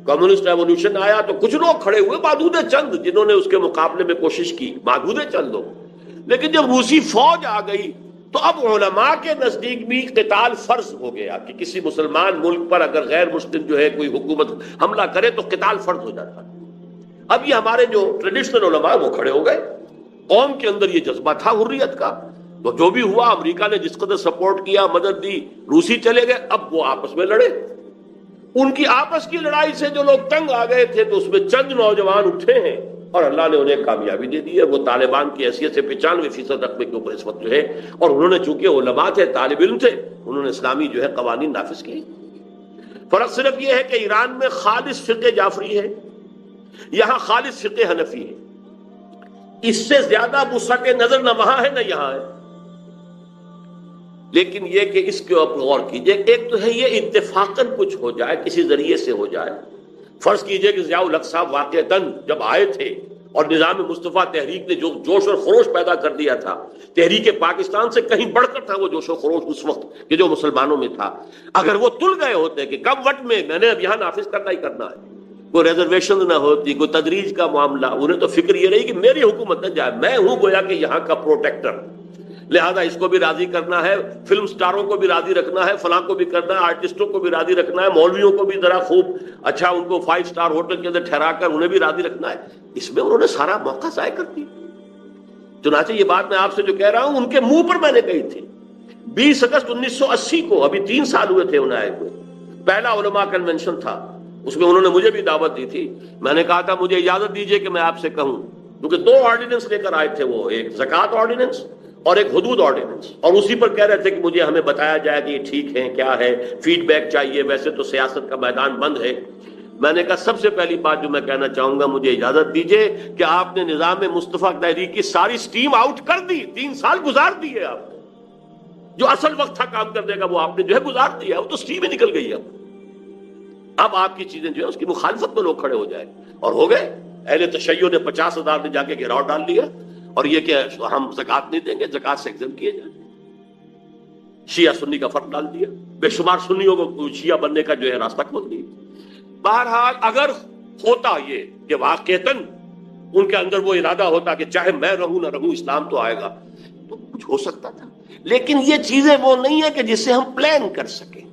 کمیونسٹ ریولوشن آیا تو کچھ لوگ کھڑے ہوئے، محدود چند جنہوں نے اس کے مقابلے میں کوشش کی، محدود چند لوگ، لیکن جب روسی فوج آ گئی تو اب علماء کے نزدیک بھی قتال فرض ہو گیا کہ کسی مسلمان ملک پر اگر غیر مسلم جو ہے کوئی حکومت حملہ کرے تو قتال فرض ہو جاتا۔ اب یہ ہمارے جو ٹریڈیشنل علماء وہ کھڑے ہو گئے، قوم کے اندر یہ جذبہ تھا حریت کا، تو جو بھی ہوا امریکہ نے جس قدر سپورٹ کیا، مدد دی، روسی چلے گئے، اب وہ آپس میں لڑے۔ ان کی آپس کی لڑائی سے جو لوگ تنگ آ گئے تھے تو اس میں چند نوجوان اٹھے ہیں اور اللہ نے انہیں کامیابی دے دی ہے۔ وہ طالبان کی حیثیت سے 95% رقبے کے اوپر اس وقت جو ہے، اور انہوں نے چونکہ علماء تھے، طالب علم تھے، انہوں نے اسلامی جو ہے قوانین نافذ کیے۔ فرق صرف یہ ہے کہ ایران میں خالص فقہ جعفری ہے، یہاں خالص فقہ حنفی ہے۔ اس سے زیادہ وسعت نظر نہ وہاں ہے نہ یہاں ہے، لیکن یہ کہ اس کے اوپر غور کیجئے۔ ایک تو ہے یہ اتفاقاً کچھ ہو جائے، کسی ذریعے سے ہو جائے، فرض کیجئے کہ ضیاء الحق صاحب واقعتاً جب آئے تھے اور نظام مصطفیٰ تحریک نے جو جوش اور خروش پیدا کر دیا تھا، تحریک پاکستان سے کہیں بڑھ کر تھا وہ جوش و خروش اس وقت کہ جو مسلمانوں میں تھا، اگر وہ تل گئے ہوتے کہ کم وقت میں نے اب یہاں نافذ کرنا ہی کرنا ہے، کوئی ریزرویشن نہ ہوتی، کوئی تدریج کا معاملہ، انہیں تو فکر یہ رہی کہ میری حکومت نہ جائے، میں ہوں گویا کہ یہاں کا پروٹیکٹر، لہذا اس کو بھی راضی کرنا ہے، فلم سٹاروں کو بھی راضی رکھنا ہے، فلاں کو بھی کرنا ہے، آرٹسٹوں کو بھی راضی رکھنا ہے، مولویوں کو بھی ذرا خوب اچھا ان کو 5 سٹار ہوٹل کے اندر ٹھہرا کر انہیں بھی راضی رکھنا ہے۔ اس میں انہوں نے سارا موقع ضائع کر دیا۔ چنانچہ یہ بات میں آپ سے جو کہہ رہا ہوں ان کے منہ پر میں نے کہی تھی۔ 20 اگست 1980 کو، ابھی 3 سال ہوئے تھے انہیں آئے ہوئے، پہلا علماء کنونشن تھا، اس میں انہوں نے مجھے بھی دعوت دی تھی۔ میں نے کہا تھا مجھے اجازت دیجئے کہ میں آپ سے کہوں کیونکہ دو آرڈیننس لے کر آئے تھے وہ، ایک زکوٰۃ آرڈیننس اور ایک حدود آرڈیننس، اور اسی پر کہہ رہے تھے کہ مجھے ہمیں بتایا جائے کہ یہ ٹھیک ہے کیا ہے، فیڈ بیک چاہیے، ویسے تو سیاست کا میدان بند ہے۔ میں نے کہا سب سے پہلی بات جو میں کہنا چاہوں گا، مجھے اجازت دیجئے کہ آپ نے نظام مصطفیٰ تحریک کی ساری سٹیم آؤٹ کر دی، 3 سال گزار دیے آپ نے، جو اصل وقت تھا کام کرنے کا وہ آپ نے جو ہے گزار دیا، وہ تو سٹیم ہی نکل گئی۔ اب آپ کی چیزیں جو ہے اس کی مخالفت میں لوگ کھڑے ہو جائیں، اور ہو گئے اہل تشیع نے 50,000 نے جا کے گھیراؤ ڈال لیا، اور یہ کہ ہم زکوٰۃ نہیں دیں گے، زکوٰۃ سے ایگزم کیے جائیں، شیعہ سنی کا فرق ڈال دیا، بے شمار سنیوں کو شیعہ بننے کا جو ہے راستہ کھول دیا۔ بہرحال اگر ہوتا یہ کہ واقعتاً ان کے اندر وہ ارادہ ہوتا کہ چاہے میں رہوں نہ رہوں اسلام تو آئے گا، تو کچھ ہو سکتا تھا، لیکن یہ چیزیں وہ نہیں ہے کہ جس سے ہم پلان کر سکیں۔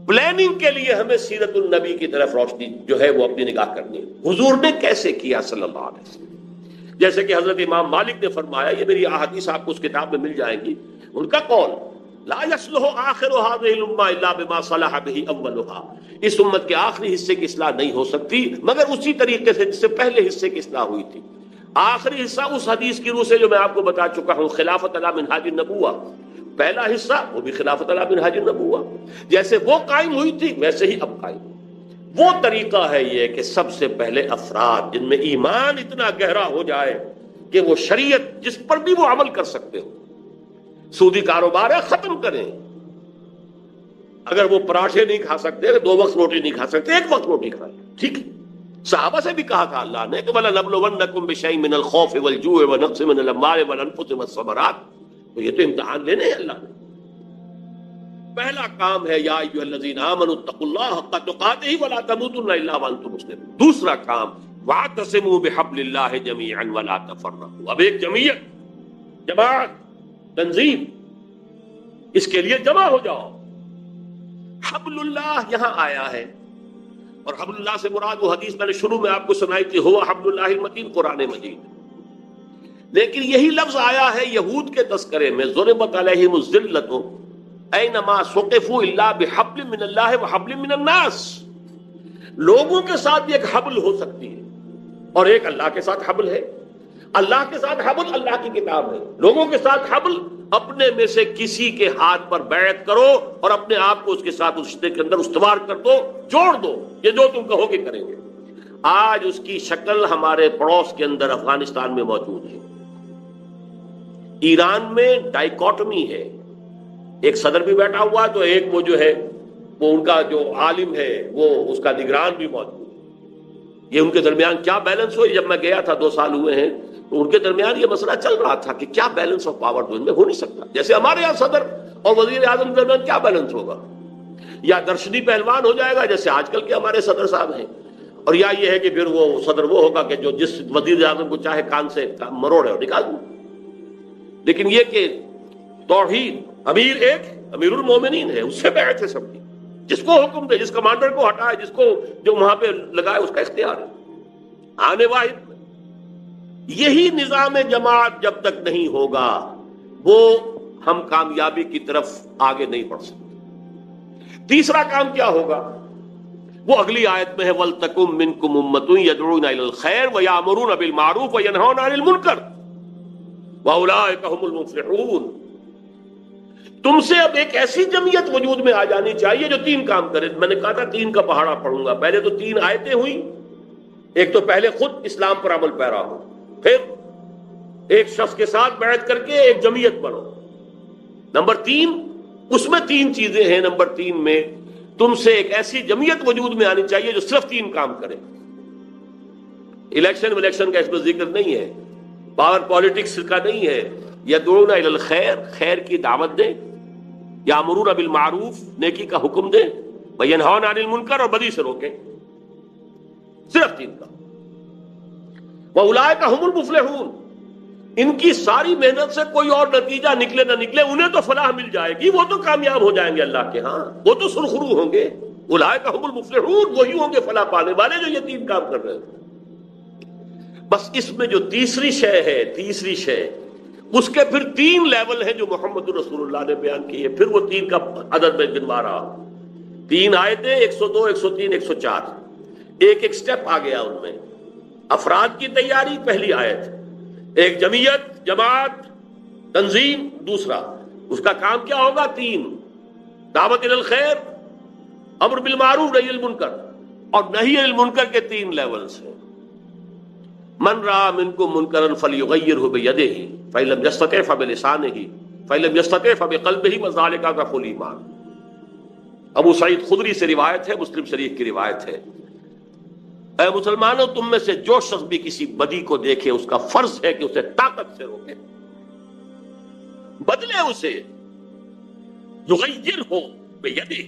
پلاننگ کے لیے ہمیں سیرت النبی کی طرف روشنی جو ہے وہ اپنی نگاہ کرنی ہے، حضور نے کیسے کیا صلی اللہ علیہ وسلم۔ جیسے کہ حضرت امام مالک نے فرمایا، یہ میری احادیث آپ کو اس کتاب میں مل جائیں گی، ان کا قول لا يصلح آخر هذه الامه الا بما صلح به اولها، اس امت کے آخری حصے کی اصلاح نہیں ہو سکتی مگر اسی طریقے سے جس سے پہلے حصے کی اصلاح ہوئی تھی۔ آخری حصہ اس حدیث کی روح سے جو میں آپ کو بتا چکا ہوں، خلافت علی منہاج النبوہ، پہلا حصہ وہ بھی خلافت علی منہاج النبوہ، جیسے وہ قائم ہوئی تھی ویسے ہی اب قائم۔ وہ طریقہ ہے یہ کہ سب سے پہلے افراد جن میں ایمان اتنا گہرا ہو جائے کہ وہ شریعت جس پر بھی وہ عمل کر سکتے ہو، سودی کاروبار ہے ختم کریں، اگر وہ پراٹھے نہیں کھا سکتے، 2 وقت روٹی نہیں کھا سکتے، 1 وقت روٹی کھائیں، ٹھیک ہے۔ صحابہ سے بھی کہا تھا اللہ نے کہ وَلَنَبْلُوَنَّكُمْ بِشَيْءٍ مِّنَ الْخَوْفِ وَالْجُوعِ وَنَقْصٍ مِّنَ الْأَمْوَالِ وَالْأَنفُسِ وَالثَّمَرَاتِ، تو یہ تو امتحان لینے ہیں اللہ نے۔ پہلا کام ہے یا ایھا الذین آمنوا اتقوا اللہ حق تقاتہ ولا تموتن الا وانتم مسلمون۔ دوسرا کام واعتصموا بحبل اللہ جميعا ولا تفرقوا، اب ایک جمعیت، جماعت، تنظیم، اس کے لیے جمع ہو جاؤ۔ حبل اللہ یہاں آیا ہے، اور حبل اللہ سے مراد وہ حدیث میں نے شروع میں آپ کو سنائی تھی، ہوا حبل اللہ المتین، قرآن مجید، لیکن یہی لفظ آیا ہے یہود کے تذکرے میں، ضربت علیہم الذلۃ اینما ثقفوا الا بحبل من اللہ وحبل من الناس۔ لوگوں کے ساتھ بھی ایک حبل ہو سکتی ہے، اور ایک اللہ کے ساتھ حبل ہے۔ اللہ کے ساتھ حبل اللہ کی کتاب ہے، لوگوں کے ساتھ حبل اپنے میں سے کسی کے ہاتھ پر بیعت کرو اور اپنے آپ کو اس کے ساتھ اس رشتے کے اندر استوار کر دو، جوڑ دو، یہ جو تم کہو گے کریں گے۔ آج اس کی شکل ہمارے پڑوس کے اندر افغانستان میں موجود ہے۔ ایران میں ڈائیکاٹمی ہے، ایک صدر بھی بیٹھا ہوا ہے تو ایک وہ جو ہے وہ ان کا جو عالم ہے وہ اس کا نگران بھی موجود ہے۔ یہ ان کے درمیان کیا بیلنس ہو، جب میں گیا تھا 2 سال ہوئے ہیں تو ان کے درمیان یہ مسئلہ چل رہا تھا کہ کیا بیلنس آف پاور تو ان میں ہو نہیں سکتا، جیسے ہمارے یہاں صدر اور وزیر اعظم کے درمیان کیا بیلنس ہوگا، یا درشنی پہلوان ہو جائے گا جیسے آج کل کے ہمارے صدر صاحب ہیں، اور یا یہ ہے کہ پھر وہ صدر وہ ہوگا کہ جو جس وزیر اعظم کو چاہے کان سے مروڑے اور نکال دوں۔ لیکن یہ کہ توحید، امیر ایک امیر المومنین ہے، اس سے بیعت ہے سب کی، جس کو حکم دے، جس کمانڈر کو ہٹائے، جس کو جو وہاں پہ لگائے، اس کا اختیار ہے۔ آنے واحد میں یہی نظام جماعت جب تک نہیں ہوگا وہ ہم کامیابی کی طرف آگے نہیں بڑھ سکتے۔ تیسرا کام کیا ہوگا وہ اگلی آیت میں ہے، وَلْتَكُن مِّنكُمْ أُمَّةٌ يَدْعُونَ إِلَى الْخَيْرِ وَيَأْمُرُونَ بِالْمَعْرُوفِ وَيَنْهَوْنَ عَنِ الْمُنكَرِ وَأُولَٰئِكَ هُمُ الْمُفْلِحُونَ۔ تم سے اب ایک ایسی جمعیت وجود میں آ جانی چاہیے جو 3 کام کرے۔ میں نے کہا تھا 3 کا پہاڑا پڑھوں گا، پہلے تو 3 آیتیں ہوئیں، ایک تو پہلے خود اسلام پر عمل پیرا ہو، پھر ایک شخص کے ساتھ بیعت کر کے ایک جمعیت بنو۔ نمبر 3 اس میں 3 چیزیں ہیں۔ نمبر 3 میں تم سے ایک ایسی جمعیت وجود میں آنی چاہیے جو صرف 3 کام کرے۔ الیکشن کا اس میں ذکر نہیں ہے، پاور پالیٹکس کا نہیں ہے۔ یدعون الی الخیر، خیر کی دعوت دیں، یامرون بالمعروف، نیکی کا حکم دیں، وینہون عن المنکر، اور بدی سے روکیں، صرف 3 کا۔ وَأُولَٰئِكَ هُمُ الْمُفْلِحُونَ، ان کی ساری محنت سے کوئی اور نتیجہ نکلے نہ نکلے، انہیں تو فلاح مل جائے گی، وہ تو کامیاب ہو جائیں گے اللہ کے ہاں، وہ تو سرخرو ہوں گے۔ اولئک هم المفلحون، وہی ہوں گے فلاح پانے والے جو یہ 3 کام کر رہے ہیں۔ بس اس میں جو تیسری شے ہے، تیسری شے، اس کے پھر 3 لیول ہیں جو محمد رسول اللہ نے بیان کی ہے۔ پھر وہ 3 کا عدد میں گنوا رہا ہوں، 3 آیتیں، 102، 103، 104، ایک سٹیپ آ گیا ان میں۔ افراد کی تیاری پہلی آیت، ایک جمعیت، جماعت، تنظیم دوسرا، اس کا کام کیا ہوگا؟ 3، دعوت الی الخیر، امر بالمعروف نہی المنکر، اور نہی عن المنکر کے 3 لیولز ہیں۔ من رأى منکم منکرا فلیغیرہ بیدہ فإن لم یستطع فبلسانہ فإن لم یستطع فبقلبہ وذلک اضعف الایمان۔ ابو سعید خدری سے روایت ہے، مسلم شریف کی روایت ہے، اے مسلمانوں تم میں سے جو شخص بھی کسی بدی کو دیکھے اس کا فرض ہے کہ اسے طاقت سے روکے، بدلے اسے، یغیرہ بیدہ،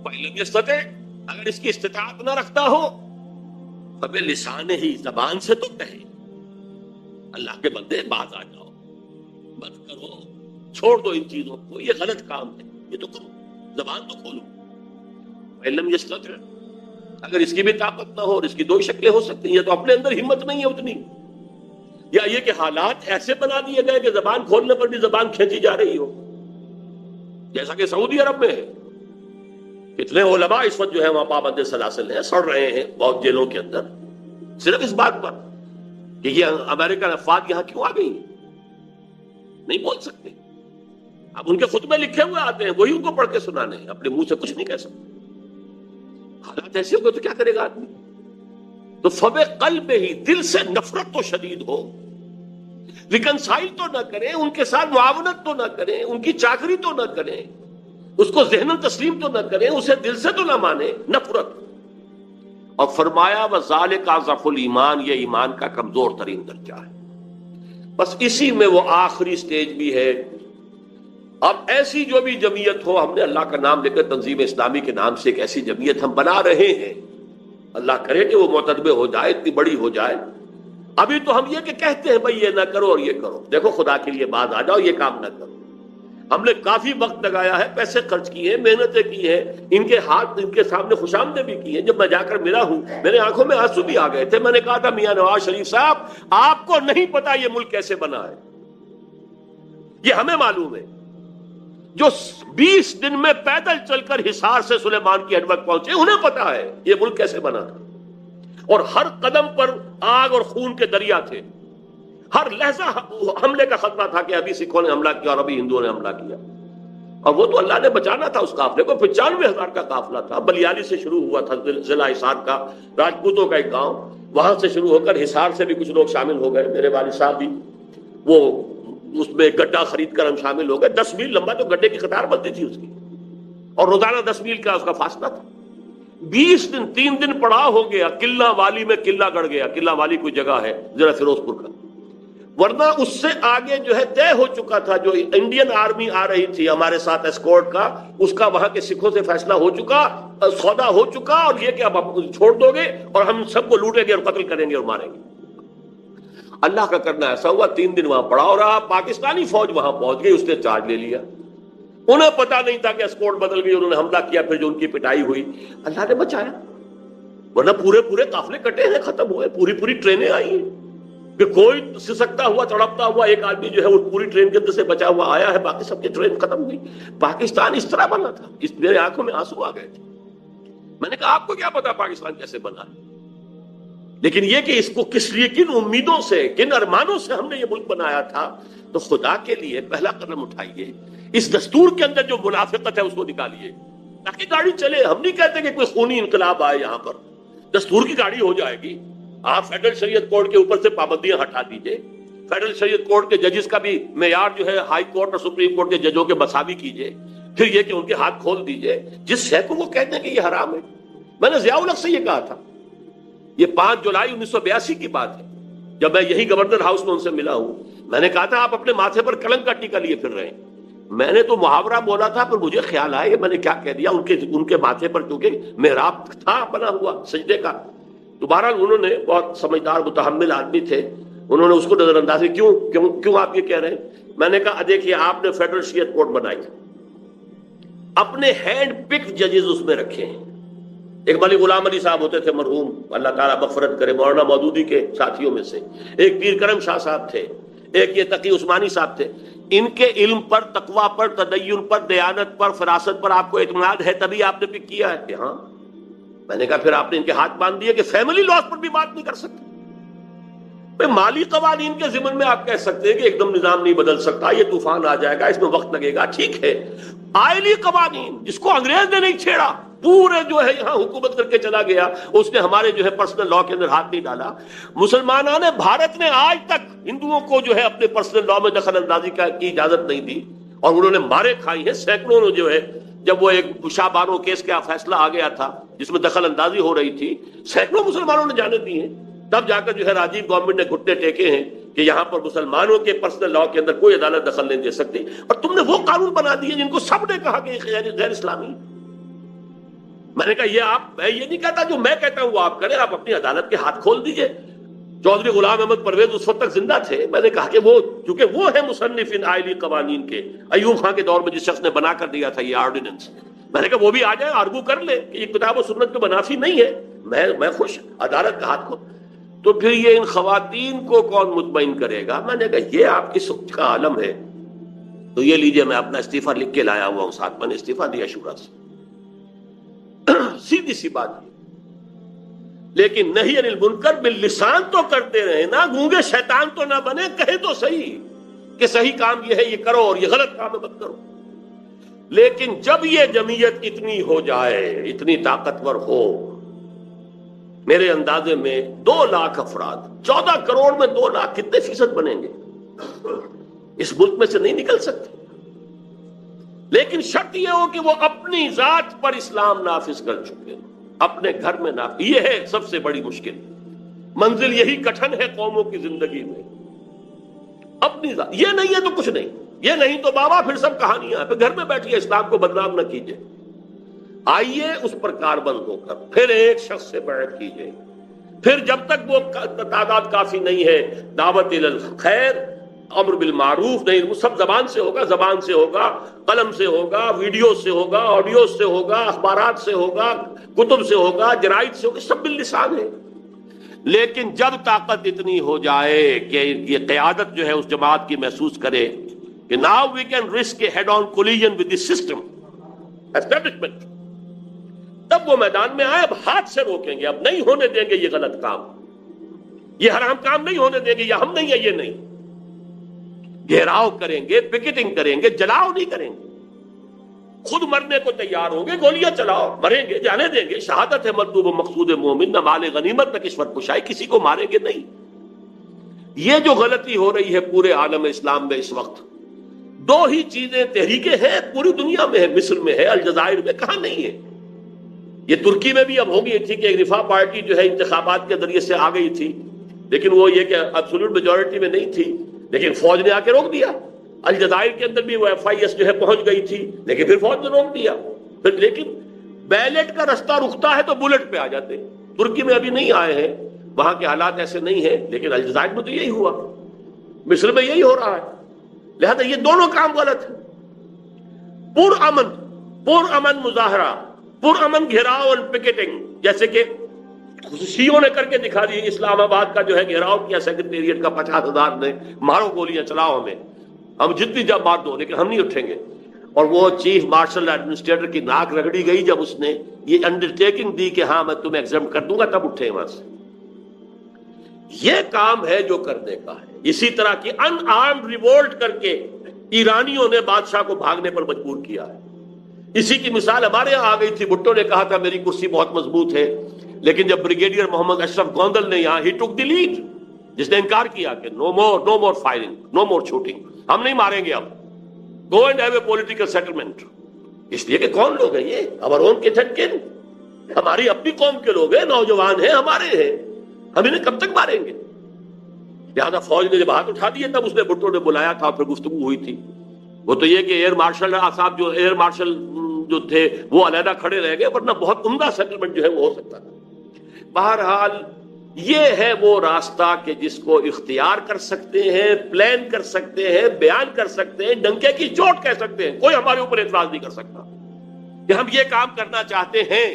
فإن لم یستطع، اگر اس کی استطاعت نہ رکھتا ہو، فبلسانہ، زبان سے تو کہے، اللہ کے بندے باز آ جاؤ، مت کرو، چھوڑ دو ان چیزوں کو، یہ غلط کام ہے، یہ تو کرو، زبان تو کھولو۔ فإن لم یستطع، اگر اس کی بھی طاقت نہ ہو، اور اس کی 2 شکلیں ہو سکتی ہیں، یا تو اپنے اندر ہمت نہیں ہے اتنی، یا یہ کہ حالات ایسے بنا دیے گئے کہ زبان کھولنے پر بھی زبان کھینچی جا رہی ہو، جیسا کہ سعودی عرب میں ہے۔ کتنے علماء اس وقت جو ہے وہاں پابند سلاسل ہیں، سڑ رہے ہیں بہت جیلوں کے اندر، صرف اس بات پر کہ یہ امریکن افواج یہاں کیوں آ گئی، نہیں بول سکتے۔ اب ان کے خطبے لکھے ہوئے آتے ہیں، وہی ان کو پڑھ کے سنانے ہیں، اپنے منہ سے کچھ نہیں کہہ سکتے۔ حالات ایسے ہو گئے تو کیا کرے گا آدمی؟ تو فب قلب ہی، دل سے نفرت تو شدید ہو، ریکنسائل تو نہ کریں، ان کے ساتھ معاونت تو نہ کریں، ان کی چاکری تو نہ کریں، اس کو ذہناً تسلیم تو نہ کریں، اسے دل سے تو نہ مانیں، نفرت۔ اور فرمایا وذالک اضعف الایمان، یہ ایمان کا کمزور ترین درجہ ہے۔ بس اسی میں وہ آخری سٹیج بھی ہے۔ اب ایسی جو بھی جمعیت ہو، ہم نے اللہ کا نام لے کر تنظیم اسلامی کے نام سے ایک ایسی جمعیت ہم بنا رہے ہیں، اللہ کرے کہ وہ معتدبہ ہو جائے، اتنی بڑی ہو جائے۔ ابھی تو ہم یہ کہ کہتے ہیں بھائی یہ نہ کرو اور یہ کرو، دیکھو خدا کے لیے باز آ جاؤ، یہ کام نہ کرو۔ ہم نے کافی وقت لگایا ہے، پیسے خرچ کیے ہیں، محنتیں کی ہیں، ان کے ہاتھ ان کے سامنے خوشامدیں بھی کی ہیں۔ جب میں جا کر ملا ہوں، میرے آنکھوں میں آنسو بھی آ گئے تھے۔ میں نے کہا تھا میاں نواز شریف صاحب، آپ کو نہیں پتا یہ ملک کیسے بنا ہے، یہ ہمیں معلوم ہے۔ جو 20 دن میں پیدل چل کر حصار سے سلیمان کی ہڈوک پہنچے، انہیں پتا ہے یہ ملک کیسے بنا تھا، اور ہر قدم پر آگ اور خون کے دریا تھے، ہر لہجہ حملے کا خطرہ تھا کہ ابھی سکھوں نے حملہ کیا اور ابھی ہندوؤں نے حملہ کیا، اور وہ تو اللہ نے بچانا تھا۔ اس قافلے کو 95,000 کا قافلہ تھا، بلیالی سے شروع ہوا تھا، ضلع حصار کا راجپوتوں کا ایک گاؤں، وہاں سے شروع ہو کر حصار سے بھی کچھ لوگ شامل ہو گئے، میرے والد صاحب بھی وہ اس میں گڈھا خرید کر ہم شامل ہو گئے۔ 10 میل لمبا تو گڈھے کی قطار بنتی تھی اس کی، اور روزانہ 10 میل کا اس کا فاصلہ تھا۔ 20 دن 3 دن پڑاؤ ہو گیا، قلعہ والی میں قلعہ گڑ گیا، قلعہ والی کوئی جگہ ہے ضلع فیروز پور کا، ورنہ اس سے آگے جو ہے طے ہو چکا تھا، جو انڈین آرمی آ رہی تھی ہمارے ساتھ اسکورٹ کا، اس کا وہاں کے سکھوں سے فیصلہ ہو چکا، سودا ہو چکا، اور یہ کہ اب آپ چھوڑ دو گے اور ہم سب کو لوٹیں گے اور قتل کریں گے اور ماریں گے۔ اللہ کا کرنا ایسا ہوا، 3 دن وہاں پڑاؤ رہا، پاکستانی فوج وہاں پہنچ گئی، اس نے چارج لے لیا۔ انہیں پتا نہیں تھا کہ اسکورٹ بدل گئی، انہوں نے حملہ کیا، پھر جو ان کی پٹائی ہوئی اللہ نے بچایا، ورنہ پورے قافلے کٹے ہیں، ختم ہوئے، پوری ٹرینیں آئی ہیں کہ کوئی سسکتا ہوا تڑپتا ہوا ایک آدمی جو ہے وہ پوری ٹرین کے اندر سے بچا ہوا آیا ہے، باقی سب کی ٹرین ختم ہوئی۔ پاکستان اس طرح بنا تھا، میرے آنکھوں میں آنسو آ گئے تھے۔ میں نے کہا آپ کو کیا پتا پاکستان کیسے بنا ہے، لیکن یہ کہ اس کو کس لیے، کن امیدوں سے، کن ارمانوں سے ہم نے یہ ملک بنایا تھا، تو خدا کے لیے پہلا قدم اٹھائیے، اس دستور کے اندر جو منافقت ہے اس کو نکالیے تاکہ گاڑی چلے۔ ہم نہیں کہتے کہ کوئی خونی انقلاب آئے، یہاں پر دستور کی گاڑی ہو جائے گی۔ آپ فیڈرل شریعت کورٹ کے اوپر سے پابندیاں ہٹا دیجئے، فیڈرل شریعت کورٹ کے ججز کا بھی معیار جو ہے ہائی کورٹ اور سپریم کورٹ کے ججوں کے مساوی کیجئے، پھر یہ کہ ان کے ہاتھ کھول دیجئے، جس شے کو وہ کہتے ہیں کہ یہ حرام ہے۔ میں نے ضیاء الحق سے یہ کہا تھا، یہ 5 جولائی 1982 کی بات ہے، جب میں یہی گورنر ہاؤس میں ان سے ملا ہوں، میں نے کہا تھا آپ اپنے ماتھے پر کلنک کا ٹیکا لیے پھر رہے ہیں۔ میں نے تو محاورہ بولا تھا، پھر مجھے خیال آیا کہ میں نے کیا کہہ دیا، ان کے ماتھے پر چونکہ محراب تھا بنا ہوا سجدے کا، تو بہرحال انہوں نے، بہت سمجھدار متحمل آدمی تھے، انہوں نے اس کو نظر انداز کیا، کیوں آپ یہ کہہ رہے ہیں؟ میں نے کہا دیکھیے آپ نے فیڈرل شریعت کورٹ بنائی، اپنے ہینڈ پک ججز اس میں رکھے ہیں۔ ایک ملک غلام علی صاحب ہوتے تھے مرحوم، اللہ تعالیٰ مغفرت کرے، مولانا مودودی کے ساتھیوں میں سے، ایک پیر کرم شاہ صاحب تھے، ایک یہ تقی عثمانی صاحب تھے۔ ان کے علم پر، تقوی پر، تدین پر، دیانت پر، فراست پر آپ کو اعتماد ہے، تبھی آپ نے پک کیا ہے کہ ہاں میں نے کہا پھر آپ نے ان کے ہاتھ باندھ دیے کہ فیملی لاس پر بھی بات نہیں کر سکتے. مالی قوانین کے ضمن میں آپ کہہ سکتے ہیں کہ ایک دم نظام نہیں بدل سکتا, یہ طوفان آ جائے گا, اس میں وقت لگے گا, ٹھیک ہے. آئلی قوانین جس کو انگریز نے نہیں چھیڑا, پورے جو ہے یہاں حکومت کر کے چلا گیا, اس نے ہمارے جو ہے پرسنل لا کے اندر ہاتھ نہیں ڈالا. مسلمانوں نے بھارت نے آج تک ہندوؤں کو جو ہے اپنے پرسنل لا میں دخل اندازی کی اجازت نہیں دی, اور انہوں نے مارے کھائی ہیں سینکڑوں نے. جو ہے جب وہ ایک شاہ بانو کیس کا فیصلہ آ گیا تھا جس میں دخل اندازی ہو رہی تھی, سینکڑوں مسلمانوں نے جانے دی ہیں. تب جا کر جو ہے راجیو گورنمنٹ نے گھٹنے ٹیکے ہیں کہ یہاں پر مسلمانوں کے پرسنل لا کے اندر کوئی عدالت دخل نہیں دے سکتی. اور تم نے وہ قانون بنا دیے جن کو سب نے کہا کہ غیر اسلامی. میں نے کہا یہ میں یہ نہیں کہتا جو میں کہتا ہوں وہ آپ کریں, آپ اپنی عدالت کے ہاتھ کھول دیجئے. چودھری غلام احمد پرویز اس وقت تک زندہ تھے. میں نے کہا کہ وہ چونکہ وہ ہے مصنف ان آئلی قوانین کے, ایوب خان کے دور میں جس شخص نے بنا کر دیا تھا یہ آرڈیننس, میں نے کہا وہ بھی آ جائے, آرگو کر لے کہ یہ کتاب و سنت کے منافی نہیں ہے. میں خوش, عدالت کا ہاتھ کھول. تو پھر یہ ان خواتین کو کون مطمئن کرے گا؟ میں نے کہا یہ آپ کی سوچ کا عالم ہے. تو یہ لیجئے میں اپنا استعفیٰ لکھ کے لایا ہوا ہوں ساتھ, میں نے استعفیٰ دیا شورا سے. سیدھی سی بات. لیکن نہیں انل منکر باللسان تو کرتے رہے نا, گونگے شیطان تو نہ بنے, کہے تو صحیح کہ صحیح کام یہ ہے یہ کرو اور یہ غلط کام ہے مت کرو. لیکن جب یہ جمعیت اتنی ہو جائے, اتنی طاقتور ہو, میرے اندازے میں 2 لاکھ افراد, 14 کروڑ میں 2 لاکھ کتنے فیصد بنیں گے اس ملک میں سے نہیں نکل سکتے. لیکن شرط یہ ہو کہ وہ اپنی ذات پر اسلام نافذ کر چکے, اپنے گھر میں نافذ. یہ ہے سب سے بڑی مشکل منزل, یہی کٹھن ہے قوموں کی زندگی میں. اپنی ذات, یہ نہیں ہے تو کچھ نہیں, یہ نہیں تو بابا پھر سب کہانیاں, پھر گھر میں بیٹھیے, اسلام کو بدنام نہ کیجیے. آئیے اس پر کاربند ہو کر پھر ایک شخص سے بیعت کیجیے. پھر جب تک وہ تعداد کافی نہیں ہے, دعوت الی الخیر, امر بالمعروف نہیں, وہ سب زبان سے ہوگا, زبان سے ہوگا, قلم سے ہوگا, ویڈیو سے ہوگا, آڈیو سے ہوگا, اخبارات سے ہوگا, کتب سے ہوگا, جرائد سے ہوگا, سب باللسان ہے. لیکن جب طاقت اتنی ہو جائے کہ یہ قیادت جو ہے اس جماعت کی محسوس کرے کہ now we can risk a head on collision with the system establishment, تب وہ میدان میں آئے. اب ہاتھ سے روکیں گے, اب نہیں ہونے دیں گے یہ غلط کام, یہ حرام کام نہیں ہونے دیں گے, یہ ہم نہیں ہے, یہ نہیں. گھیراؤ کریں گے, پکٹنگ کریں گے, جلاؤ نہیں کریں گے. خود مرنے کو تیار ہوں گے, گولیاں چلاؤ, مریں گے, جانے دیں گے. شہادت ہے مطلوب و مقصود مومن, نہ مال غنیمت نہ کشور کشائی, کسی کو ماریں گے نہیں. یہ جو غلطی ہو رہی ہے پورے عالم اسلام میں اس وقت, 2 ہی چیزیں تحریکیں ہیں پوری دنیا میں ہے, مصر میں ہے, الجزائر میں, کہاں نہیں ہے. یہ ترکی میں بھی اب ہو گئی تھی کہ ایک رفاع پارٹی جو ہے انتخابات کے ذریعے سے آ گئی تھی, لیکن وہ یہ کہ ایبسولوٹ میجورٹی میں نہیں تھی, لیکن فوج نے آ کے روک دیا. الجزائر کے اندر بھی وہ FIS جو ہے پہنچ گئی تھی, لیکن پھر فوج نے روک دیا. پھر لیکن بیلٹ کا رستہ رکتا ہے تو بلٹ پہ آ جاتے. ترکی میں ابھی نہیں آئے ہیں, وہاں کے حالات ایسے نہیں ہیں, لیکن الجزائر میں تو یہی ہوا, مصر میں یہی ہو رہا ہے. لہذا یہ دونوں کام غلط ہیں. پر امن مظاہرہ, پر امن گھیراؤ اور پکٹنگ, جیسے کہ شیعوں نے کر کے دکھا دی. اسلام آباد کا جو ہے گھیراؤ کیا سیکرٹریٹ کا, 50,000 نے, مارو گولیاں چلاؤ ہمیں, ہم جتنی جب مار دو لیکن ہم نہیں اٹھیں گے. اور وہ چیف مارشل ایڈمنسٹریٹر کی ناک رگڑی گئی جب اس نے یہ انڈرٹیکنگ دی کہ ہاں میں تمہیں ایگزم کر دوں گا, تب اٹھے وہاں سے. یہ کام ہے جو کرنے کا ہے. اسی طرح کی ان آرمڈ ریوولٹ کر کے ایرانیوں نے بادشاہ کو بھاگنے پر مجبور کیا ہے. اسی کی مثال ہمارے یہاں آ گئی تھی. بھٹو نے کہا تھا میری کرسی بہت مضبوط ہے, لیکن جب بریگیڈیئر محمد اشرف گوندل نے یہاں, ہی ٹک دی لیڈ, جس نے انکار کیا کہ نو مور فائرنگ, نو مور شوٹنگ, ہم نہیں ماریں گے, اب go and have a political settlement. اس لیے کہ کون لوگ ہیں یہ, اور ان کے ٹھنکن, ہماری اپنی قوم کے لوگ ہیں, نوجوان ہیں, ہمارے ہیں, ہم انہیں کب تک ماریں گے. لہٰذا فوج نے جب ہاتھ اٹھا دیے تب اس نے بھٹو نے بلایا تھا, پھر گفتگو ہوئی تھی. وہ تو یہ کہ ایئر مارشل صاحب, جو ایئر مارشل جو تھے وہ علیحدہ کھڑے رہ گئے, ورنہ بہت عمدہ سیٹلمنٹ جو ہے وہ ہو سکتا تھا. بہرحال یہ ہے وہ راستہ کہ جس کو اختیار کر سکتے ہیں, پلان کر سکتے ہیں, بیان کر سکتے ہیں, ڈنکے کی چوٹ کہہ سکتے ہیں. کوئی ہمارے اوپر اعتراض نہیں کر سکتا کہ ہم یہ کام کرنا چاہتے ہیں,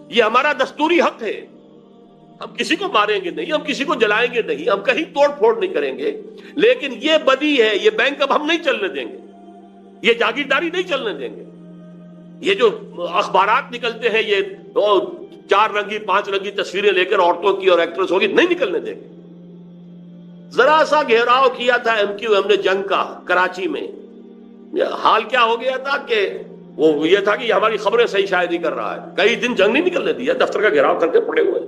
یہ ہمارا دستوری حق ہے. ہم کسی کو ماریں گے نہیں, ہم کسی کو جلائیں گے نہیں, ہم کہیں توڑ پھوڑ نہیں کریں گے. لیکن یہ بدی ہے, یہ بینک اب ہم نہیں چلنے دیں گے, یہ جاگیرداری نہیں چلنے دیں گے. یہ جو اخبارات نکلتے ہیں یہ 4 رنگی 5 رنگی تصویریں لے کر عورتوں کی اور ایکٹریس ہوگی، نہیں نکلنے دیں گے۔ ذرا سا گھیراؤ کیا تھا MQM نے جنگ کا کراچی میں، حال کیا ہو گیا تھا کہ وہ یہ تھا کہ یہ ہماری خبریں صحیح شائع نہیں کر رہا ہے، کئی دن جنگ نہیں نکلنے دیا، دفتر کا گھیراؤ کر کے پڑے ہوئے۔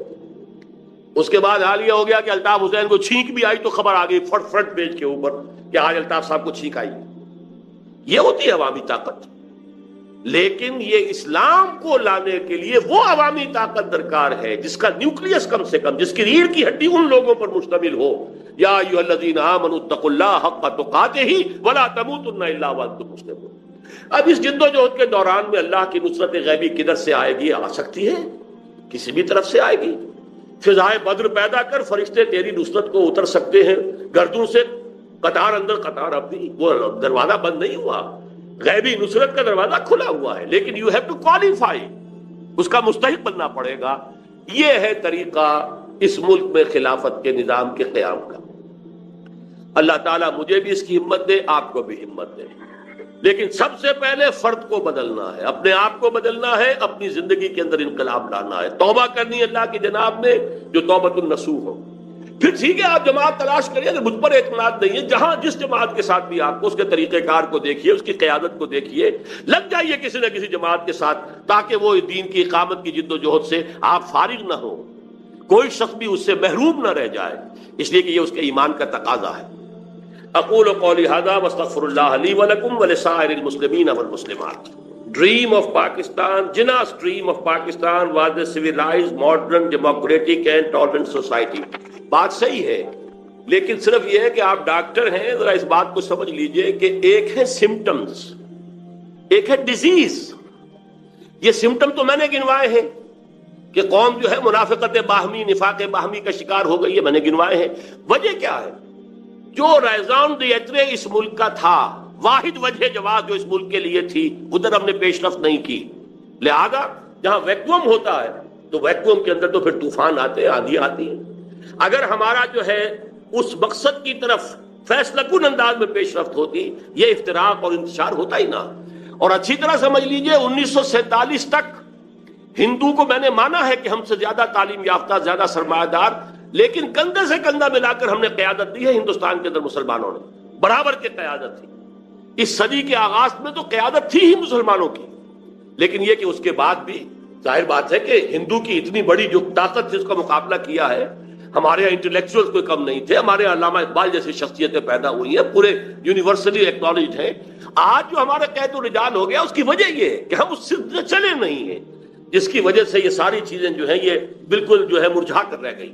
اس کے بعد حال یہ ہو گیا کہ الطاف حسین کو چھینک بھی آئی تو خبر آ گئی فرنٹ پیج کے اوپر کہ آج الطاف صاحب کو چھینک آئی۔ یہ ہوتی ہے عوامی طاقت، لیکن یہ اسلام کو لانے کے لیے وہ عوامی طاقت درکار ہے جس کا نیوکلیس کم سے کم، جس کی ریڑھ کی ہڈی ان لوگوں پر مشتمل ہو۔ یا ایھا الذین آمنوا اتقوا اللہ حق تقاتہ ولا تموتن الا وانتم مسلمون۔ اب اس جد و جہد کے دوران میں اللہ کی نصرت غیبی کدھر سے آئے گی؟ آ سکتی ہے، کسی بھی طرف سے آئے گی۔ فضائے بدر پیدا کر فرشتے تیری نصرت کو اتر سکتے ہیں گردوں سے، قطار اندر قطار اب بھی، وہ دروازہ بند نہیں ہوا، غیبی نصرت کا دروازہ کھلا ہوا ہے، لیکن یو ہیو ٹو کوالیفائی، اس کا مستحق بننا پڑے گا۔ یہ ہے طریقہ اس ملک میں خلافت کے نظام کے قیام کا۔ اللہ تعالیٰ مجھے بھی اس کی ہمت دے، آپ کو بھی ہمت دے، لیکن سب سے پہلے فرد کو بدلنا ہے، اپنے آپ کو بدلنا ہے، اپنی زندگی کے اندر انقلاب لانا ہے، توبہ کرنی ہے اللہ کی جناب میں جو توبۃ النصوح ہو۔ پھر ٹھیک ہے آپ جماعت تلاش کریے، اگر مجھ پر اعتماد نہیں ہے، جہاں جس جماعت کے ساتھ بھی آپ کو، اس کے طریقہ کار کو دیکھیے، اس کی قیادت کو دیکھیے، لگ جائیے کسی نہ کسی جماعت کے ساتھ تاکہ وہ دین کی اقامت کی جد و جہد سے آپ فارغ نہ ہو، کوئی شخص بھی اس سے محروم نہ رہ جائے، اس لیے کہ یہ اس کے ایمان کا تقاضا ہے۔ اقول قولی ھذا واستغفر اللہ لی ولکم ولسائر المسلمین والمسلمات۔ Dream of Pakistan, Jinnah's dream of Pakistan was a civilized, modern, democratic and tolerant society۔ بات صحیح ہے، لیکن صرف یہ ہے کہ آپ ڈاکٹر ہیں، ذرا اس بات کو سمجھ لیجئے کہ ایک ہے سمٹمز، ایک ہے ڈیزیز۔ یہ سمٹم تو میں نے گنوائے ہیں کہ قوم جو ہے منافقت باہمی، نفاق باہمی کا شکار ہو گئی ہے، میں نے گنوائے ہیں۔ وجہ کیا ہے؟ جو ریزان دیترے اس ملک کا تھا، واحد وجہ جواز جو اس ملک کے لیے تھی، ادھر ہم نے پیش رفت نہیں کی۔ لہذا جہاں ویکوم ہوتا ہے تو ویکوم کے اندر تو پھر طوفان آتے ہیں، آندھی آتی ہے۔ اگر ہمارا جو ہے اس مقصد کی طرف فیصلہ کن انداز میں پیش رفت ہوتی، یہ افتراق اور انتشار ہوتا ہی نہ۔ اور اچھی طرح سمجھ لیجئے 1947 تک ہندو کو میں نے مانا ہے کہ ہم سے زیادہ تعلیم یافتہ، زیادہ سرمایہ دار، لیکن کندھے سے کندھا ملا کر ہم نے قیادت دی ہے ہندوستان کے اندر، مسلمانوں نے برابر کی قیادت تھی۔ اس صدی کے آغاز میں تو قیادت تھی ہی مسلمانوں کی، لیکن یہ کہ اس کے بعد بھی ظاہر بات ہے کہ ہندو کی اتنی بڑی جو طاقت جس کا مقابلہ کیا ہے، ہمارے یہاں انٹلیکچوئل کوئی کم نہیں تھے، ہمارے علامہ اقبال جیسی شخصیتیں پیدا ہوئی ہیں، پورے یونیورسلی ایکنالجڈ ہیں۔ آج جو ہمارا قید و رجال ہو گیا، اس کی وجہ یہ ہے کہ ہم اس سے چلے نہیں ہیں، جس کی وجہ سے یہ ساری چیزیں جو ہیں یہ بالکل جو ہے مرجھا کر رہ گئی۔